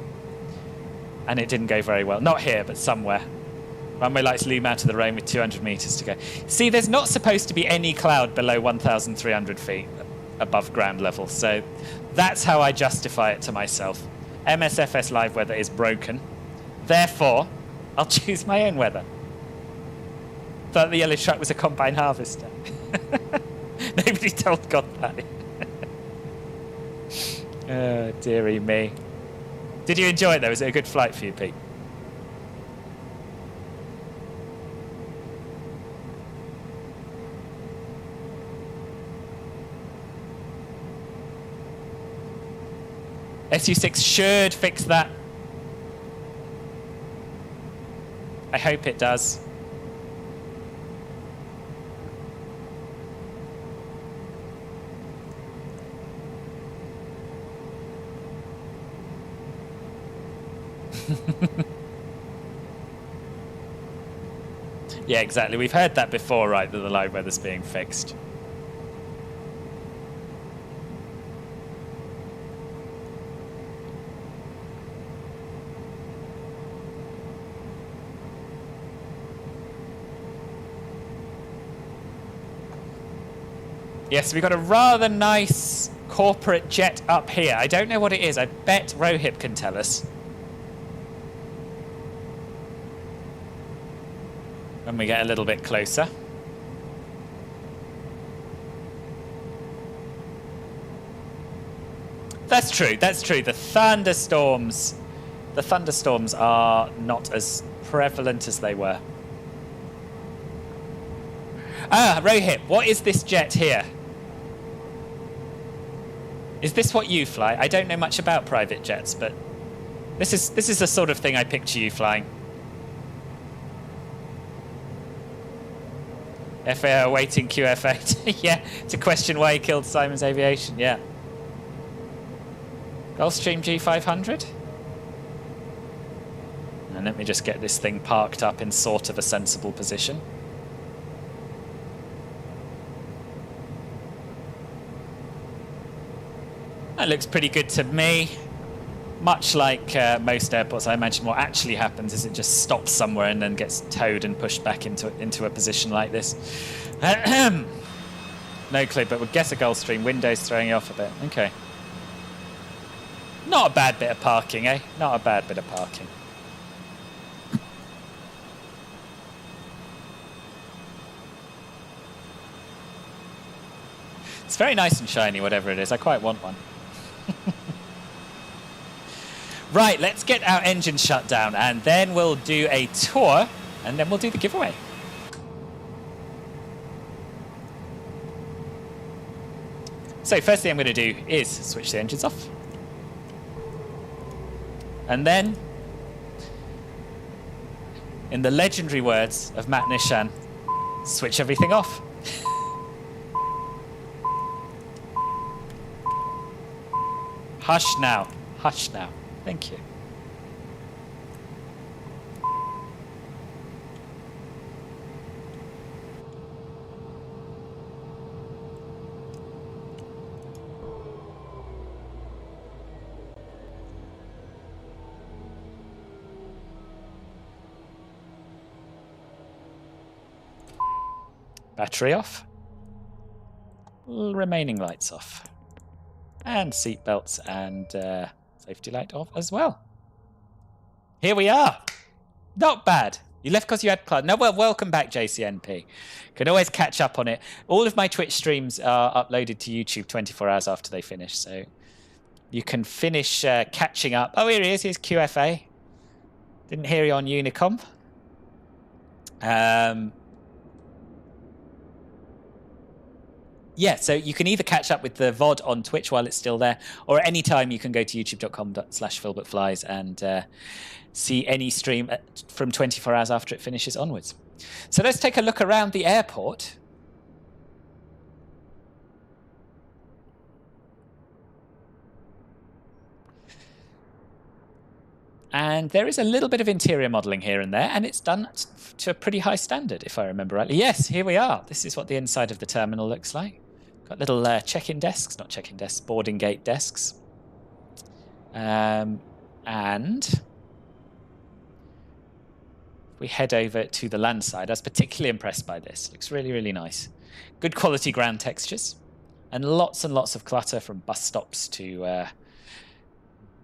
S1: and it didn't go very well. Not here, but somewhere. Runway lights loom out of the rain with 200 meters to go. See, there's not supposed to be any cloud below 1,300 feet above ground level, so that's how I justify it to myself. MSFS live weather is broken. Therefore, I'll choose my own weather. Thought the yellow truck was a combine harvester. Nobody told God that. Oh, dearie me. Did you enjoy it though? Was it a good flight for you, Pete? SU6 should fix that. I hope it does. Yeah, exactly. We've heard that before, right, that the live weather's being fixed. Yes, we've got a rather nice corporate jet up here. I don't know what it is. I bet Rohip can tell us. When we get a little bit closer. That's true, that's true. The thunderstorms are not as prevalent as they were. Ah, Rohip, what is this jet here? Is this what you fly? I don't know much about private jets, but this is the sort of thing I picture you flying. FAA awaiting QFA yeah, to question why he killed Simon's Aviation, yeah. Gulfstream G500? And let me just get this thing parked up in sort of a sensible position. That looks pretty good to me. Much like most airports, I imagine what actually happens is it just stops somewhere and then gets towed and pushed back into a position like this. No clue, but we'll guess a Gulfstream. Windows throwing you off a bit. Okay. Not a bad bit of parking, eh? Not a bad bit of parking. It's very nice and shiny, whatever it is. I quite want one. Right, let's get our engine shut down and then we'll do a tour and then we'll do the giveaway. So first thing I'm going to do is switch the engines off. And then, in the legendary words of Matt Nishan, switch everything off. Hush now. Hush now. Thank you. Battery off. Remaining lights off. And seat belts and safety light off as well. Here we are. Not bad. You left because you had class. No, well, welcome back, JCNP. Can always catch up on it. All of my Twitch streams are uploaded to YouTube 24 hours after they finish, so you can finish catching up. Oh, here he is. Here's QFA. Didn't hear you on Unicom. Yeah, so you can either catch up with the VOD on Twitch while it's still there, or at any time you can go to youtube.com/philbertflies and see any stream from 24 hours after it finishes onwards. So let's take a look around the airport. And there is a little bit of interior modelling here and there, and it's done to a pretty high standard, if I remember rightly. Yes, here we are. This is what the inside of the terminal looks like. Got little check-in desks, not check-in desks, boarding gate desks. And we head over to the land side. I was particularly impressed by this. Looks really, really nice. Good quality ground textures, and lots of clutter from bus stops to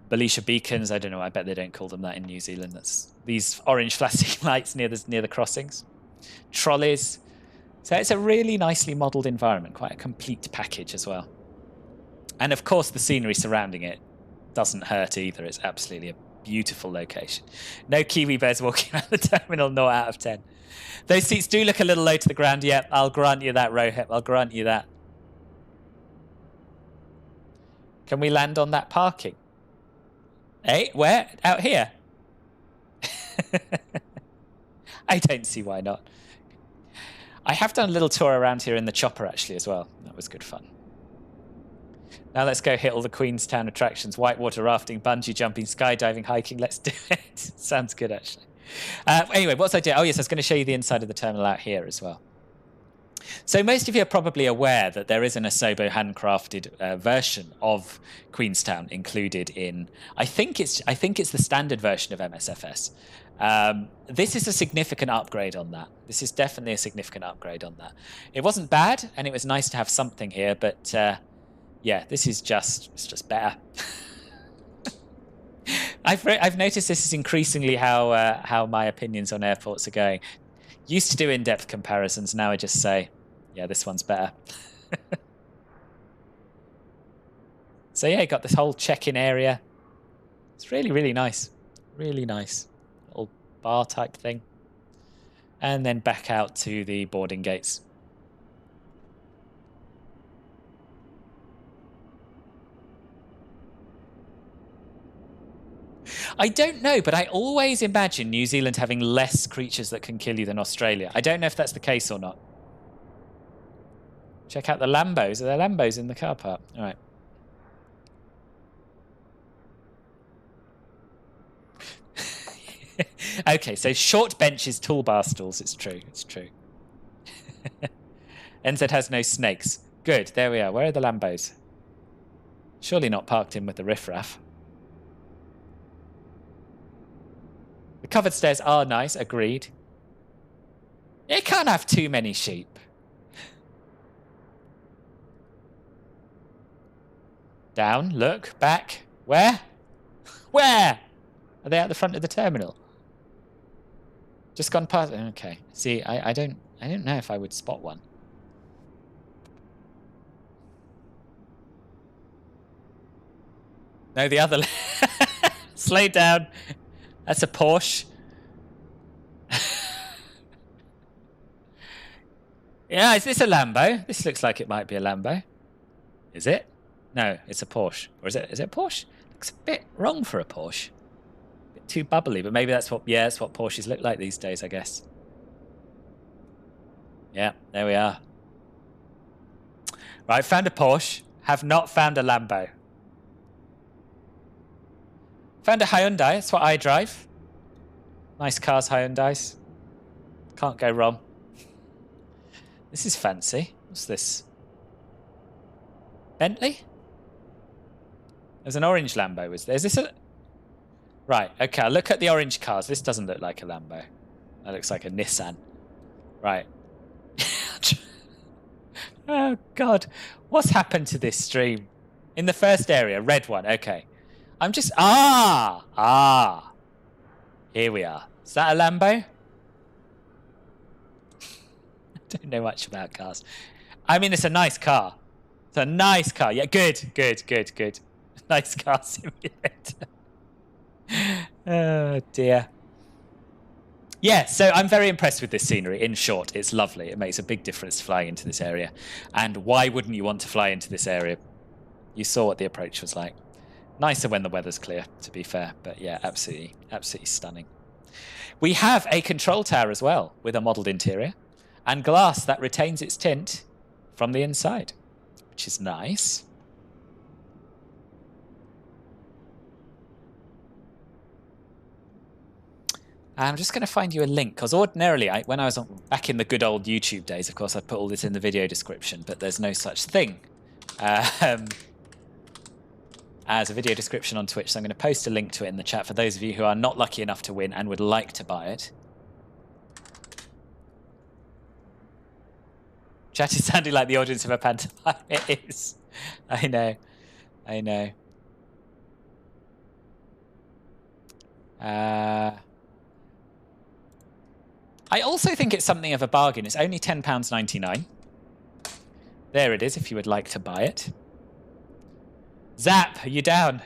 S1: Belisha beacons. I don't know. I bet they don't call them that in New Zealand. That's these orange flashing lights near the crossings. Trolleys. So it's a really nicely modelled environment. Quite a complete package as well. And of course, the scenery surrounding it doesn't hurt either. It's absolutely a beautiful location. No Kiwi bears walking around the terminal. 0 out of 10. Those seats do look a little low to the ground. Yep, I'll grant you that, Rohit. I'll grant you that. Can we land on that parking? Hey, where? Out here? I don't see why not. I have done a little tour around here in the chopper, actually, as well. That was good fun. Now let's go hit all the Queenstown attractions. Whitewater rafting, bungee jumping, skydiving, hiking. Let's do it. Sounds good, actually. Anyway, what was I doing? Oh, yes, I was going to show you the inside of the terminal out here as well. So most of you are probably aware that there is an Asobo handcrafted version of Queenstown included in. I think it's the standard version of MSFS. This is a significant upgrade on that. This is definitely a significant upgrade on that. It wasn't bad, and it was nice to have something here, but yeah, this is just better. I've noticed this is increasingly how my opinions on airports are going. Used to do in-depth comparisons, now I just say, yeah, this one's better. So yeah, you got this whole check-in area. It's really, really nice. Really nice. Little bar type thing. And then back out to the boarding gates. I don't know, but I always imagine New Zealand having less creatures that can kill you than Australia. I don't know if that's the case or not. Check out the Lambos. Are there Lambos in the car park? All right. Okay, so short benches, toolbar stalls. It's true. It's true. NZ has no snakes. Good. There we are. Where are the Lambos? Surely not parked in with the riffraff. The covered stairs are nice. Agreed. It can't have too many sheep. Down, look, back. Where? Where? Are they at the front of the terminal? Just gone past. Okay. See, I don't know if I would spot one. No, the other. Slow down. That's a Porsche. Yeah, is this a Lambo? This looks like it might be a Lambo. Is it? No, it's a Porsche. Or is it a Porsche? Looks a bit wrong for a Porsche. A bit too bubbly, but maybe that's what Porsches look like these days, I guess. Yeah, there we are. Right, found a Porsche. Have not found a Lambo. Found a Hyundai. That's what I drive. Nice cars, Hyundais. Can't go wrong. This is fancy. What's this? Bentley? There's an orange Lambo. Is this a... Right, okay, I'll look at the orange cars. This doesn't look like a Lambo. That looks like a Nissan. Right. Oh, God. What's happened to this stream? In the first area, red one. Okay. I'm just... Ah! Here we are. Is that a Lambo? I don't know much about cars. I mean, it's a nice car. It's a nice car. Yeah, good. Nice car simulator. Oh, dear. Yeah, so I'm very impressed with this scenery. In short, it's lovely. It makes a big difference flying into this area. And why wouldn't you want to fly into this area? You saw what the approach was like. Nicer when the weather's clear, to be fair. But yeah, absolutely stunning. We have a control tower as well, with a modelled interior. And glass that retains its tint from the inside, which is nice. I'm just going to find you a link, because ordinarily, when I was back in the good old YouTube days, of course, I put all this in the video description, but there's no such thing as a video description on Twitch, so I'm going to post a link to it in the chat for those of you who are not lucky enough to win and would like to buy it. Chat is sounding like the audience of a pantomime. It is. I know. I also think it's something of a bargain. It's only £10.99. There it is, if you would like to buy it. Zap, are you down?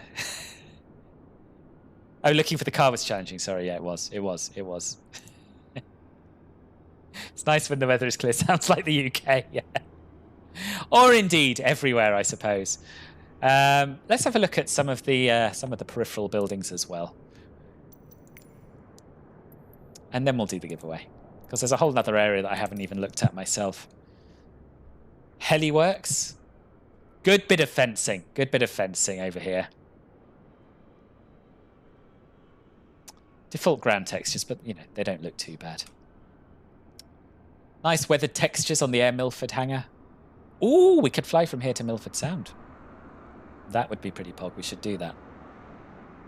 S1: Oh, looking for the car was challenging. Sorry, yeah, it was. It's nice when the weather is clear. Sounds like the UK, yeah. Or indeed everywhere, I suppose. Let's have a look at some of the peripheral buildings as well. And then we'll do the giveaway. Because there's a whole other area that I haven't even looked at myself. Heliworks. Good bit of fencing. Good bit of fencing over here. Default ground textures, but, you know, they don't look too bad. Nice weathered textures on the Air Milford hangar. Ooh, we could fly from here to Milford Sound. That would be pretty pog. We should do that.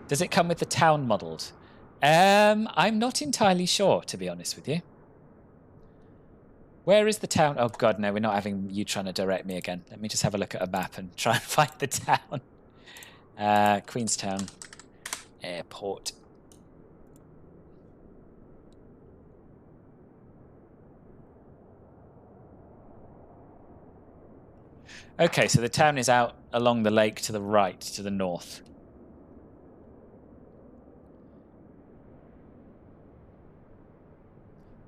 S1: Does it come with the town modelled? I'm not entirely sure, to be honest with you. Where is the town? Oh, God, no, we're not having you trying to direct me again. Let me just have a look at a map and try and find the town. Queenstown Airport. Okay, so the town is out along the lake to the right, to the north.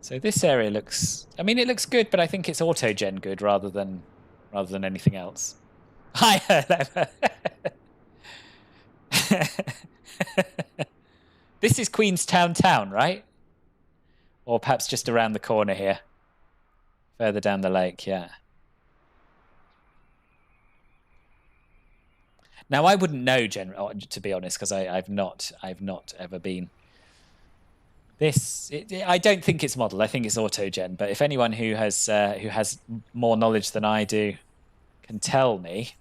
S1: So this area looks, I mean, it looks good, but I think it's auto-gen good rather than anything else. Hi, This is Queenstown town, right? Or perhaps just around the corner here. Further down the lake, yeah. Now, I wouldn't know, to be honest, because I've not ever been. I don't think it's model. I think it's auto-gen. But if anyone who has more knowledge than I do can tell me,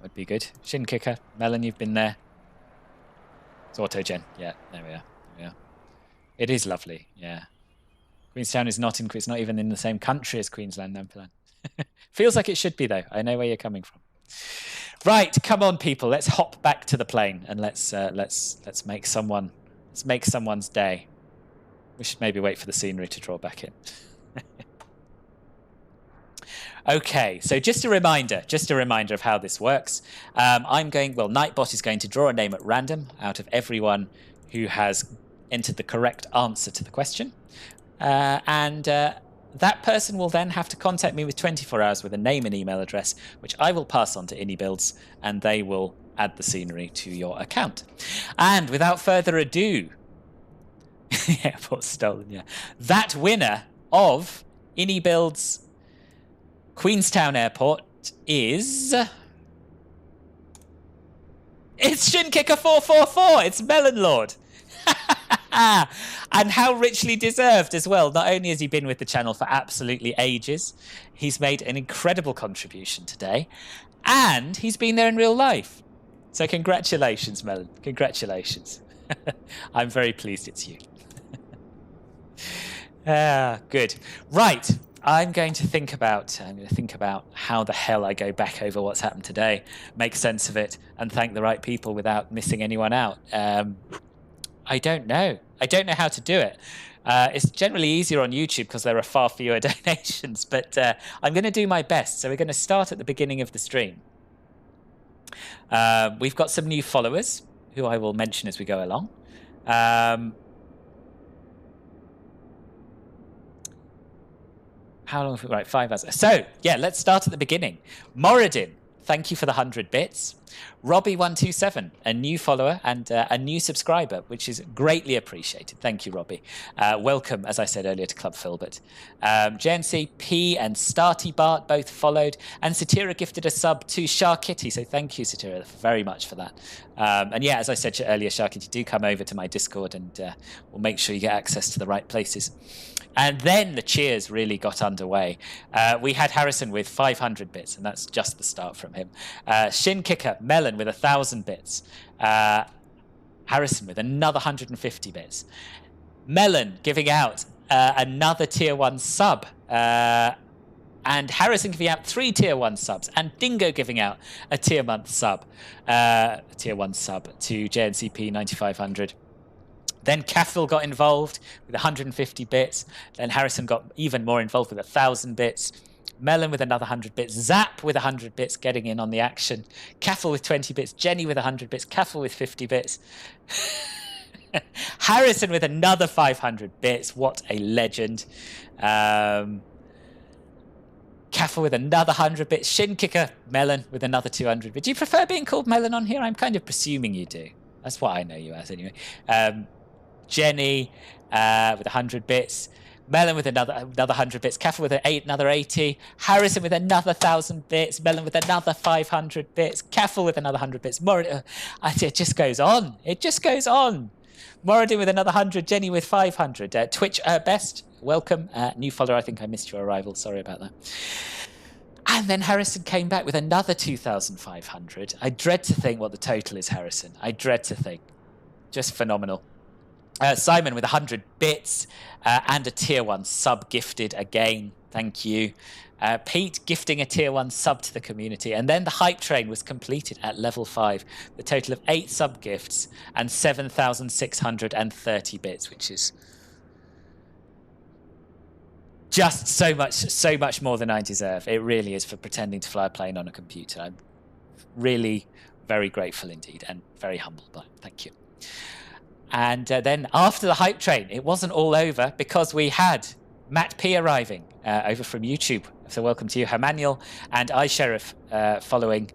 S1: would be good. Shin kicker, Melon, you've been there. It's auto-gen. Yeah, there we are. It is lovely. Yeah, Queenstown is not in. It's not even in the same country as Queensland. Nampilan. Feels like it should be though. I know where you're coming from. Right, come on, people. Let's hop back to the plane and let's make someone's day. We should maybe wait for the scenery to draw back in. Okay, so just a reminder of how this works. Nightbot is going to draw a name at random out of everyone who has entered the correct answer to the question, and that person will then have to contact me with 24 hours with a name and email address, which I will pass on to iniBuilds, and they will add the scenery to your account. And without further ado, airport stolen, yeah. That winner of iniBuilds Queenstown Airport is... It's Shinkicker444! It's Melon Lord! And how richly deserved as well. Not only has he been with the channel for absolutely ages, he's made an incredible contribution today, and he's been there in real life. So congratulations, Melon. Congratulations. I'm very pleased it's you. Good. Right. I'm going to think about how the hell I go back over what's happened today, make sense of it, and thank the right people without missing anyone out. I don't know. I don't know how to do it. It's generally easier on YouTube because there are far fewer donations, but I'm going to do my best. So we're going to start at the beginning of the stream. We've got some new followers who I will mention as we go along. How long have we... Right, 5 hours. So, yeah, let's start at the beginning. Moradin, thank you for the 100 bits. Robbie127, a new follower and a new subscriber, which is greatly appreciated. Thank you, Robbie. Welcome, as I said earlier, to Club Filbert. JNC, P and Starty Bart both followed, and Satira gifted a sub to Sharkitty, so thank you, Satira, very much for that. And yeah, as I said earlier, Sharkitty, do come over to my Discord and we'll make sure you get access to the right places. And then the cheers really got underway. We had Harrison with 500 bits, and that's just the start from him. Shin Kicker, Melon with 1,000 bits. Harrison with another 150 bits. Melon giving out another Tier 1 sub. And Harrison giving out 3 Tier 1 subs. And Dingo giving out a Tier 1 sub to JNCP 9500. Then Caffil got involved with 150 bits. Then Harrison got even more involved with 1,000 bits. Melon with another 100 bits. Zap with 100 bits getting in on the action. Caffil with 20 bits. Jenny with 100 bits. Caffil with 50 bits. Harrison with another 500 bits. What a legend. Caffil with another 100 bits. Shin Kicker Melon with another 200 bits. Do you prefer being called Melon on here? I'm kind of presuming you do. That's what I know you as anyway. Jenny with 100 bits. Melon with another 100 bits. Caffel with another 80. Harrison with another 1,000 bits. Melon with another 500 bits. Caffel with another 100 bits. More. It just goes on. It just goes on. Moradin with another 100. Jenny with 500. Twitch Best, welcome. New follower, I think I missed your arrival. Sorry about that. And then Harrison came back with another 2,500. I dread to think what the total is, Harrison. I dread to think. Just phenomenal. Simon with 100 bits and a tier 1 sub gifted again. Thank you. Pete gifting a tier 1 sub to the community. And then the hype train was completed at level 5. The total of 8 sub gifts and 7,630 bits, which is just so much more than I deserve. It really is, for pretending to fly a plane on a computer. I'm really very grateful indeed and very humbled by it. Thank you. And then after the hype train, it wasn't all over, because we had Matt P arriving over from YouTube. So welcome to you, Hermanuel and iSheriff following.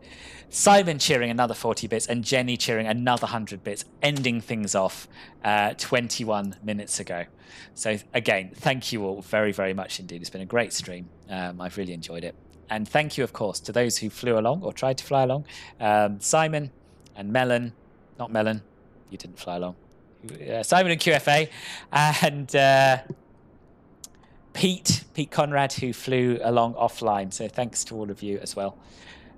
S1: Simon cheering another 40 bits and Jenny cheering another 100 bits, ending things off 21 minutes ago. So again, thank you all very, very much indeed. It's been a great stream. I've really enjoyed it. And thank you, of course, to those who flew along or tried to fly along. Simon and Melon, not Melon, you didn't fly along. Simon and QFA and Pete Conrad, who flew along offline. So thanks to all of you as well.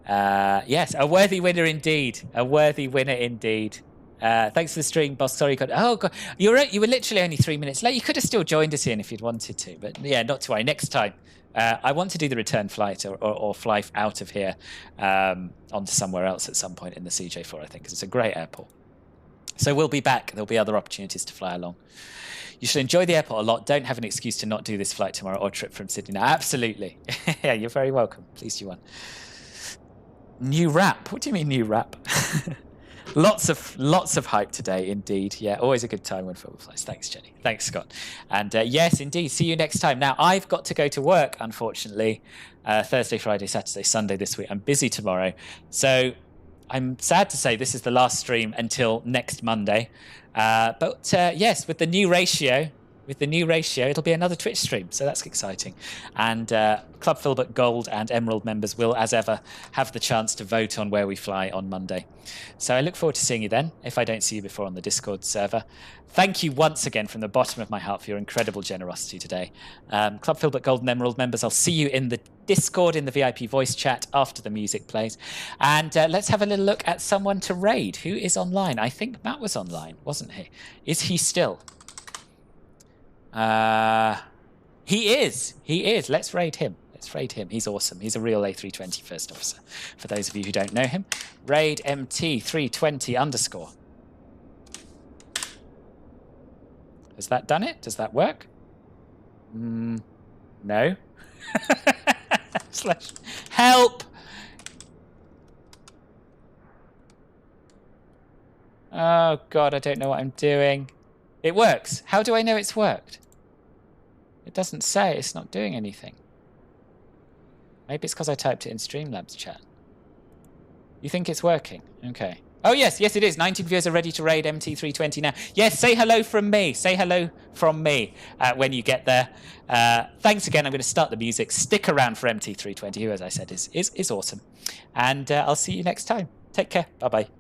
S1: Yes, a worthy winner indeed. A worthy winner indeed. Thanks for the stream, boss. Sorry you couldn't. Oh God, you were literally only 3 minutes late. You could have still joined us in if you'd wanted to, but yeah, not to worry. Next time, I want to do the return flight or fly out of here onto somewhere else at some point in the CJ4. I think, because it's a great airport. So we'll be back. There'll be other opportunities to fly along. You should enjoy the airport a lot. Don't have an excuse to not do this flight tomorrow or trip from Sydney. No, absolutely. Yeah, you're very welcome. Pleased you won. New rap. What do you mean new rap? Lots of hype today, indeed. Yeah, always a good time when football flies. Thanks, Jenny. Thanks, Scott. And yes, indeed. See you next time. Now, I've got to go to work, unfortunately. Thursday, Friday, Saturday, Sunday this week. I'm busy tomorrow. So I'm sad to say this is the last stream until next Monday. But yes, with the new ratio, it'll be another Twitch stream. So that's exciting. And Club Filbert Gold and Emerald members will, as ever, have the chance to vote on where we fly on Monday. So I look forward to seeing you then, if I don't see you before on the Discord server. Thank you once again from the bottom of my heart for your incredible generosity today. Club Filbert Gold and Emerald members, I'll see you in the Discord in the VIP voice chat after the music plays. And let's have a little look at someone to raid. Who is online? I think Matt was online, wasn't he? Is he still? He is. Let's raid him. He's awesome. He's a real A320 first officer. For those of you who don't know him, raid MT320_. Has that done it? Does that work? No. Help! Oh God, I don't know what I'm doing. It works. How do I know it's worked? It doesn't say. It's not doing anything. Maybe it's because I typed it in Streamlabs chat. You think it's working? Okay. Oh, yes, it is. 19 viewers are ready to raid MT320 now. Yes, say hello from me. Say hello from me when you get there. Thanks again. I'm going to start the music. Stick around for MT320, who, as I said, is awesome. And I'll see you next time. Take care. Bye-bye.